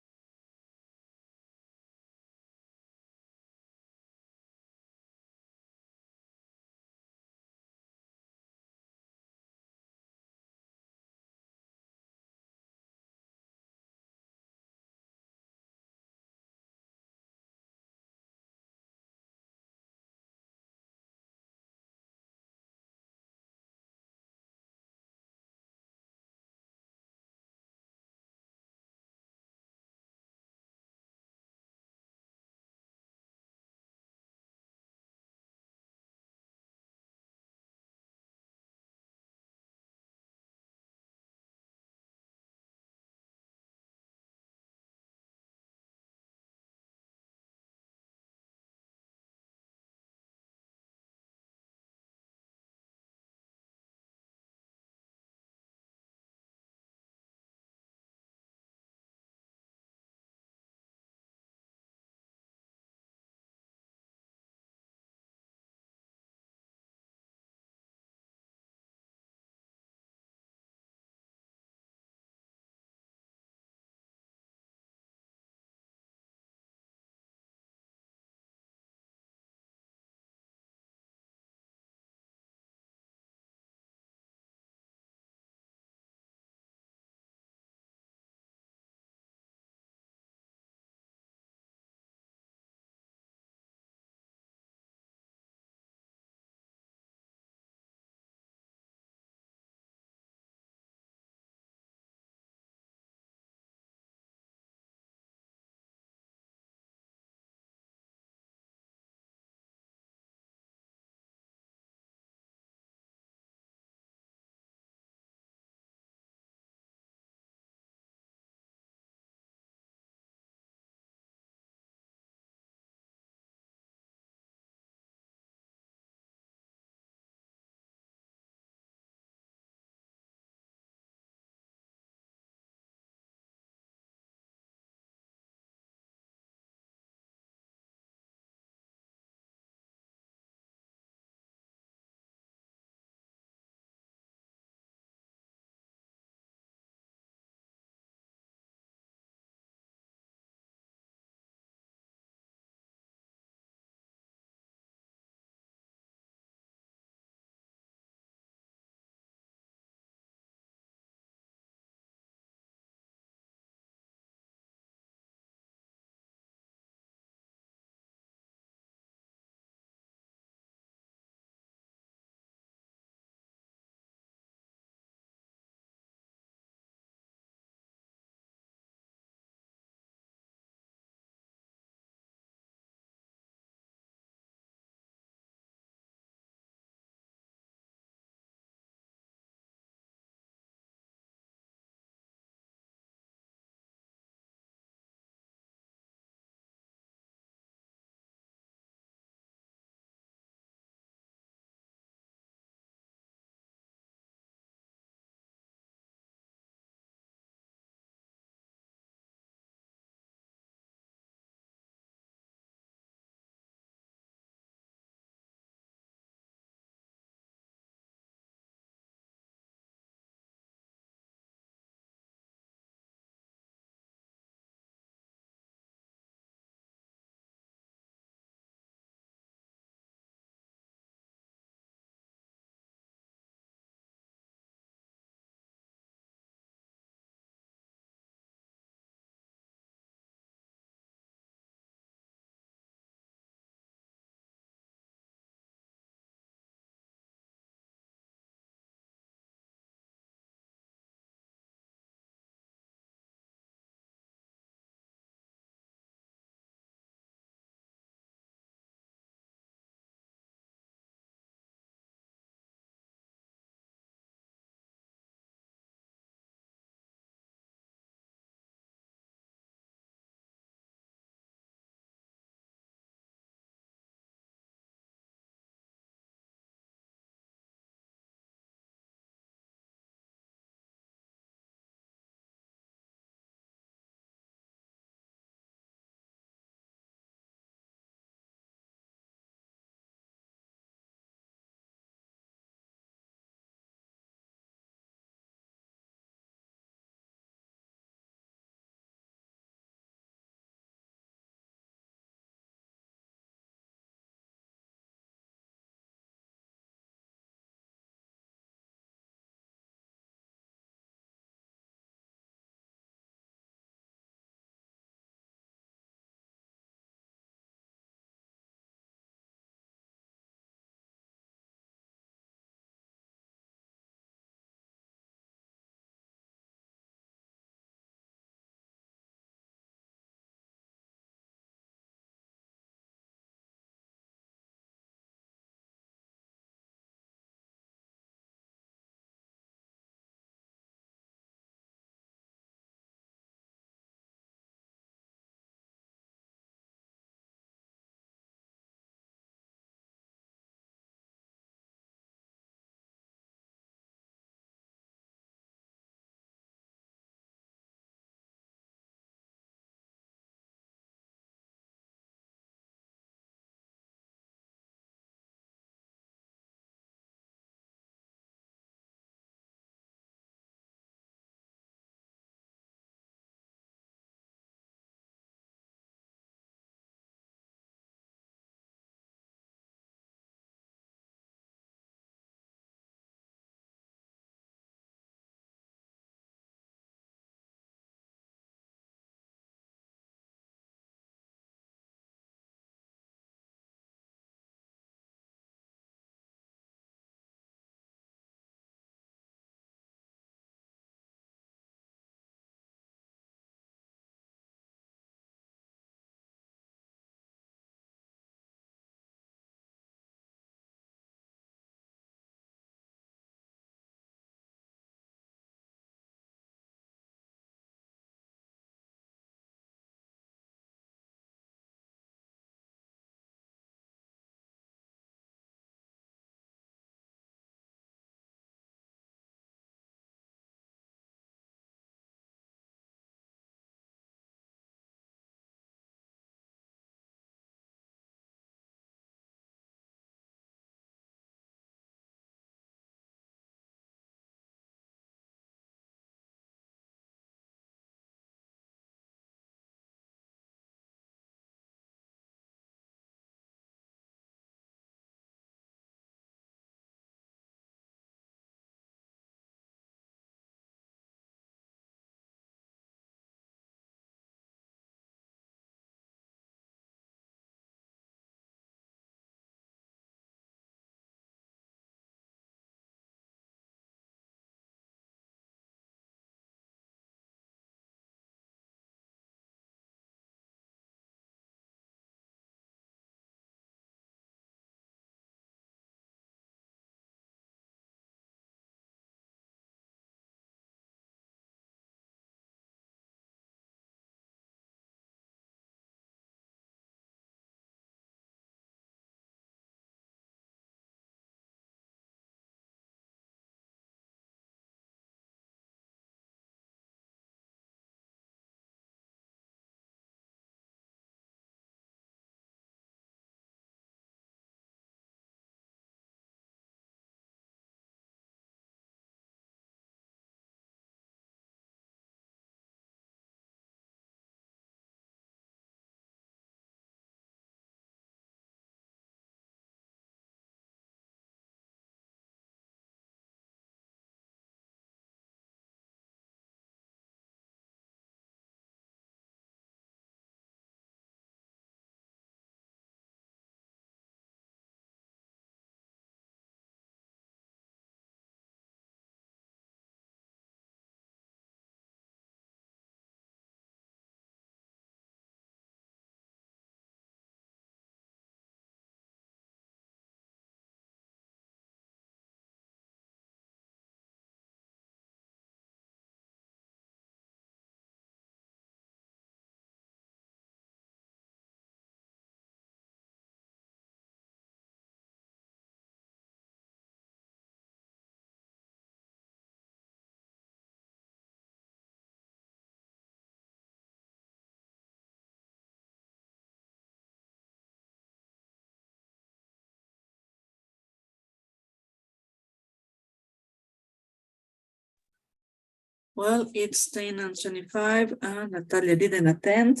Well, it's 10 and 25, and Natalia didn't attend.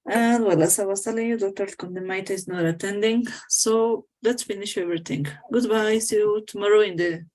And well, as I was telling you, Dr. Condemita is not attending. So let's finish everything. Goodbye. See you tomorrow in the